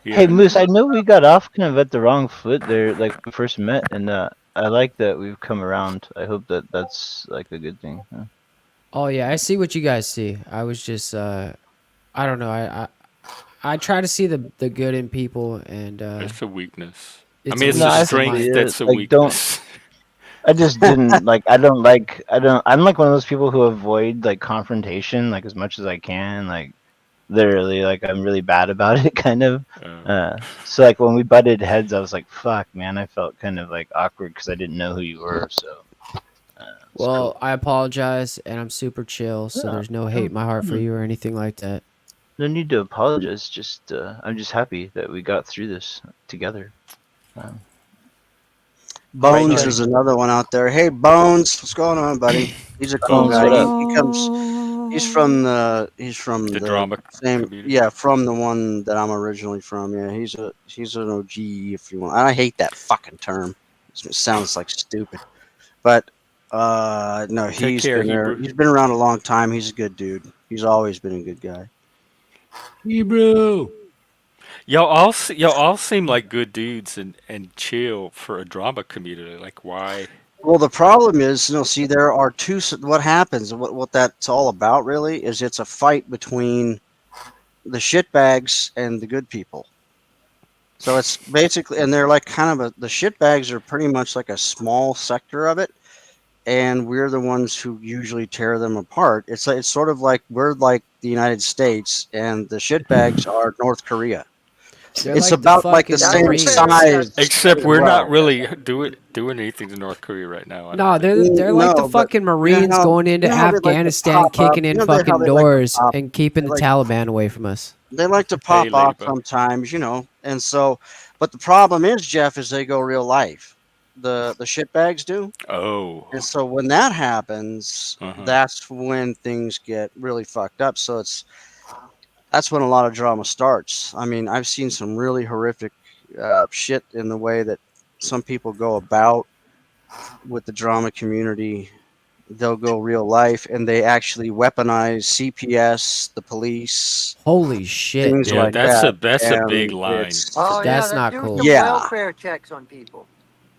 Yeah. Hey, Moose. I know we got off kind of at the wrong foot there, like we first met, and I like that we've come around. I hope that that's like a good thing. Huh? Oh yeah, I see what you guys see. I was just I don't know. I try to see the good in people, and it's a weakness. It's I mean, it's a strength. That's a like, weakness. I just didn't like. I don't like. I'm like one of those people who avoid like confrontation like as much as I can. Like literally, like I'm really bad about it, kind of. So like when we butted heads, I was like, "Fuck, man!" I felt kind of like awkward because I didn't know who you were. So. Well, I apologize, and I'm super chill, so there's no hate in my heart for you or anything like that. No need to apologize. Just I'm just happy that we got through this together. Bones is another one out there. Hey, Bones, what's going on, buddy? He's a cool Bones, guy. what He comes. He's from the drama same. community. Yeah, from the one that I'm originally from. Yeah, he's an OG if you want. I hate that fucking term. It sounds like stupid, but no, Take he's care, been there. Hebrew. He's been around a long time. He's a good dude. He's always been a good guy. Hebrew. Y'all all seem like good dudes and chill for a drama community. Like why? Well, the problem is, see, there are two. What happens? What that's all about, really, is it's a fight between the shitbags and the good people. So it's basically, and they're like kind of the shitbags are pretty much like a small sector of it, and we're the ones who usually tear them apart. It's sort of like we're like the United States, and the shitbags are North Korea. They're It's like about like the same Marines. size. Except as we're well. not really doing anything to North Korea right now. I No, don't think. they're like the No, but fucking Marines going into how they like to Afghanistan, pop up? kicking in How fucking they like to doors pop? and keeping They the like Taliban away from us. They like to pop Hey, off Ladybug. sometimes, and so, but the problem is, Jeff, is they go real life. The shitbags do. Oh. And so when that happens, that's when things get really fucked up. So that's when a lot of drama starts. I mean, I've seen some really horrific shit in the way that some people go about with the drama community. They'll go real life, and they actually weaponize CPS, the police, Holy shit! things Yeah, like that's that. a big And line. it's That's not do cool. some Yeah. welfare checks on people.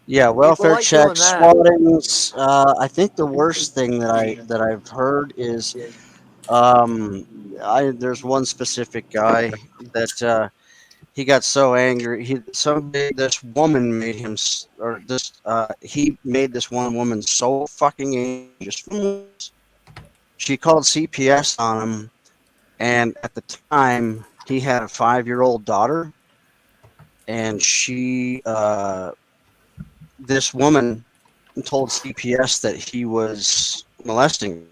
Yeah, People welfare like doing checks, that. swattings. I think the worst thing that I've heard is, there's one specific guy that he got so angry. This woman made him, he made this one woman so fucking angry. Just she called CPS on him, and at the time he had a 5-year-old daughter, and this woman told CPS that he was molesting.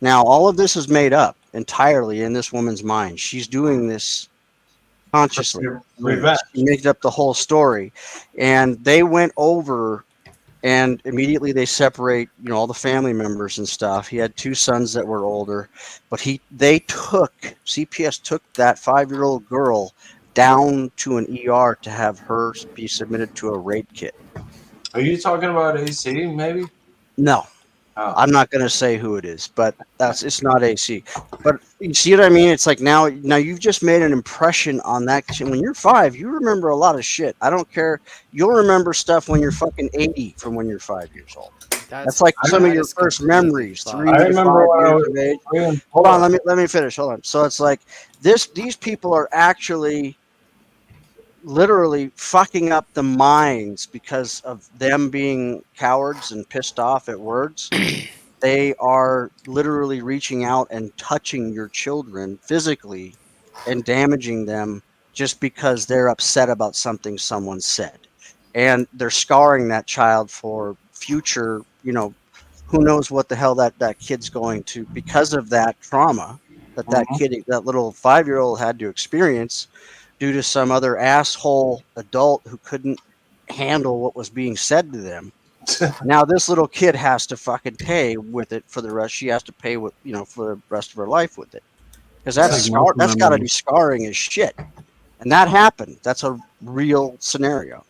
Now, all of this is made up entirely in this woman's mind. She's doing this consciously. Revenge. She made up the whole story. And they went over and immediately they separate, all the family members and stuff. He had 2 sons that were older, but CPS took that 5-year-old girl down to an ER to have her be submitted to a rape kit. Are you talking about AC, maybe? No. I'm not going to say who it is, but it's not AC. But you see what I mean? It's like now you've just made an impression on that. When you're 5, you remember a lot of shit. I don't care. You'll remember stuff when you're fucking 80 from when you're 5 years old. That's like some of your first memories, 3 I to remember 5 when I years was of age. 3 and Hold 4. on, let me finish. Hold on. So it's like these people are actually literally fucking up the minds because of them being cowards and pissed off at words. They are literally reaching out and touching your children physically and damaging them just because they're upset about something someone said. And they're scarring that child for future, who knows what the hell that kid's going to, because of that trauma that little 5-year-old had to experience due to some other asshole adult who couldn't handle what was being said to them. Now this little kid has to fucking pay with it for the rest. She has to pay with for the rest of her life with it, because that's got to be scarring as shit. And that happened. That's a real scenario.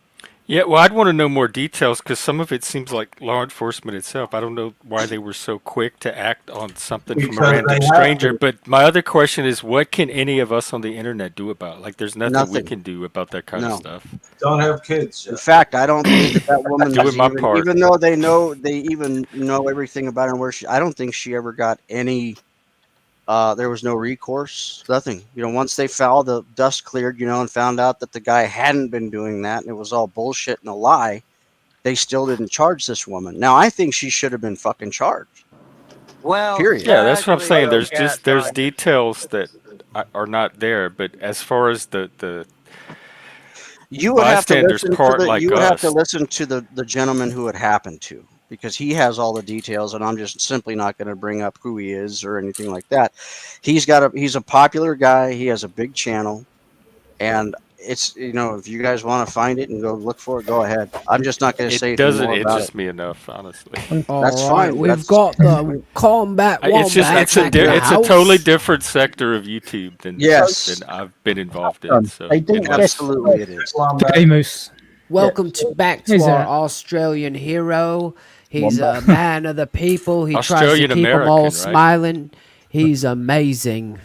Yeah, well, I'd want to know more details because some of it seems like law enforcement itself. I don't know why they were so quick to act on something from a Because random they have stranger. to. But my other question is, what can any of us on the internet do about it? Like, there's nothing we Nothing. can do about that kind of No. stuff. Don't have kids. In fact, I don't believe that woman Doing was my part. even though they even know everything about her and where I don't think she ever got any. There was no recourse, nothing. Once they found the dust cleared, and found out that the guy hadn't been doing that and it was all bullshit and a lie, they still didn't charge this woman. Now, I think she should have been fucking charged. Well, Period. Yeah, that's what I'm saying. sadly, There's details that are not there. But as far as the You would have to bystanders listen to part, like us, the gentleman who it happened to, because he has all the details, and I'm just simply not going to bring up who he is or anything like that. He's a popular guy. He has a big channel, and it's if you guys want to find it and go look for it, go ahead. I'm just not going to say it anything doesn't more about it. interest me enough, honestly. That's All right, fine. we've got the combat It's just wombat back in the it's a house. totally different sector of YouTube than Yes. I've been involved in. So They didn't in life. Absolutely, it is. Hey, Moose. Welcome back to Who's our that? Australian hero. He's Wombat. a man of the people. He tries to Australian keep them all American, right? smiling. He's amazing.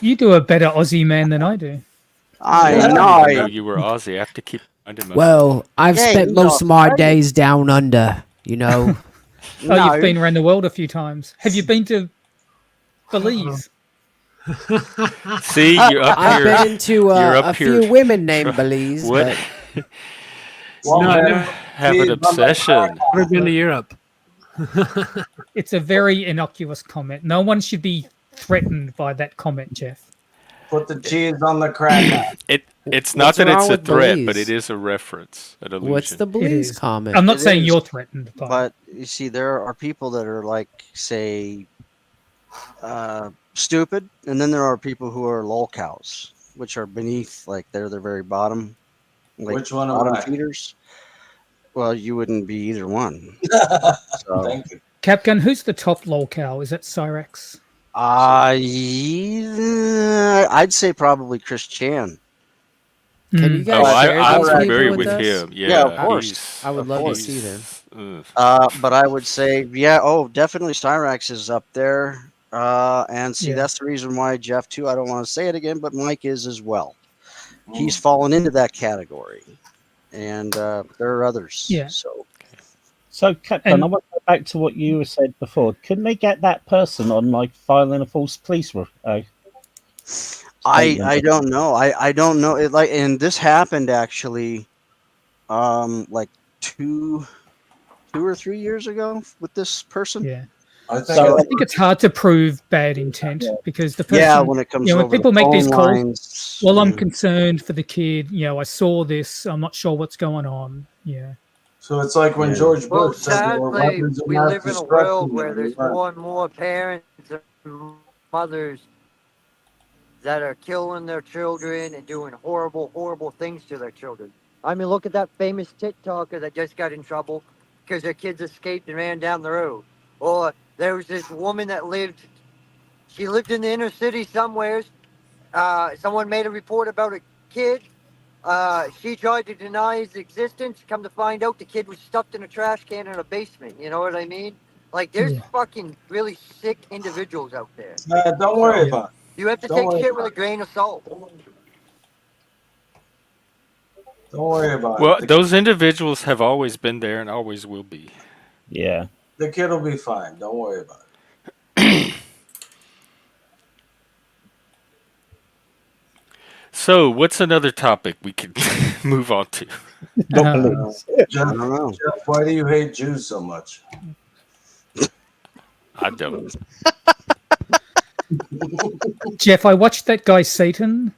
You do a better Aussie man than I do. I I know. didn't even know you were Aussie. I have to keep reminding myself. Well, I've Yeah, spent he's most of my Australian. days down under, Oh, No, you've been around the world a few times. Have you been to Belize? See, you're up I've here. been into You're a up here. few women named Belize, What? but Well, You man, have an obsession. Never been to Europe. It's a very innocuous comment. No one should be threatened by that comment, Jeff. put the cheese on the cracker. It's not What's that it's wrong a with threat, Belize? but it is a reference, an allusion. what's the It Belize is. comment? I'm not It saying is. you're threatened by it. But you see, there are people that are like, say, stupid, and then there are people who are lolcows, which are beneath, like they're the very bottom, like Which one am bottom I? feeders. Well, you wouldn't be either one. So, Thank you. Capgun, who's the top lolcow? Is it Cyrex? I'd say probably Chris Chan. Can you Hmm. guys share I'm these familiar people with with us? him. Yeah, of Yeah, course. I would Of love to course. see them. But I would say, definitely Cyrax is up there. And see, Yeah. that's the reason why Jeff too. I don't want to say it again, but Mike is as well. Mm. He's fallen into that category, and there are others. Yeah. So, Captain, And- I want to go back to what you said before. Couldn't they get that person on like filing a false police I don't know. I don't know. And this happened actually, like two or 3 years ago with this person. Yeah. I think So I think it's hard to prove bad intent because the person, Yeah, when it comes when over people the make these phone calls, lines, well, I'm mm. concerned for the kid. I saw this. I'm not sure what's going on. Yeah. So it's like when Yeah. George Well, Bush said there were sadly, weapons of we mass live in a destruction world where and we there's weren't. more and more parents and mothers that are killing their children and doing horrible, horrible things to their children. I mean, look at that famous TikToker that just got in trouble because their kids escaped and ran down the road. Or there was this woman that she lived in the inner city somewheres. Someone made a report about a kid She tried to deny his existence. Come to find out, the kid was stuffed in a trash can in a basement. You know what I mean? Like, there's fucking really sick individuals out there. Don't worry about it. You have to Don't take worry shit with about a grain of salt. Don't worry about Well, it. those individuals have always been there and always will be. Yeah. The kid will be fine. Don't worry about it. So, what's another topic we could move on to? Jeff, why do you hate Jews so much? I don't. Jeff, I watched that guy Satan,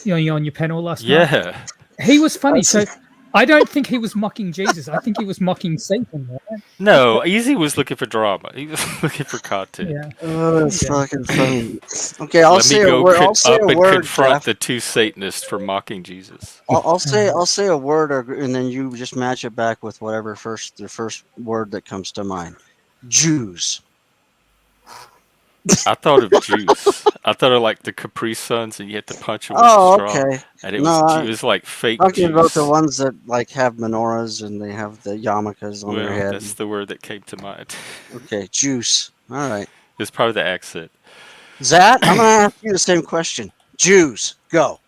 on your panel last night. Yeah. He was funny. So I don't think he was mocking Jesus. I think he was mocking Satan. Right? No, Easy was looking for drama. He was looking for content. Yeah. Oh, that's fucking funny. Okay, I'll Let say me a go word. I'll say up a and word, confront Jeff. the two Satanists for mocking Jesus. I'll say a word, and then you just match it back with whatever the first word that comes to mind. Jews. I thought of juice. I thought of like the Capri Suns, and you had to punch them with Oh, a straw. okay. And it No, was like fake talking juice. about the ones that like have menorahs and they have the yarmulkes on their head. That's the word that came to mind. Okay, juice. All right. It's probably the accent. Zach, I'm gonna ask you the same question. Jews, go.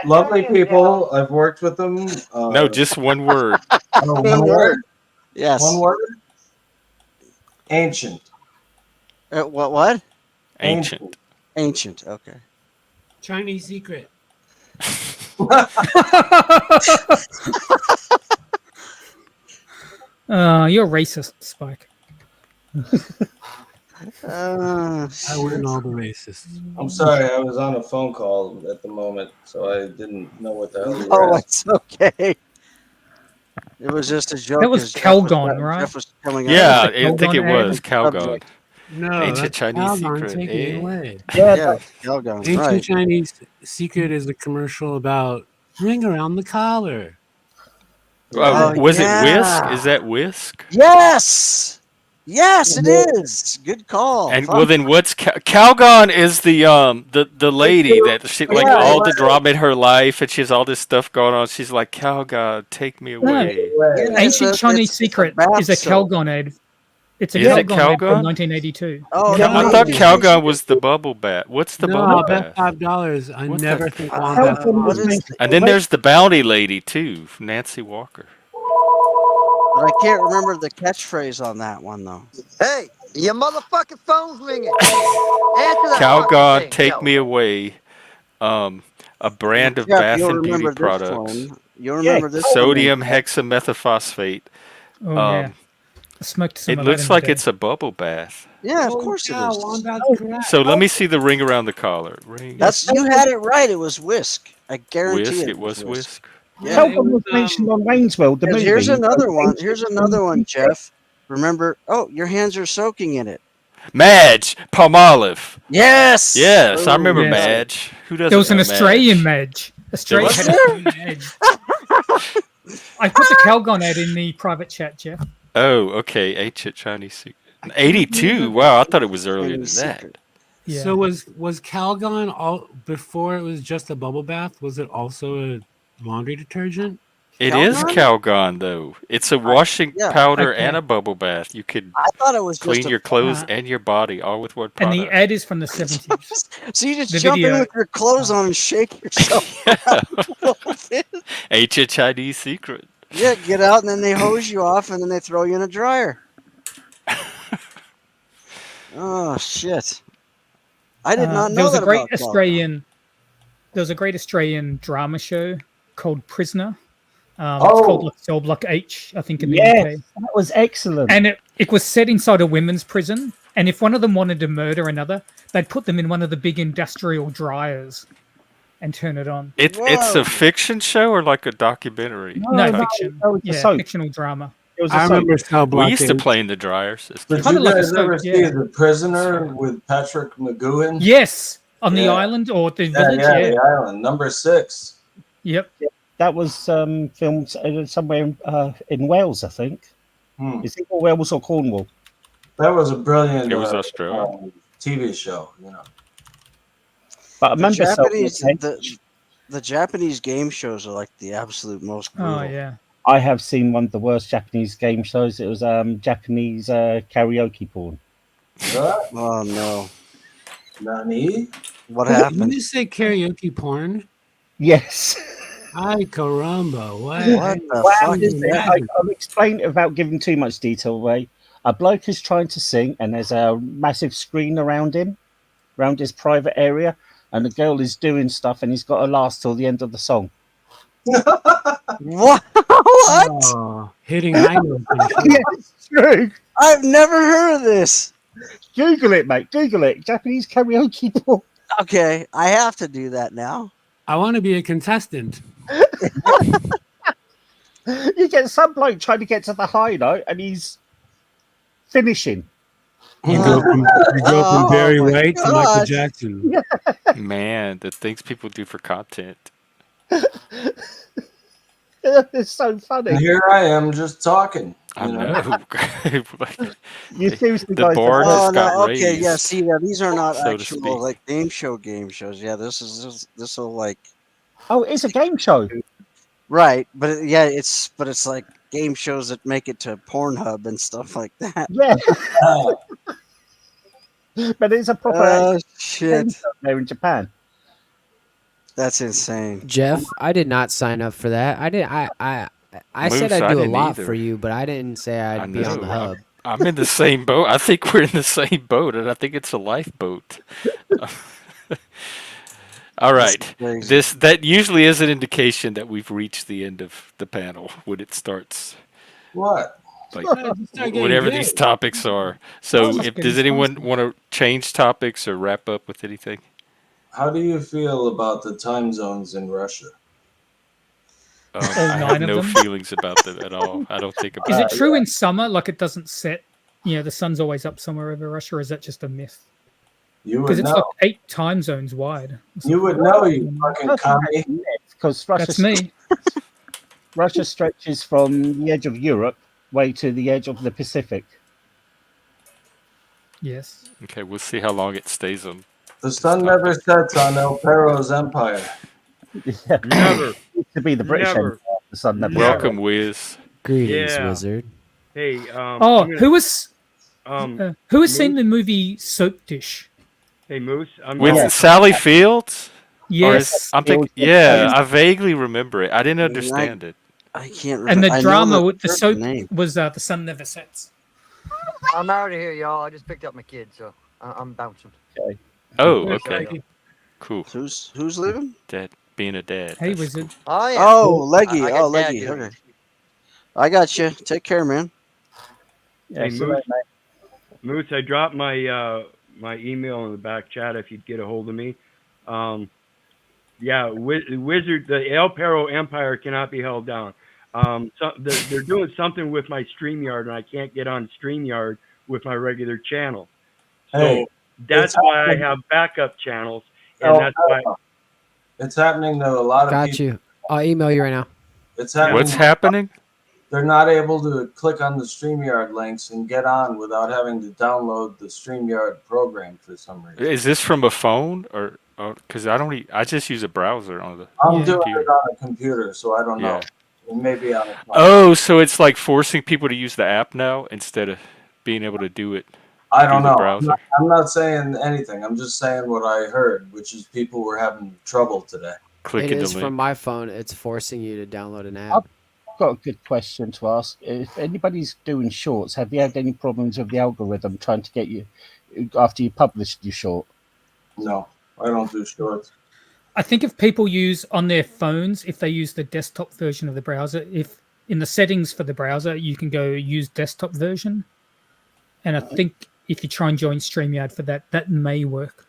Lovely people. I've worked with them. No, just one word. One word? Yes. One word? Ancient. What? Ancient. Ancient. Okay. Chinese secret. You're racist, Spike. I win all the racists. I'm sorry, I was on a phone call at the moment, so I didn't know what the hell you were Oh, asking. it's okay. It was just a joke. That was Calgon, right? Jeff was coming Yeah, out. I think it was Calgon. No, Ancient that's Chinese Calgon secret. taking it away. Yeah, Calgon. Ancient Right. Chinese secret is a commercial about ring around the collar. Was it Whisk? Is that Whisk? Yes. Yes, it is. Good call. And well, then what's Calgon is the lady that she like all the drama in her life, and she has all this stuff going on. She's like, Calgon, take me away. Ancient Chinese secret is a Calgon ad. It's a Is it Calgon ad Calgon? from 1982. Oh, Yeah. I thought Calgon was the bubble bath. What's the No, bubble I bet bath? $5. I What never the- think Wombat. And then there's the bounty lady too, Nancy Walker. But I can't remember the catchphrase on that one though. Hey, your motherfucking phone's ringing. Answer that fucking Calgon, thing, take yo. me away. A brand of Jeff, bath you'll and beauty remember this products. one. You'll remember this one. Sodium hexamethophosphate. Oh yeah. I smoked some It of that looks in the like day. it's a bubble bath. Yeah, of course it is. Wombat's correct. So let me see the ring around the collar. Ring. That's you had it right. It was Whisk. I guarantee Whisk. it. It was Whisk. Yeah. Calgon was mentioned on Wayne's World, the movie. Here's another one. Here's another one, Jeff. Remember? Oh, your hands are soaking in it. Madge, Palmolive. Yes. Yes, I Oh, remember yes. Madge. Who doesn't There was an know Australian Madge? Madge. Australia Was had there? an Madge. I put the Calgon ad in the private chat, Jeff. Oh, okay. Ancient Chinese secret. 82. Wow, I thought it was earlier than that. Yeah. So was Calgon all before it was just a bubble bath? Was it also a laundry detergent? It is Calgon though. It's a washing yeah. powder Okay. and a bubble bath. You could I thought it was clean just your clothes Uh, and your body all with one And product. the ad is from the 70s. So you just The jump in video. with your clothes on and shake yourself. Ancient Chinese secret. Yeah, get out and then they hose you off and then they throw you in a dryer. Oh shit! I did not know there was that a great about Calgon. Australian. There was a great Australian drama show called Prisoner. Oh. It's called like Cell Block H, I think, in the Yes, UK. that was excellent. And it was set inside a women's prison. And if one of them wanted to murder another, they'd put them in one of the big industrial dryers and turn it on. It's Whoa. a fiction show or like a documentary? No, no, fiction. that was a Yeah, soap. fictional drama. It was a I soap. remember Cell Block We used to H. play in the dryers. It's Did Kinda you like a guys ever soap, see yeah. The Prisoner with Patrick McGowan? Yes, on the Yeah. island or the Yeah, village. yeah, Yeah. the island, number 6. Yep. That was filmed somewhere in Wales, I think. Is it Wales or Cornwall? That was a brilliant It was Australia. TV show, you know. But I The remember Japanese, Cell Block the, H. The Japanese game shows are like the absolute most brutal. Oh yeah. I have seen one of the worst Japanese game shows. It was Japanese karaoke porn. What? Oh no! Nani? What Did happened? you say karaoke porn? Yes. Ay caramba! What? What the Well, fuck is that? I'll explain it without giving too much detail away. A bloke is trying to sing, and there's a massive screen around him, around his private area, and the girl is doing stuff, and he's got to last till the end of the song. What? Oh, hitting high notes. and shit. Yes, true. I've never heard of this. Google it, mate. Google it. Japanese karaoke porn. Okay, I have to do that now. I want to be a contestant. You get some bloke trying to get to the high note, and he's finishing. You go from Oh, Barry my White to Michael God. Jackson. Man, the things people do for content. It's so And funny. here I am just talking. I You know? know. You seriously The guys. bar Oh just got no! Okay, raised. yeah. See, now these are not so to actual speak. like game shows. Yeah, this will like Oh, it's a game show. right, but it's like game shows that make it to Pornhub and stuff like that. Yeah, but it's a proper Oh game shit! show there in Japan. That's insane. Jeff, I did not sign up for that. I did. I said Moose, I'd I do a didn't lot either. for you, but I didn't say I I'd be on the know. hub. I'm in the same boat. I think we're in the same boat, and I think it's a lifeboat. All That's right. crazy. That usually is an indication that we've reached the end of the panel when it starts. What? Like Just start getting whatever gay. these topics are. So, Just if getting does anyone spicy. want to change topics or wrap up with anything? How do you feel about the time zones in Russia? I 9 have of no them? feelings about them at all. I don't think Is about it true in summer, like it doesn't set? You know, the sun's always up somewhere over Russia, or is that just a myth? You Because would it's know. like 8 time zones wide. or You would something. know, you fucking commie. Because Russia, That's me. Russia stretches from the edge of Europe way to the edge of the Pacific. Yes. Okay, we'll see how long it stays on. The sun never sets on El Perro's empire. Yeah. Never. It used to be the British Never. Empire. The sun never Never. Welcome, Wiz. Greetings, Yeah. wizard. Hey, Oh, I'm gonna- who has Moose? seen the movie Soap Dish? Hey, Moose. I'm With gonna- Sally Fields? Or is- Yes. I'm thinking, yeah, I vaguely remember it. I didn't understand it. I can't remember. And the I know drama the with the certain soap name. was The Sun Never Sets. I'm out of here, y'all. I just picked up my kid, so I'm bouncing. Oh, Yes, okay. I- Cool. Who's leaving? Dad, being a dad. Hey, that's wizard. cool. Oh yeah. Oh, Leggy. I got Oh, dad Leggy. duties. Okay. I got you. Take care, man. Yeah, Hey, so Moose. that, mate. Moose, I dropped my email in the back chat if you'd get a hold of me. Yeah, Wizard, the El Perro Empire cannot be held down. So they're doing something with my StreamYard, and I can't get on StreamYard with my regular channel. So Hey, that's it's why I happening. have backup channels, and El that's why. Perro. It's happening to a lot of Got people. you. I'll email you right now. It's happening. What's happening? They're not able to click on the StreamYard links and get on without having to download the StreamYard program for some reason. Is this from a phone or because I just use a browser on the I'm Yeah. doing computer. it on a computer, so I don't know. Yeah. It may be on a phone. Oh, so it's like forcing people to use the app now instead of being able to do it I through don't the know. browser. I'm not saying anything. I'm just saying what I heard, which is people were having trouble today. It Clicking the is link. from my phone. It's forcing you to download an app. I've got a good question to ask. If anybody's doing shorts, have you had any problems with the algorithm trying to get you after you published your short? No, I don't do shorts. I think if people use on their phones, if they use the desktop version of the browser, if in the settings for the browser, you can go use desktop version. And I think if you try and join StreamYard for that, that may work.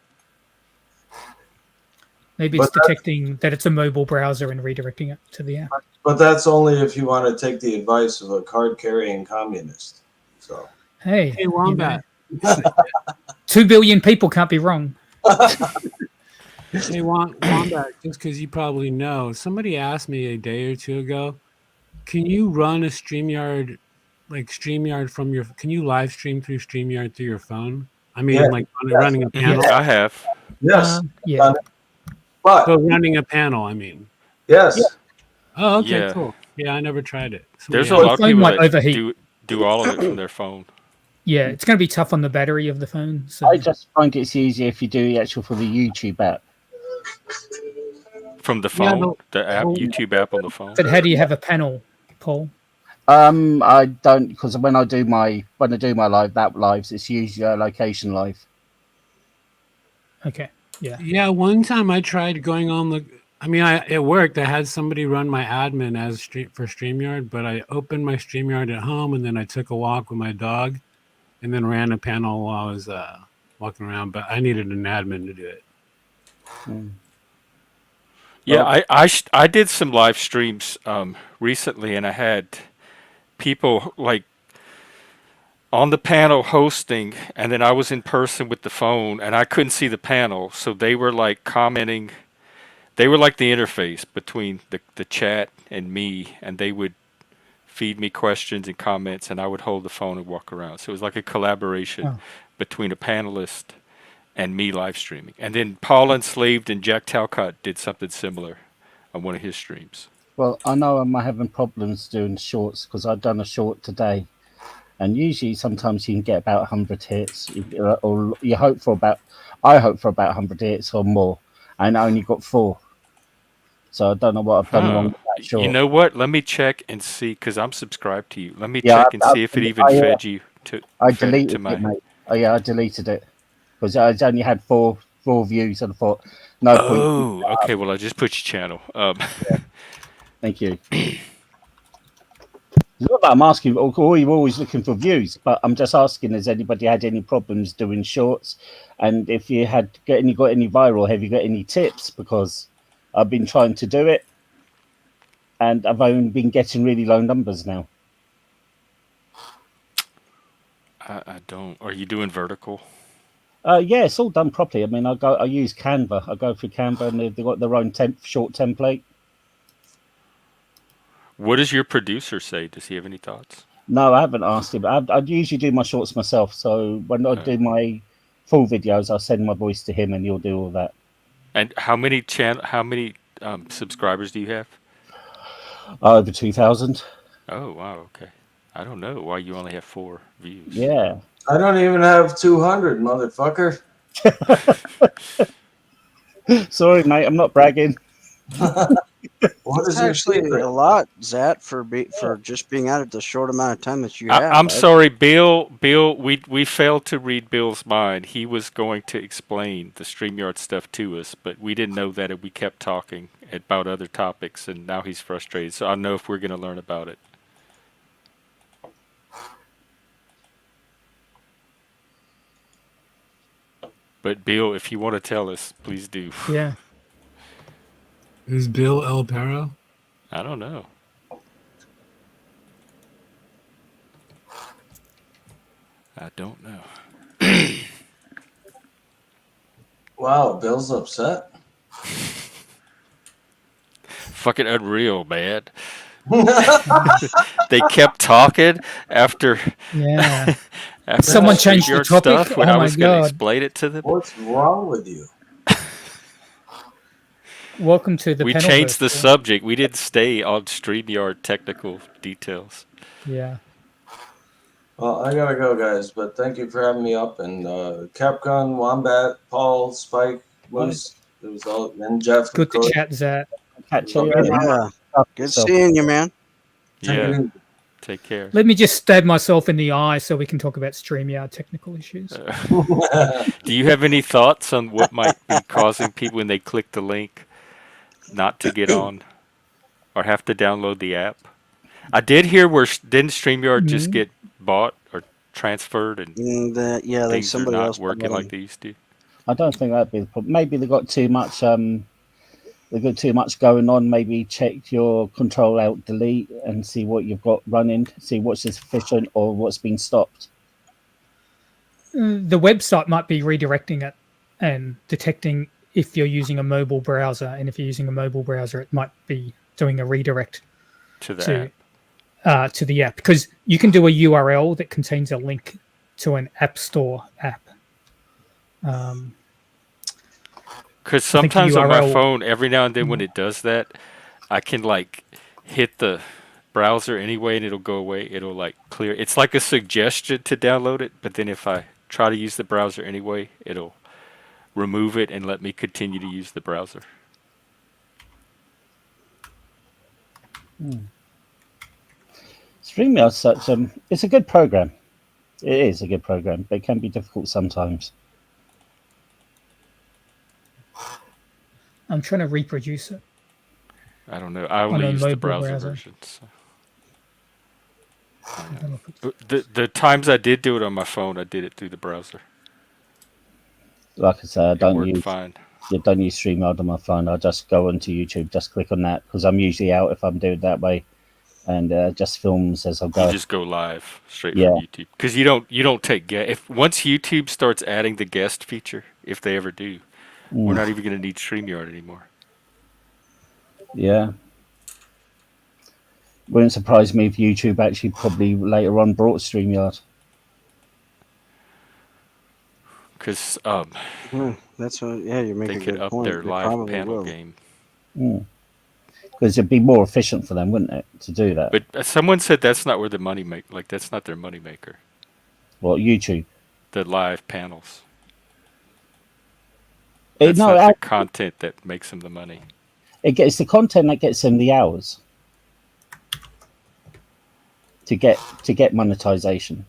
Maybe it's But that's- detecting that it's a mobile browser and redirecting it to the app. But that's only if you want to take the advice of a card-carrying communist. So Hey, Hey, Wombat. 2 billion people can't be wrong. Hey, Wombat, just because you probably know, somebody asked me a day or two ago, can you run a StreamYard, like StreamYard from your, can you live stream through StreamYard through your phone? I mean, Yeah. like running a panel? I have. yes, Yeah. But running a panel, I mean. yes. Oh, okay, Yeah. cool. Yeah, I never tried it. There's Somebody a else- lot The of phone people might that overheat. do all of it from their phone. Yeah, it's going to be tough on the battery of the phone. So I just find it's easier if you do the actual for the YouTube app. From the Yeah, phone, the app, YouTube app on the phone. But how do you have a panel, Paul? I don't, because when I do my live, that lives, it's usually a location live. Okay. Yeah. Yeah, one time I tried going on the. I mean, it worked. I had somebody run my admin as for StreamYard, but I opened my StreamYard at home, and then I took a walk with my dog, and then ran a panel while I was walking around. But I needed an admin to do it. Yeah, I did some live streams recently, and I had people like on the panel hosting, and then I was in person with the phone, and I couldn't see the panel, so they were like commenting. They were like the interface between the chat and me, and they would feed me questions and comments, and I would hold the phone and walk around. So it was like a collaboration between a panelist and me live streaming. And then Paul Enslaved and Jack Talcott did something similar on one of his streams. Well, I know I'm having problems doing shorts because I've done a short today, and usually sometimes you can get about 100 hits, or you hope for about. I hope for about 100 hits or more, and I only got 4. So I don't know what I've done wrong with that short. You know what? Let me check and see, because I'm subscribed to you. Let me Yeah, check and see if it even fed you to. I fed deleted to my. it, mate. Oh yeah, I deleted it because I only had four views, and I thought no point. Oh, okay. Well, I just put your channel. Yeah. Thank you. It's not that I'm asking, you're always looking for views, but I'm just asking: has anybody had any problems doing shorts? And if you got any viral, have you got any tips? Because I've been trying to do it, and I've only been getting really low numbers now. I don't. Are you doing vertical? Yeah, it's all done properly. I mean, I use Canva. I go through Canva, and they've got their own short template. What does your producer say? Does he have any thoughts? No, I haven't asked him. I usually do my shorts myself. So when I do my full videos, I send my voice to him, and he'll do all that. And how many subscribers do you have? Over 2,000. Oh wow, okay. I don't know why you only have 4 views. Yeah. I don't even have 200, motherfucker. Sorry, mate. I'm not bragging. What is That's your actually secret? a lot, Zat, for just being out of the short amount of time that you have. I'm sorry, Bill. We failed to read Bill's mind. He was going to explain the StreamYard stuff to us, but we didn't know that if we kept talking about other topics, and now he's frustrated. So I don't know if we're going to learn about it. But Bill, if you want to tell us, please do. Yeah. Is Bill El Perro? I don't know. I don't know. Wow, Bill's upset. Fucking unreal, man. They kept talking after. Yeah. After Someone changed the topic. Stuff when Oh I my was going to God. explain it to them. What's wrong with you? Welcome to the We panel changed the verse, subject. We didn't stay on StreamYard technical details. Yeah. Well, I gotta go, guys, but thank you for having me up. And Capcom, Wombat, Paul, Spike, Moose, it was all, and Jeff. Good to of course. chat, Zat. Catch you. Yeah. Good seeing you, man. Yeah. Take care. Let me just stab myself in the eye so we can talk about StreamYard technical issues. Do you have any thoughts on what might be causing people when they click the link not to get on or have to download the app? I did hear where didn't StreamYard just get bought or transferred, and things are not working like they used to. I don't think that'd be the problem. Maybe they got too much. They've got too much going on. Maybe check your Control Alt Delete and see what you've got running. See what's sufficient or what's been stopped. The website might be redirecting it and detecting if you're using a mobile browser, and if you're using a mobile browser, it might be doing a redirect to the app, because you can do a URL that contains a link to an App Store app. Because I think the sometimes on my URL. phone, every now and then when it does that, I can like hit the browser anyway and it'll go away. It'll like clear. It's like a suggestion to download it, but then if I try to use the browser anyway, it'll remove it and let me continue to use the browser. StreamYard's such it's a good program. It is a good program, but it can be difficult sometimes. I'm trying to reproduce it. I don't know. I On only a use the mobile browser browser. version. So. The times I did do it on my phone, I did it through the browser. Like I said, It worked fine. don't use StreamYard on my phone. I just go onto YouTube, just click on that because I'm usually out if I'm doing it that way, and just films as I go. You just go live straight from YouTube because you don't take guest. If once YouTube starts adding the guest feature, if they ever do, we're not even going to need StreamYard anymore. Yeah. Wouldn't surprise me if YouTube actually probably later on brought StreamYard. Because that's what. Yeah, you make they a could good up point. their They live probably panel will. game. Because it'd be more efficient for them, wouldn't it, to do that? But someone said that's not where the money make. Like that's not their money maker. Well, YouTube. The live panels. That's not the content that makes them the money. It's the content that gets them the hours to get monetization.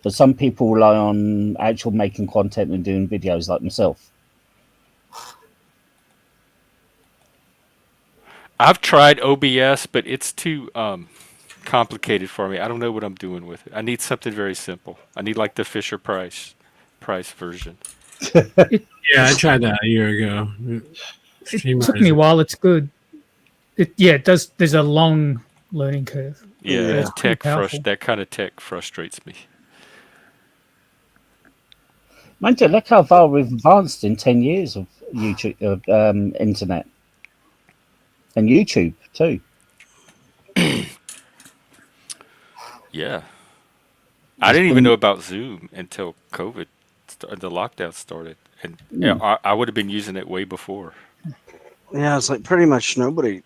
But some people rely on actual making content and doing videos like myself. I've tried OBS, but it's too complicated for me. I don't know what I'm doing with it. I need something very simple. I need like the Fisher Price version. Yeah, I tried that a year ago. It took me a while. It's good. It does. There's a long learning curve. Yeah, that kind of tech frustrates me. Mind you, look how far we've advanced in 10 years of YouTube, internet. And YouTube, too. Yeah. I didn't even know about Zoom until COVID, the lockdown started. And I would have been using it way before. Yeah, it's like pretty much nobody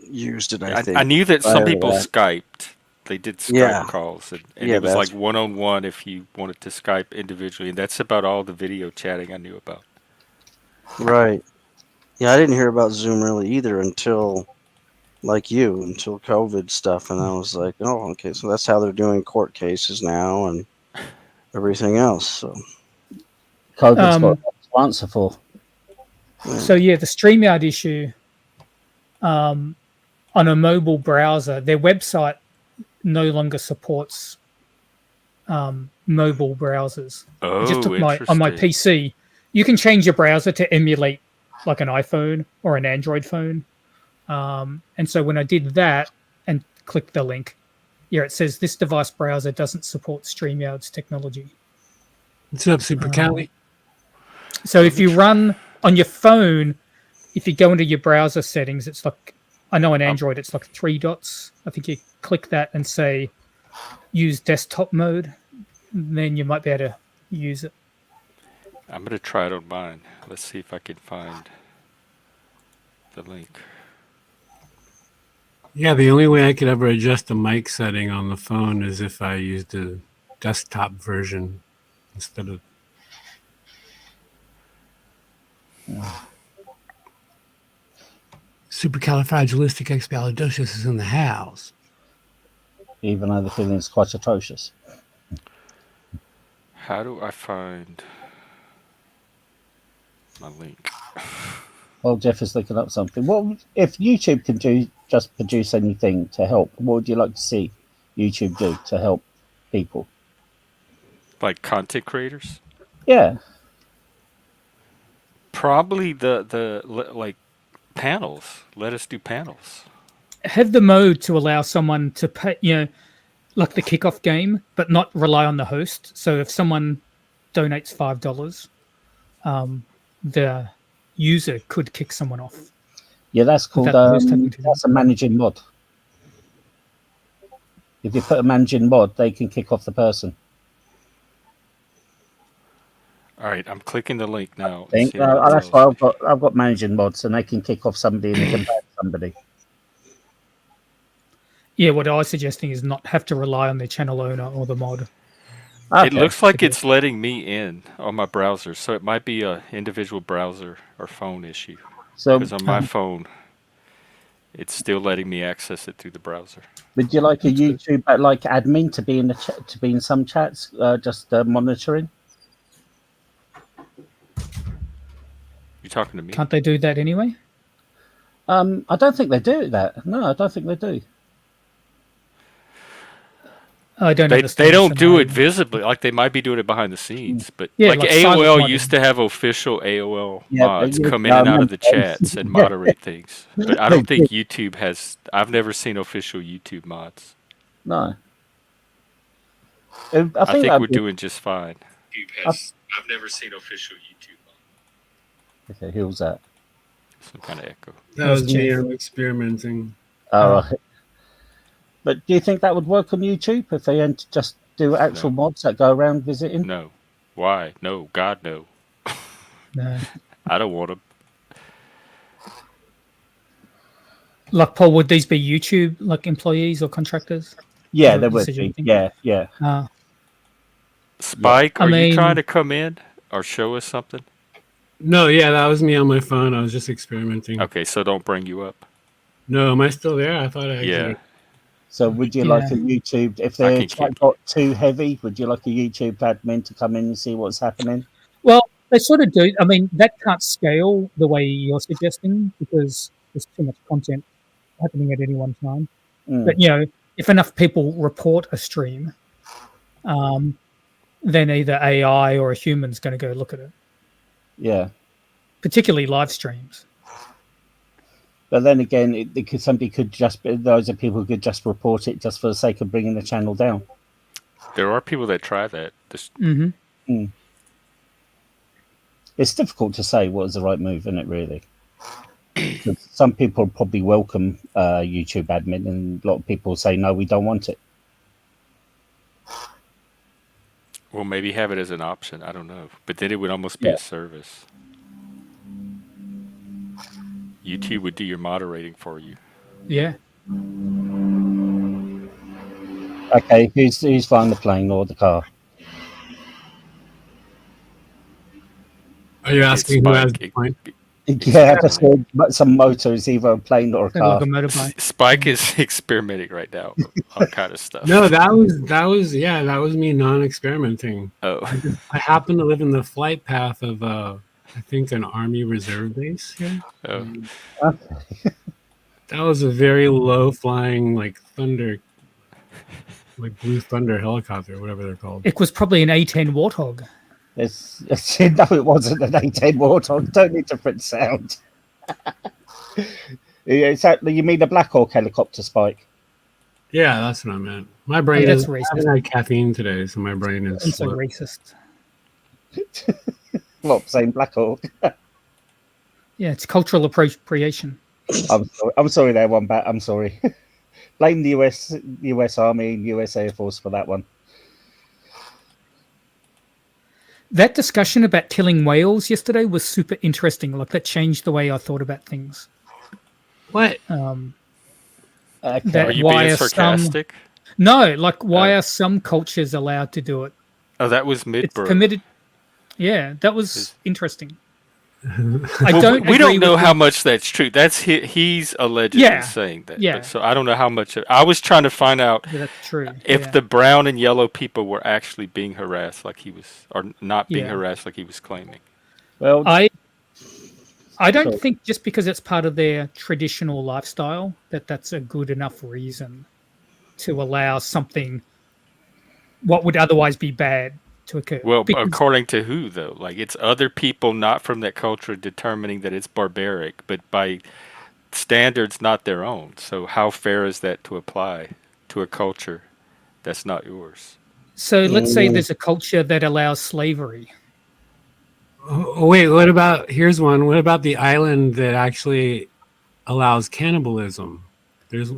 used it, I think. I knew that some people Skyped. They did Skype calls. And it was like one-on-one if you wanted to Skype individually. And that's about all the video chatting I knew about. Right. Yeah, I didn't hear about Zoom really either until, like you, until COVID stuff. And I was like, oh, okay, so that's how they're doing court cases now and everything else. So COVID's got to answer for. So, yeah, the StreamYard issue on a mobile browser, their website no longer supports mobile browsers. Oh, I just took on my PC. You can change your browser to emulate like an iPhone or an Android phone. And so when I did that and clicked the link, it says this device browser doesn't support StreamYard's technology. What's up, Super Cali? So if you run on your phone, if you go into your browser settings, it's like, I know on Android it's like 3 dots. I think you click that and say use desktop mode, then you might be able to use it. I'm going to try it on mine. Let's see if I can find the link. Yeah, the only way I could ever adjust the mic setting on the phone is if I used the desktop version instead of. Supercalifragilisticexpialidocious is in the house. Even though the feeling is quite atrocious. How do I find my link? Well, Jeff is looking up something. What if YouTube can just produce anything to help? What would you like to see YouTube do to help people? Like content creators? Yeah. Probably the like panels. Let us do panels. Have the mode to allow someone to pay, like the kickoff game, but not rely on the host. So if someone donates $5, the user could kick someone off. Yeah, that's called that's a managing mod. If you put a managing mod, they can kick off the person. All right, I'm clicking the link now. Think See what it that's tells why me. I've got managing mods, and they can kick off somebody and they can ban somebody. Yeah, what I was suggesting is not have to rely on the channel owner or the mod. It looks like it's letting me in on my browser, so it might be a individual browser or phone issue. So because on my phone, it's still letting me access it through the browser. would you like a YouTube like admin to be in the chat, to be in some chats, just monitoring? You talking to me? Can't they do that anyway? I don't think they do that. No, I don't think they do. I don't They understand. don't do it visibly. Like they might be doing it behind the scenes, but Yeah, like like AOL silent used to have official AOL Yeah, mods yeah, come in I and out of the remember. chats and moderate things. But I don't think YouTube has. I've never seen official YouTube mods. No. I think that'd we're be- doing just fine. I've never seen official YouTube mods. Okay, who was that? Some kind of echo. That was me. I'm experimenting. Right. But do you think that would work on YouTube if they just do actual mods that go around visiting? No. Why? No. God, no. No. I don't want them. Like, Paul, would these be YouTube like employees or contractors? Yeah, Or they would be. suggesting? Yeah. Spike, I are you mean- trying to come in or show us something? No, yeah, that was me on my phone. I was just experimenting. Okay, so don't bring you up. No, am I still there? I thought I exited. So would you like a YouTube, if I the can chat got too heavy, would you like a YouTube admin to come in and see what's happening? Well, they sort of do. I mean, that can't scale the way you're suggesting because there's too much content happening at any one time. Mm. But, you know, if enough people report a stream, then either AI or a human's going to go look at it, Yeah. particularly live streams. But then again, somebody could just, those are people who could just report it just for the sake of bringing the channel down. There are people that try that. Mm-hmm. It's difficult to say what is the right move, isn't it, really? Some people probably welcome YouTube admin, and a lot of people say, no, we don't want it. Well, maybe have it as an option. I don't know. But then it would almost be a service. YouTube would do your moderating for you. Yeah. Okay, who's flying the plane or the car? Are you asking who has the point? Yeah, just some motor is either a plane or a car. Like a motorbike. Spike is experimenting right now with all kind of stuff. No, that was me non-experimenting. Oh. I happen to live in the flight path of I think an Army Reserve base here. Oh. That was a very low flying like Thunder, like Blue Thunder helicopter, whatever they're called. It was probably an A10 Warthog. No, it wasn't an A10 Warthog. Totally different sound. You mean a Black Hawk helicopter, Spike? Yeah, that's what I meant. My brain that's is. I racist. haven't had caffeine today, so my brain is. I'm so slow. racist. What, saying Black Hawk? Yeah, it's cultural appropriation. I'm sorry there, Wombat. I'm sorry. Blame the US Army and US Air Force for that one. That discussion about killing whales yesterday was super interesting. Like, that changed the way I thought about things. What? That Are you why being are sarcastic? No, like, why are some cultures allowed to do it? Oh, that was It's Midborough. permitted. Yeah, that was interesting. I Well, don't. we don't agree know with how the- much that's true. That's he's allegedly Yeah, saying that. yeah. But, so I don't know how much. I was trying to find out Yeah, that's true. if yeah. the brown and yellow people were actually being harassed, like he was, or not being Yeah. harassed, like he was claiming. Well, I don't Sorry. think just because it's part of their traditional lifestyle that's a good enough reason to allow something what would otherwise be bad to occur. Well, Because- according to who though? Like it's other people not from that culture determining that it's barbaric, but by standards not their own. So how fair is that to apply to a culture that's not yours? so let's say there's a culture that allows slavery. Oh, wait, what about? Here's one. What about the island that actually allows cannibalism? There's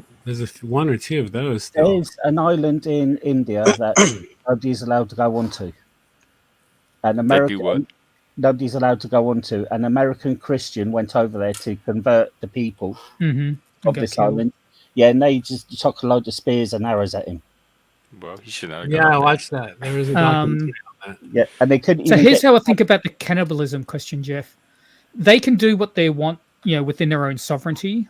one or two of those still. There's an island in India that nobody's allowed to go onto. And America, do what? nobody's allowed to go onto. An American Christian went over there to convert the people of this island. Yeah, and they just took a load of spears and arrows at him. Well, he should not have Yeah, gone I there. watched that. There was a documentary on that. Yeah, and they couldn't So even here's get. how I think about the cannibalism question, Jeff. They can do what they want, within their own sovereignty,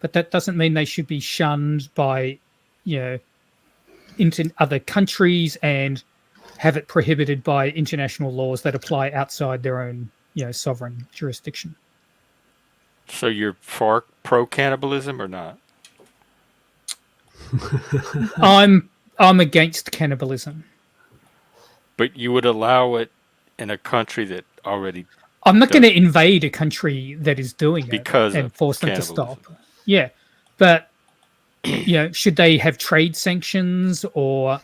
but that doesn't mean they should be shunned by, into other countries and have it prohibited by international laws that apply outside their own, sovereign jurisdiction. So you're for pro cannibalism or not? I'm against cannibalism. But you would allow it in a country that already. I'm not going to invade a country that is doing it and force them to stop. Yeah, but should they have trade sanctions or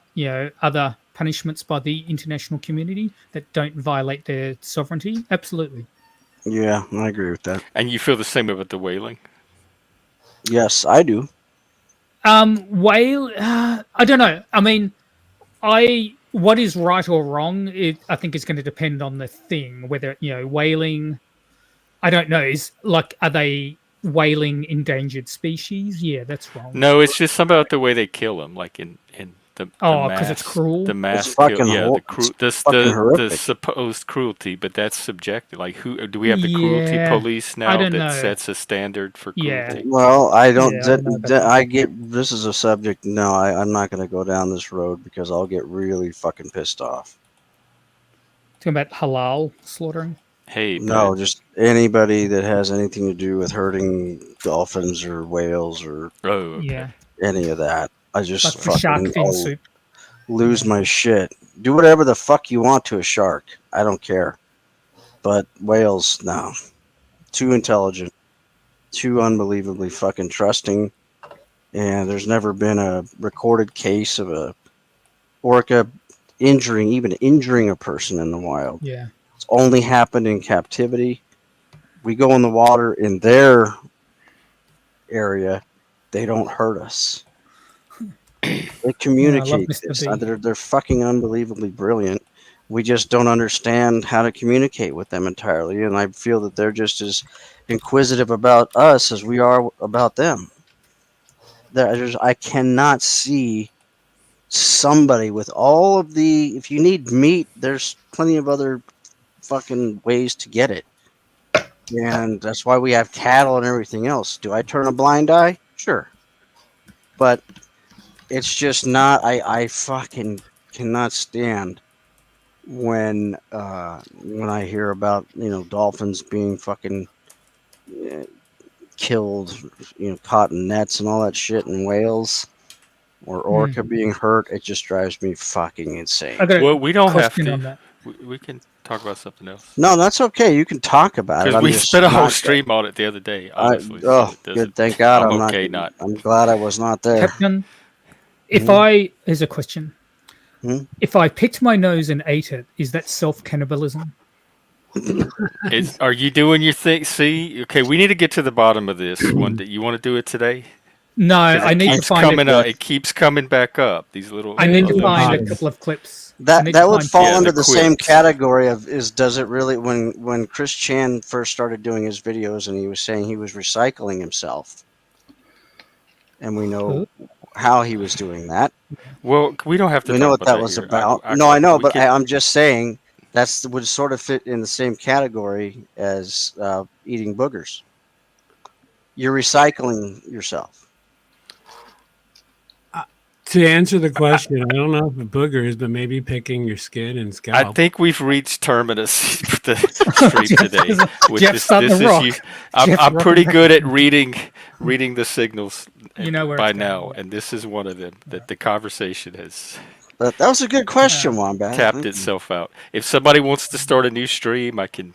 other punishments by the international community that don't violate their sovereignty? Absolutely. Yeah, I agree with that. And you feel the same about the whaling? Yes, I do. Whale. I don't know. I mean, what is right or wrong? I think is going to depend on the thing. Whether whaling. I don't know. Are they whaling endangered species? Yeah, that's wrong. No, it's just something about the way they kill them, like in the because it's cruel. The mass it's fucking kill, the supposed cruelty, but that's subjective. Like, who do we have the cruelty police now that sets a standard for cruelty? Yeah. Well, I don't. I get this is a subject. No, I'm not going to go down this road because I'll get really fucking pissed off. Talking about halal slaughtering. Hey, no, just anybody that has anything to do with hurting dolphins or whales or any of that. I just fucking lose my shit. Do whatever the fuck you want to a shark. I don't care. But whales, no. Too intelligent. Too unbelievably fucking trusting. And there's never been a recorded case of a orca injuring a person in the wild. Yeah. It's only happened in captivity. We go in the water in their area. They don't hurt us. They communicate this. They're fucking unbelievably brilliant. We just don't understand how to communicate with them entirely. And I feel that they're just as inquisitive about us as we are about them. I cannot see somebody with all of the... If you need meat, there's plenty of other fucking ways to get it. And that's why we have cattle and everything else. Do I turn a blind eye? Sure. But... it's just not. I fucking cannot stand when I hear about dolphins being fucking killed, caught in nets and all that shit, and whales or orca being hurt. It just drives me fucking insane. Well, we don't have to. We can talk about something else. No, that's okay. You can talk about it. Because we spent a whole stream on it the other day. Honestly, good. Thank God. I'm glad I was not there. Captain, here's a question. If I picked my nose and ate it, is that self-cannibalism? Are you doing your thing? See, okay, we need to get to the bottom of this one. You want to do it today? No, I need to find it. It keeps coming back up. These little. I need to find a couple of clips. That would fall under the same category of does it really when Chris Chan first started doing his videos and he was saying he was recycling himself, and we know how he was doing that. Well, we don't have to. We know what that was about. No, I know, but I'm just saying would sort of fit in the same category as eating boogers. You're recycling yourself. To answer the question, I don't know if a booger is, but maybe picking your skin and scalp. I think we've reached terminus for the stream today. I'm pretty good at reading the signals by now, and this is one of them that the conversation has. That was a good question, Wombat. Tapped itself out. If somebody wants to start a new stream, I can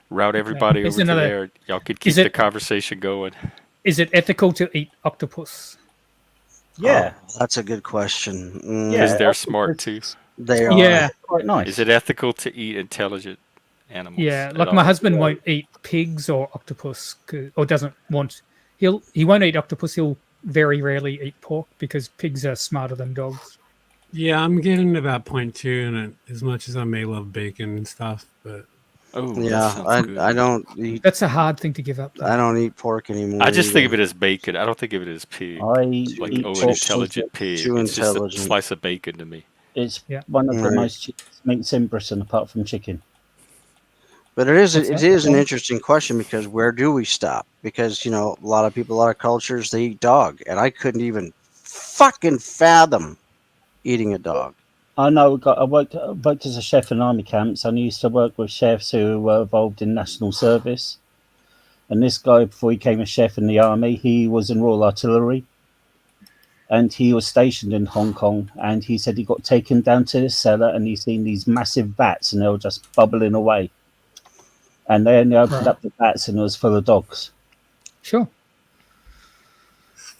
route everybody over to there. Y'all could keep the conversation going. Is it ethical to eat octopus? Yeah, that's a good question. Because they're smart too. They are. Yeah, quite nice. Is it ethical to eat intelligent animals? Yeah, like my husband won't eat pigs or octopus, or doesn't want. He won't eat octopus. He'll very rarely eat pork because pigs are smarter than dogs. Yeah, I'm getting about 0.2, and as much as I may love bacon and stuff, but Oh, that Yeah, sounds good. I don't eat. That's a hard thing to give up, though. I don't eat pork anymore. I just think of either. it as bacon. I don't think of it as pig. I Like, eat oh, an pork. intelligent pig. Too It's just a intelligent. slice of bacon to me. It's Yeah. one of the Right. most cheapest meats in Britain, apart from chicken. But it is What's it that? is an interesting question because where do we stop? Because a lot of people, a lot of cultures, they eat dog, and I couldn't even fucking fathom eating a dog. I know. I worked as a chef in army camps, and I used to work with chefs who were involved in national service. And this guy, before he became a chef in the army, he was in Royal Artillery, and he was stationed in Hong Kong. And he said he got taken down to the cellar, and he seen these massive vats, and they were just bubbling away. And then they opened Right. up the vats, and it was full of dogs. Sure.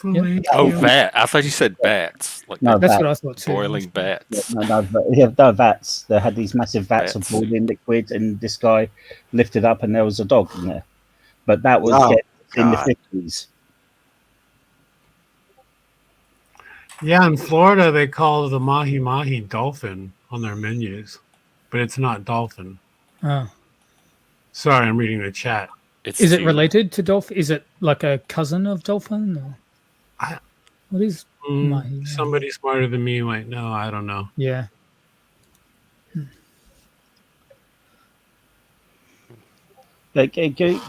Yeah. Oh, vat. I thought you said bats. Like No, That's vats. what I thought too. boiling bats. No vats. They had these massive vats of Vats. boiling liquid, and this guy lifted up, and there was a dog in there. But that was Oh, in the God. 50s. Yeah, in Florida they call the mahi mahi dolphin on their menus, but it's not dolphin. Oh. Sorry, I'm reading the chat. Is it related to dolphin? Is it like a cousin of dolphin? Or? What is mahi? Somebody smarter than me might know. I don't know. Yeah. Like, it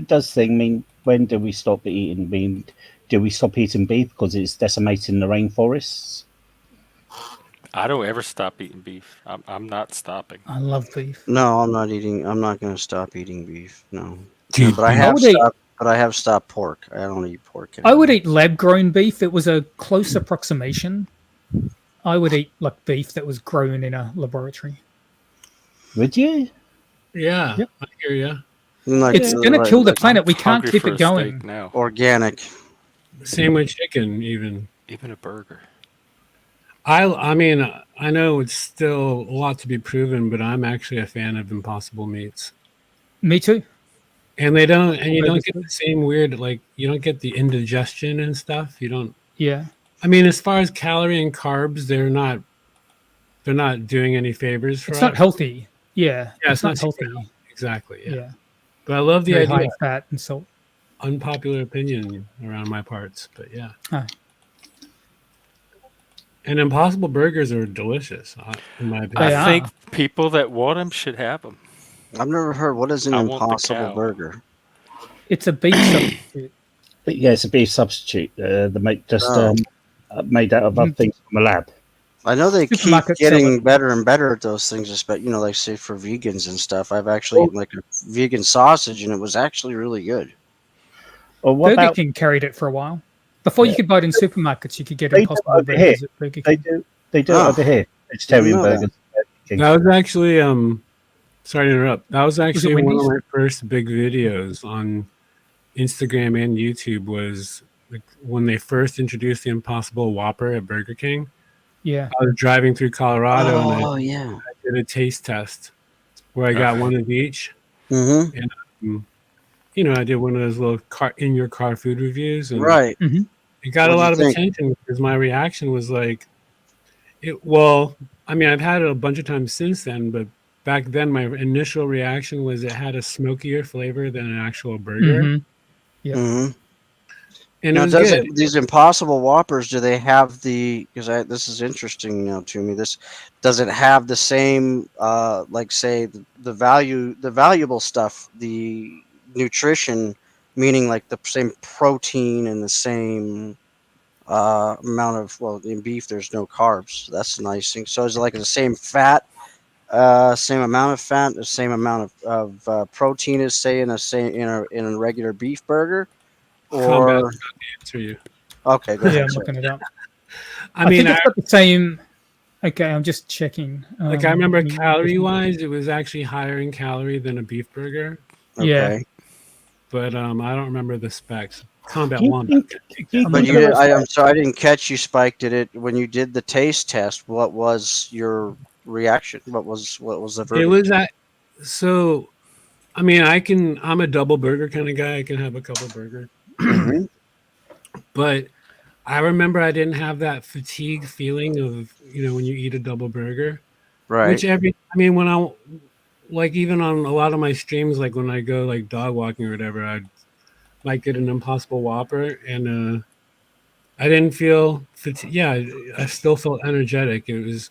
does thing. I mean, when do we stop eating? I mean, do we stop eating beef because it's decimating the rainforests? I don't ever stop eating beef. I'm not stopping. I love beef. No, I'm not eating. I'm not going to stop eating beef. No, Dude, but I I have would eat- stopped. But I have stopped pork. I don't eat pork I anymore. would eat lab-grown beef. It was a close approximation. I would eat like beef that was grown in a laboratory. Would you? Yeah, Yep. I hear you. It's going to kill the planet. We can't Hungry keep for it a steak going. now. Organic. Same with chicken, even. Even a burger. I mean, I know it's still a lot to be proven, but I'm actually a fan of Impossible meats. Me too. And you don't get the same weird, like, you don't get the indigestion and stuff. You don't. Yeah. I mean, as far as calorie and carbs, they're not doing any favors for It's us. not healthy. Yeah. Yeah, It's not super healthy. healthy. Exactly. Yeah. Yeah. But I love the Very idea. high in fat and salt. Unpopular opinion around my parts, but yeah. Ah. And Impossible burgers are delicious, in my opinion. I think people that want them should have them. I've never heard. What is an I want the Impossible cow. burger? It's a beef substitute. Yeah, it's a beef substitute. They make just made out of other things from a lab. I know they keep Supermarkets sell getting it. better and better at those things, but like say for vegans and stuff. I've actually eaten like a vegan sausage, and it was actually really good. Or what Burger about King carried it for a while. Before you could buy it in supermarkets, you could get They do Impossible over here. burgers at Burger King. they do it Oh. over here? Vegetarian know that. burgers. That was actually sorry to interrupt. That was actually one of Wendy's? my first big videos on Instagram and YouTube was like when they first introduced the Impossible Whopper at Burger King. Yeah. I was driving through Colorado and Oh yeah. I did a taste test where I got one of each. Mm-hmm. And I did one of those little in your car food reviews, and Right. it got What'd a lot you of think? attention because my reaction was like, well, I mean, I've had it a bunch of times since then, but back then my initial reaction was it had a smokier flavor than an actual burger. Mhm. Yeah. Mm-hmm. And Now, it was good. these Impossible Whoppers? Do they have because this is interesting now to me. Does it have the same like say the valuable stuff, the nutrition, meaning like the same protein and the same amount of in beef there's no carbs. That's the nice thing. So is it like the same fat, same amount of fat, the same amount of protein as say in a regular beef burger? Combat Or is not the answer you. okay, go Yeah, ahead. I'm Sorry. looking it up. I mean, think it's got the same. Okay, I'm just checking. I remember meat- calorie wise, it was actually higher in calorie than a beef burger. Yeah. Okay. But I don't remember the specs. Combat Do you one. think- do you But think you, it was- I'm sorry, I didn't catch you, Spike. Did it when you did the taste test? What was your reaction? What was the verdict? It was that. So, I mean, I'm a double burger kind of guy. I can have a couple burger. Mhm. But I remember I didn't have that fatigue feeling of when you eat a double burger. Right. Which like even on a lot of my streams, like when I go like dog walking or whatever, I might get an Impossible Whopper, and I didn't feel yeah, I still felt energetic. It was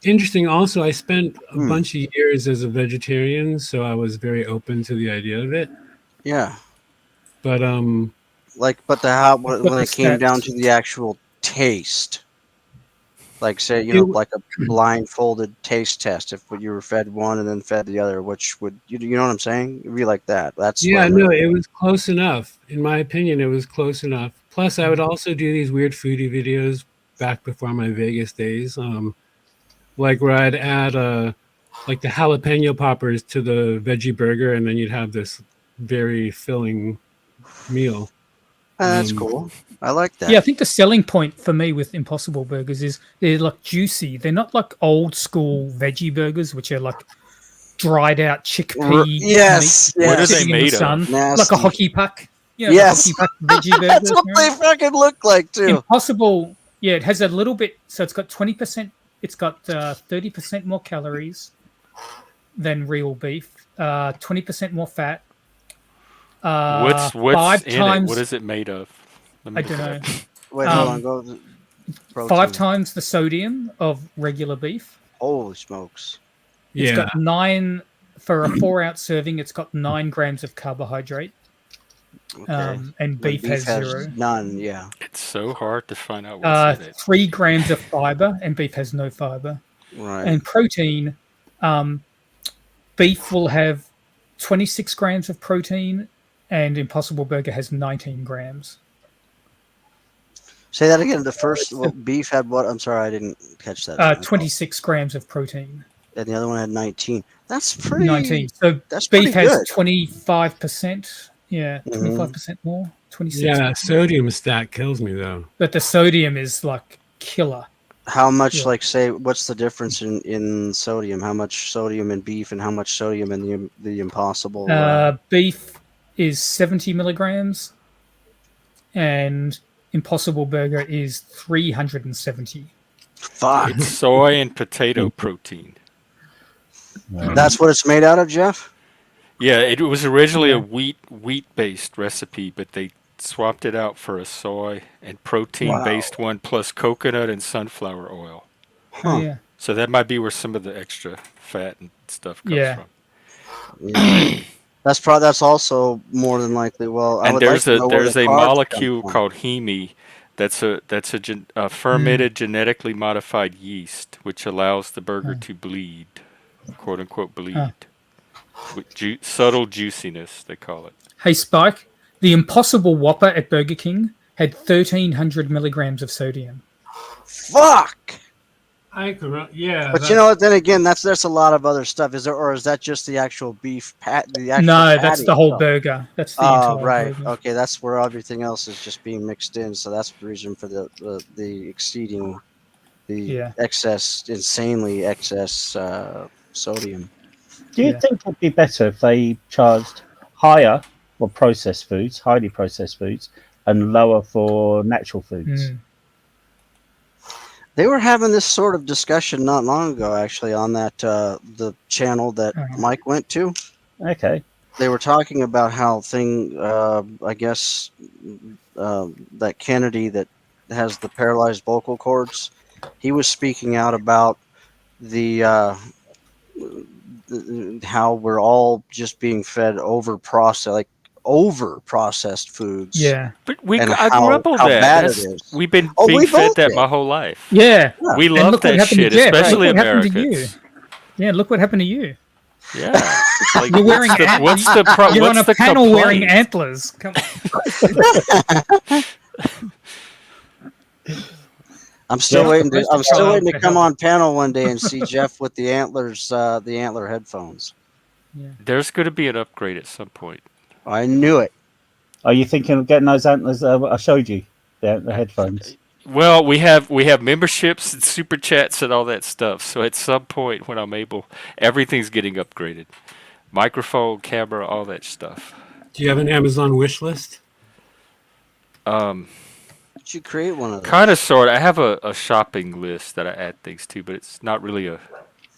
interesting. Also, I spent a bunch of years as a vegetarian, so I was very open to the idea of it. Yeah. But but when it came down to the actual taste, like say like a blindfolded taste test, if you were fed one and then fed the other, which would you know what I'm saying? It'd be like that. That's yeah, no, it was close enough. In my opinion, it was close enough. Plus, I would also do these weird foodie videos back before my Vegas days, like where I'd add like the jalapeno poppers to the veggie burger, and then you'd have this very filling meal. That's cool. I like that. Yeah, I think the selling point for me with Impossible Burgers is they're like juicy. They're not like old school veggie burgers, which are like dried out chickpea. Yes, meat what are they sitting in the made sun, of? like a Nasty. hockey puck. Yeah, Yes. the hockey puck veggie burgers. That's what they fucking look like too. Impossible. Yeah, it has a little bit. So it's got 20%. It's got 30% more calories than real beef. 20% more fat. What's 5 in times? it? What is it made of? I don't know. Wait, hold on. Go. Protein. 5 times the sodium of regular beef. Holy smokes! It's got 9 for a 4-ounce serving. It's got 9 grams of carbohydrate. Okay. And beef has 0. None. Yeah. It's so hard to find out what's in it. 3 grams of fiber, and beef has no fiber. Right. And protein, beef will have 26 grams of protein, and Impossible Burger has 19 grams. Say that again. The first beef had what? I'm sorry, I didn't catch that. 26 grams of protein. And the other one had 19. That's pretty. 19. So that's beef pretty has good. 25%. Yeah, 25% more. 26. Yeah, sodium stat kills me though. But the sodium is like killer. How much, like, say, what's the difference in sodium? How much sodium in beef and how much sodium in the Impossible? Beef is 70 milligrams, and Impossible Burger is 370. Fuck. It's soy and potato protein. That's what it's made out of, Jeff? Yeah, it was originally a wheat-based recipe, but they swapped it out for a soy and protein-based one, plus coconut and sunflower oil. Oh, yeah. So that might be where some of the extra fat and stuff comes Yeah. from. Yeah. That's also more than likely. Well, And there's a molecule from. called heme that's a fermented genetically modified yeast, which allows the burger to bleed, quote unquote bleed, with subtle juiciness they call it. Hey Spike, the Impossible Whopper at Burger King had 1,300 milligrams of sodium. Fuck. Yeah. But you know what? Then again, that's a lot of other stuff. Is there, or is that just the actual beef pat? No, that's the whole burger. That's the entire right. burger. Okay, that's where everything else is just being mixed in. So that's the reason for the exceeding the insanely excess sodium. Do you think it'd be better if they charged higher for processed foods, highly processed foods, and lower for natural foods? They were having this sort of discussion not long ago, actually, on that the channel that Mike went to. Okay. They were talking about how I guess that Kennedy that has the paralyzed vocal cords, he was speaking out about the how we're all just being fed over processed foods. Yeah, but I grew up on that. We've been being fed that my whole life. Yeah, we love that shit, especially Americans. Yeah, look what happened to you. Yeah, like, you're wearing what's the You're on a panel complaint? wearing antlers. Come on. I'm still waiting to come on panel one day and see Jeff with the antlers, the antler headphones. Yeah. There's going to be an upgrade at some point. I knew it. Are you thinking of getting those antlers? I showed you the headphones. Well, we have memberships and super chats and all that stuff. So at some point when I'm able, everything's getting upgraded. Microphone, camera, all that stuff. Do you have an Amazon wish list? You create one of those. Kind of, sort of. I have a shopping list that I add things to, but it's not really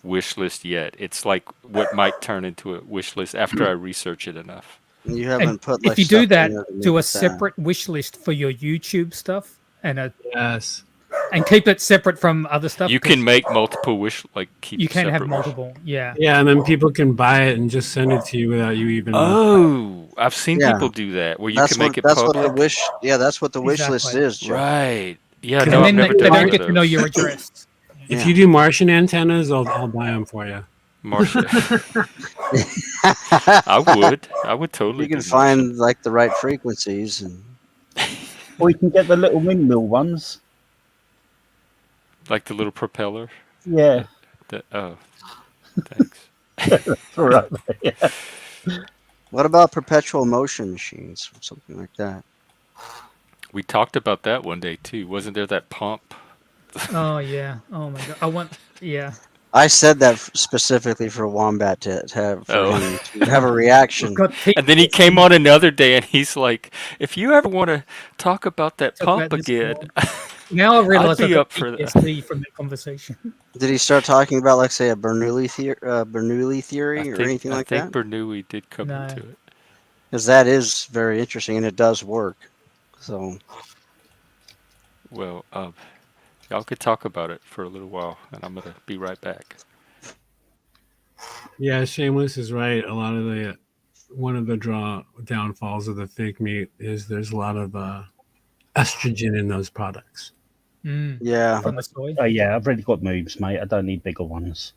wish list yet. It's like what might turn into a wish list after I research it enough. You And haven't put like if you do stuff in that, there to make do a it sad. separate wish list for your YouTube stuff and Yes. and keep it separate from other stuff. You 'cause can make multiple wish, like keep you can have separate wish. multiple. Yeah. Yeah, and then people can buy it and just send it to you without you even. Oh, I've seen Yeah. people do that where you That's can make what it that's what public. the wish. Yeah, that's what the wish list Exactly. is, Jeff. Right. Yeah, Can no, I- I've And then never they done don't one get of to know those. your address. If Yeah. you do Martian antennas, I'll buy them for you. Martian. I would totally You can do find Martian. like the right frequencies and Or you can get the little windmill ones. Like the little propeller. Yeah. Oh, thanks. Right. Yeah. what about perpetual motion machines or something like that? We talked about that one day too. Wasn't there that pump? Oh yeah. Oh my god. I want. Yeah. I said that specifically for Wombat to have for Oh. him to have a reaction. Got And then he came on another day and he's like, if you ever want to talk about that Talk pump about this again, Now I I'd realize I've be got up for that. PTSD from that conversation. Did he start talking about like say a Bernoulli theory or anything I like think that? Bernoulli did come No. into it. Because that is very interesting and it does work. So Well, y'all could talk about it for a little while, and I'm gonna be right back. Yeah, Shameless is right. A lot of the one of the downfalls of the fake meat is there's a lot of estrogen in those products. yeah. From the soy. Oh yeah, I've already got moves, mate. I don't need bigger ones.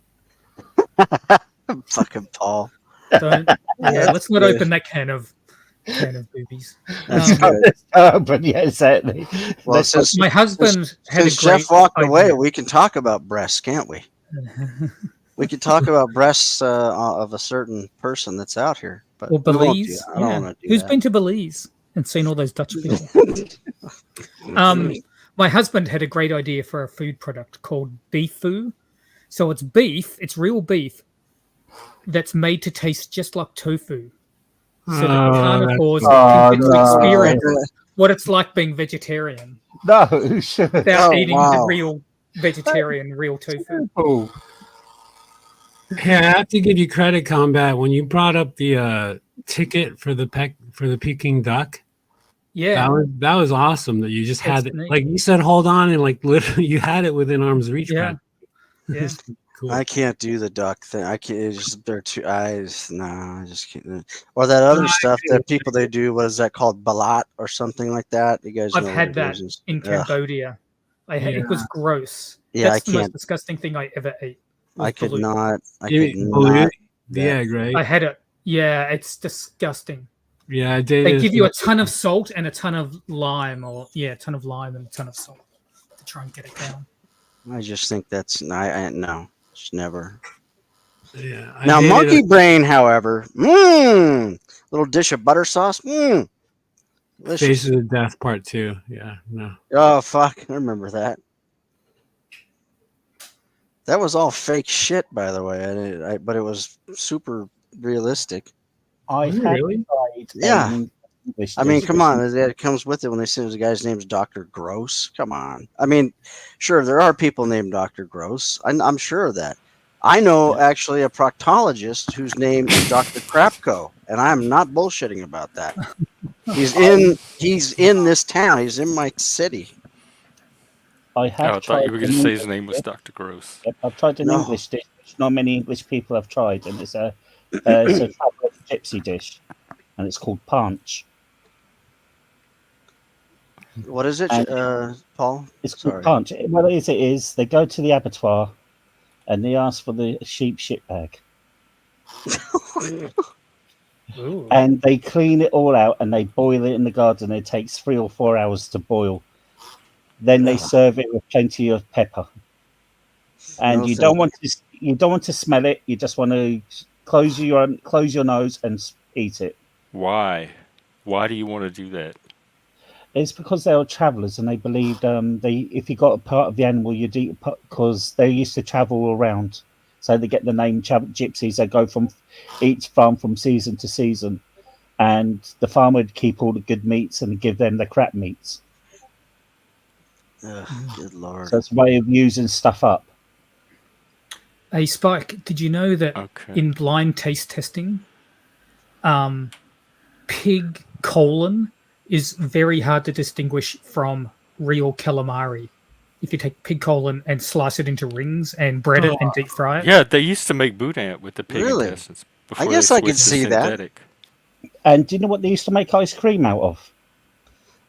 Fucking Paul. Don't. Yeah. Let's not good. open that can of boobies. That's good. But yeah, exactly. Well, since My husband had since a great Jeff walked idea. away, we can talk about breasts, can't we? We could talk about breasts of a certain person that's out here, but Or we won't do Belize. that. I don't want to do Who's that. been to Belize and seen all those Dutch people? My husband had a great idea for a food product called beefu. So it's beef, it's real beef that's made to taste just like tofu. So that carnivores can get to experience what it's like being vegetarian No, without eating the wow. real vegetarian, real tofu. Oh. Hey, I have to give you credit, Combat. When you brought up the ticket for the Peking duck, Yeah. that was awesome. That you just had it, neat. like you said, hold on, and like literally, you had it within arm's reach. Yeah. Yeah. Cool. I can't do the duck thing. I can't. It's just they're too. I just can't. Or that other stuff that people they do. What is that called? Balat or something like that. You guys know I've what had it that is. in Cambodia. It was gross. Yeah, That's I the most can't. disgusting thing I ever ate. I could balut. not. I You could mean not. balut? The egg, right? I had it. Yeah, it's disgusting. Yeah, They give you a ton of salt and a ton of lime, a ton of lime and a ton of salt to try and get it down. I just think that's no. Just never. Yeah. Now monkey brain, however, little dish of butter sauce, delicious. Faces of Death Part 2. Yeah, no. Oh fuck, I remember that. That was all fake shit, by the way. But it was super realistic. I have really? tried. Yeah. English I mean, dish come with on. It comes with it when they say the guy's name's Dr. Gross. Come on. I mean, sure, there are people named Dr. Gross. I'm sure of that. I know actually a proctologist whose name is Dr. Krapko, and I'm not bullshitting about that. He's in this town. He's in my city. I have I tried. thought you were going to say his name was Dr. Gross. Yep, I've tried an No. English dish, which not many English people have tried, and it's a traveler's gypsy dish, and it's called punch. What is it, Paul? It's Sorry. called punch. What it is they go to the abattoir, and they ask for the sheep shit bag, Ooh. and they clean it all out, and they boil it in the garden. It takes 3 or 4 hours to boil. Then they serve it with plenty of pepper, and No, you thank don't want to smell it. You just want to close your nose and eat it. Why? Why do you want to do that? It's because they were travellers and they believed if you got a part of the animal, you'd eat because they used to travel around. So they get the name gypsies. They go from each farm from season to season, and the farmer would keep all the good meats and give them the crap meats. Ugh, good lord. So it's a way of using stuff up. Hey, Spike, did you know that in blind taste testing, pig colon is very hard to distinguish from real calamari? If you take pig colon and slice it into rings and bread it and deep fry it. Yeah, they used to make boudin with the pig Really? intestines I before guess they I could switched to see that. synthetic. And do you know what they used to make ice cream out of?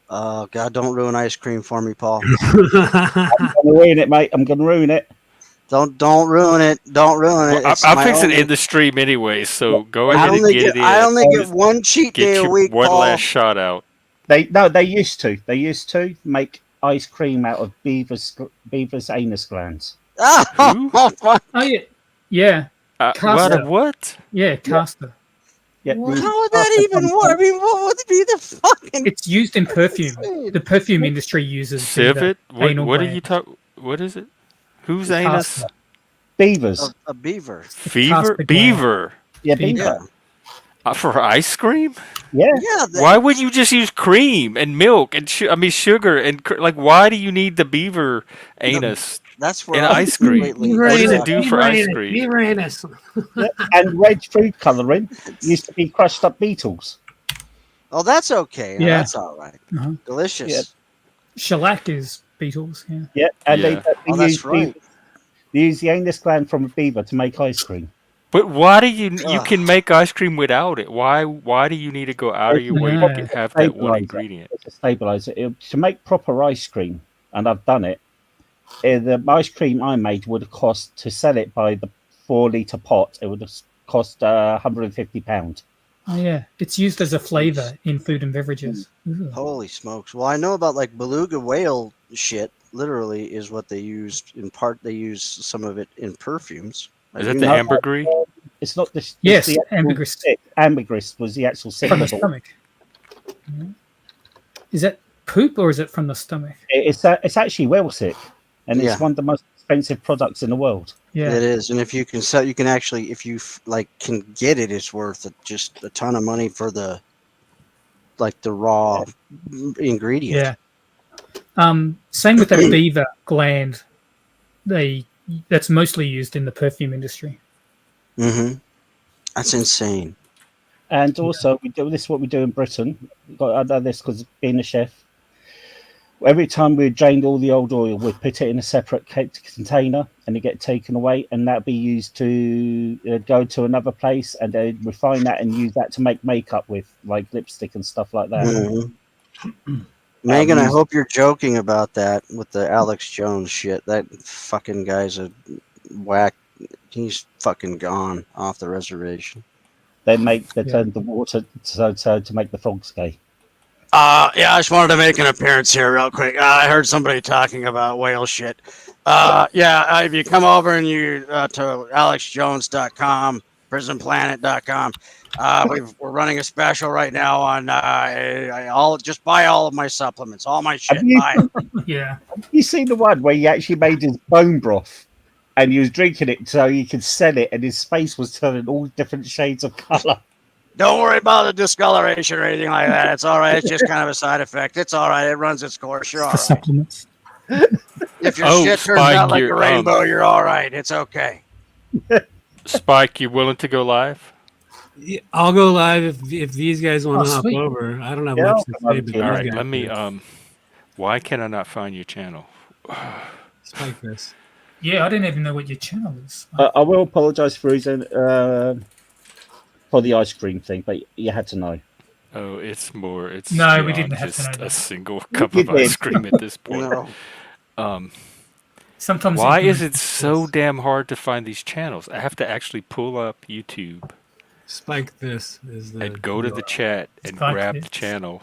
Oh God, don't ruin ice cream for me, Paul. I'm gonna ruin it, mate. I'm gonna ruin it. Don't ruin it. Don't ruin it. Well, It's I'm my fixing only. it in the stream anyway, so go I ahead and only get get it in. I only get one cheat Get day a your week, one Paul. last shot out. They used to. They used to make ice cream out of beavers' anus glands. Who? Oh yeah, yeah. Castor. What? Yeah, castor. Yeah. How would that even work? I mean, what would be the fucking? It's used in perfume. The perfume industry uses Civet? anal What are gland. you talking? What is it? Whose Castor. anus? Beavers. A beaver. Fever? castor gland. Beaver. Yeah, beaver. For ice cream? Yeah. Yeah. Why would you just use cream and milk and sugar and like? Why do you need the beaver anus That's where in I'm ice cream? completely- What does it do for ice cream? Uranus. Yeah, and red food colouring used to be crushed up beetles. Oh, that's okay. Yeah. That's all right. Uh-huh. Delicious. Yeah. Shellac is beetles. Yeah. Yeah, and Yeah. they Oh, that's use right. they use the anus gland from a beaver to make ice cream. But why do you can make ice cream without it? Why do you need to go out of your way to Yeah. have that one Stabilizer. ingredient? It's a stabilizer. To make proper ice cream, and I've done it. The ice cream I made would have cost to sell it by the 4-litre pot. It would have cost £150. Oh yeah. It's used as a flavor in food and beverages. Ooh. Holy smokes. Well, I know about like beluga whale shit. Literally is what they used in part. They use some of it in perfumes. Is that the ambergris? It's not the Yes, the actual ambergris. stick. Ambergris was the actual From the symbol. stomach. Yeah. Is that poop or is it from the stomach? It's actually whale sick, and it's Yeah. one of the most expensive products in the world. Yeah. It is, and if you can sell, you can actually, if you like can get it, it's worth just a ton of money for the raw ingredient. Yeah. Same with that beaver gland. That's mostly used in the perfume industry. Mm-hmm. That's insane. And also, we do this is what we do in Britain. I know this because being a chef. Every time we drained all the old oil, we put it in a separate container, and it get taken away, and that be used to go to another place, and they refine that and use that to make makeup with, like lipstick and stuff like that. Mm-hmm. Megan, I hope you're joking about that with the Alex Jones shit. That fucking guy's a whack. He's fucking gone off the reservation. They turn the water to make the frogs gay. Yeah, I just wanted to make an appearance here real quick. I heard somebody talking about whale shit. If you come over and you to alexjones.com, prisonplanet.com, we're running a special right now on just buy all of my supplements, all my shit. Buy it. Yeah. You seen the one where he actually made his bone broth, and he was drinking it so he could sell it, and his face was turning all different shades of color. Don't worry about the discoloration or anything like that. It's all right. It's just kind of a side effect. It's all right. It runs its course. You're all right. Supplements. If your shit turns out like a rainbow, you're all right. It's okay. Spike, you willing to go live? Yeah, I'll go live if these guys want to hop sweet. over. I don't have much to say, but All these right, guys let me. do. Why can I not find your channel? Spike this. Yeah, I didn't even know what your channel is. I will apologise for the ice cream thing, but you had to know. Oh, it's more. It's No, we beyond didn't have to just know a that. single cup You of ice did. cream at this point. No. Sometimes Why ignorance is it so damn hard to find these channels? I have to actually pull up YouTube Spike this is the and go to the chat and Spike grab this. the channel.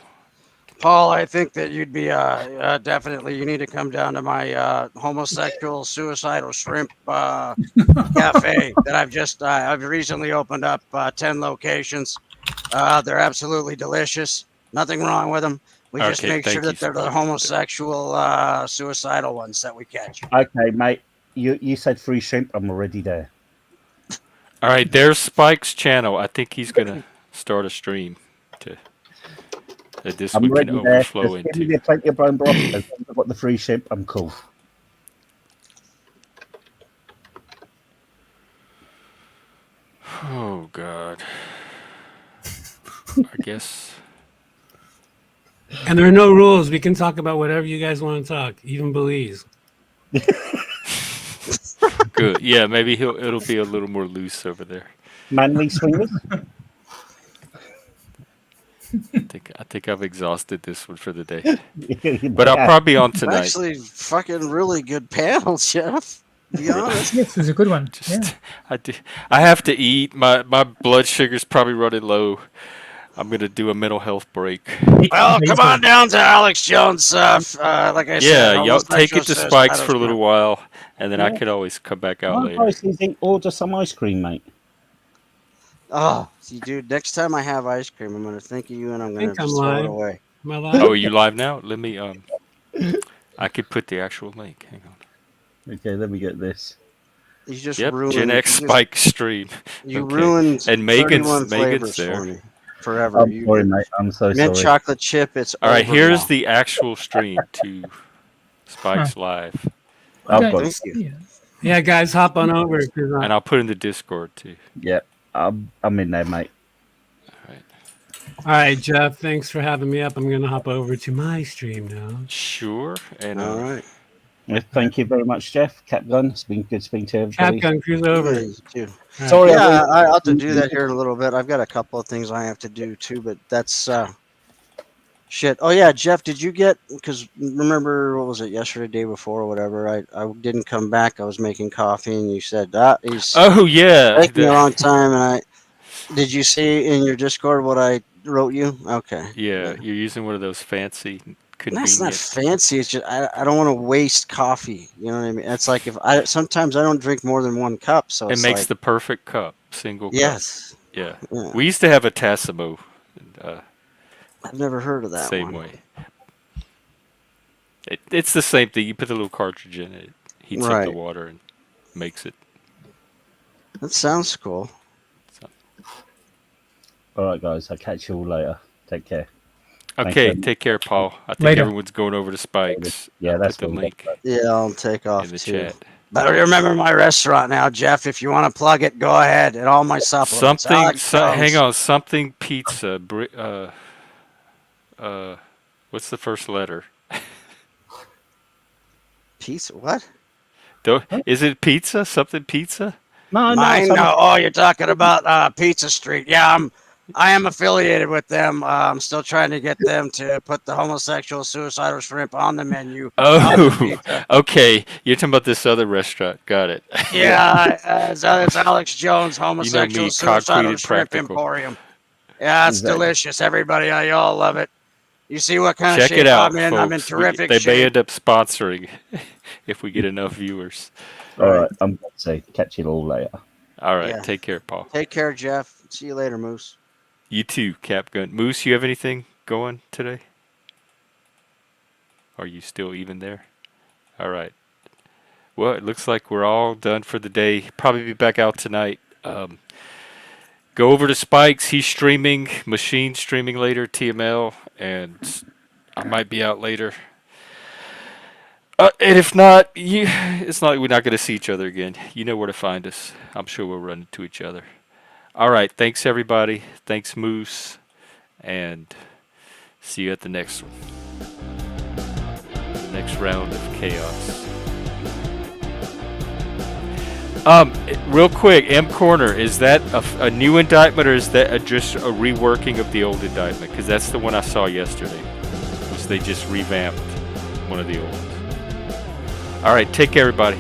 Paul, I think that you'd be definitely. You need to come down to my homosexual suicidal shrimp cafe that I've recently opened up 10 locations. They're absolutely delicious. Nothing wrong with them. We just Okay, make sure thank that you, they're the Spike. homosexual suicidal ones that we catch. Okay, mate. You said free shrimp. I'm already there. All right, there's Spike's channel. I think he's gonna start a stream that this I'm one can already there. overflow Just give me into. plenty of bone broth. As long as I've got the free shrimp, I'm cool. God. I guess. And there are no rules. We can talk about whatever you guys want to talk, even Belize. Good. Yeah, maybe it'll be a little more loose over there. Manly swingers. I think I've exhausted this one for the day. But I'll probably be on tonight. Actually, fucking really good panel, Jeff. To be honest. Yes, it was a good one. I have to eat. My blood sugar's probably running low. I'm gonna do a mental health break. Well, come on down to Alex Jones stuff. Like I said, Yeah, y'all take it to Spike's for a little while, and then I Yeah. could always come back out My later. advice is order some ice cream, mate. Oh, see, dude, next time I have ice cream, I'm going to think of you and I'm going to just throw it away. Am I live? Oh, are you live now? Let me. I could put the actual link. Hang on. Okay, let me get this. You just Yep, ruined Gen X Spike stream. You Okay. ruined and 31 Megan's flavors there. for me forever. I'm sorry, mate. I'm so mint sorry. chocolate chip. It's All right, over here's now. the actual stream to Spike's Live. I've Okay. got it. Thank you. Yeah, guys, hop on over. And I'll put in the Discord too. Yep, I'm in there, mate. All right, Jeff, thanks for having me up. I'm going to hop over to my stream now. Sure. And All right. Well, thank you very much, Jeff. Capgun, it's been good speaking to everybody. Capgun, cruise over. Yeah, you too. Sorry, Yeah, I'll have to do that here in a little bit. I've got a couple of things I have to do too, but that's shit. Oh yeah, Jeff, did you get? Because remember, what was it, yesterday, day before, or whatever? I didn't come back. I was making coffee, and you said he's Oh yeah. taking a long time. And did you see in your Discord what I wrote you? Okay. Yeah, you're using one of those fancy, That's convenient. not fancy. It's just I don't want to waste coffee. You know what I mean? It's like sometimes I don't drink more than one cup, so It it's makes like, the perfect cup, single cup. yes. Yeah. Yeah. We used to have a Tassimo. I've never heard of that Same one. way. It's the same thing. You put a little cartridge in it, heats up the Right. water, and makes it. That sounds cool. All right, guys. I'll catch you all later. Take care. Okay, take care, Paul. I think Later. everyone's going over to Spike's. Yeah, I'll that's put the what we link got. Yeah, I'll take off in the too. chat. But remember my restaurant now, Jeff. If you want to plug it, go ahead. And all my supplements. Alex Jones. Hang on, something pizza. What's the first letter? Pizza? What? Is it pizza? Something pizza? No, Mine? No. Oh, you're talking about Pizza Street. Yeah, I am affiliated with them. I'm still trying to get them to put the homosexual suicidal shrimp on the menu. Oh, okay. You're talking about this other restaurant. Got it. Yeah, it's Alex Jones homosexual me, suicidal cock-pleated shrimp practical. emporium. Yeah, it's Exactly. delicious. Everybody, y'all love it. You see what kind of Check shape it out, I'm in? I'm in folks. terrific They may shape. end up sponsoring if we get enough viewers. All right. I'm going to say catch you all later. All right. Yeah. Take care, Paul. Take care, Jeff. See you later, Moose. You too, Capgun. Moose, you have anything going today? Are you still even there? All right. Well, it looks like we're all done for the day. Probably be back out tonight. Go over to Spike's. He's streaming, machine streaming later, TML, and I might be out later. And if not, it's not. We're not going to see each other again. You know where to find us. I'm sure we'll run into each other. All right. Thanks, everybody. Thanks, Moose. And see you at the next one. The next round of chaos. Real quick, M Corner, is that a new indictment or is that just a reworking of the old indictment? Because that's the one I saw yesterday. Was they just revamped one of the old ones? All right. Take care, everybody.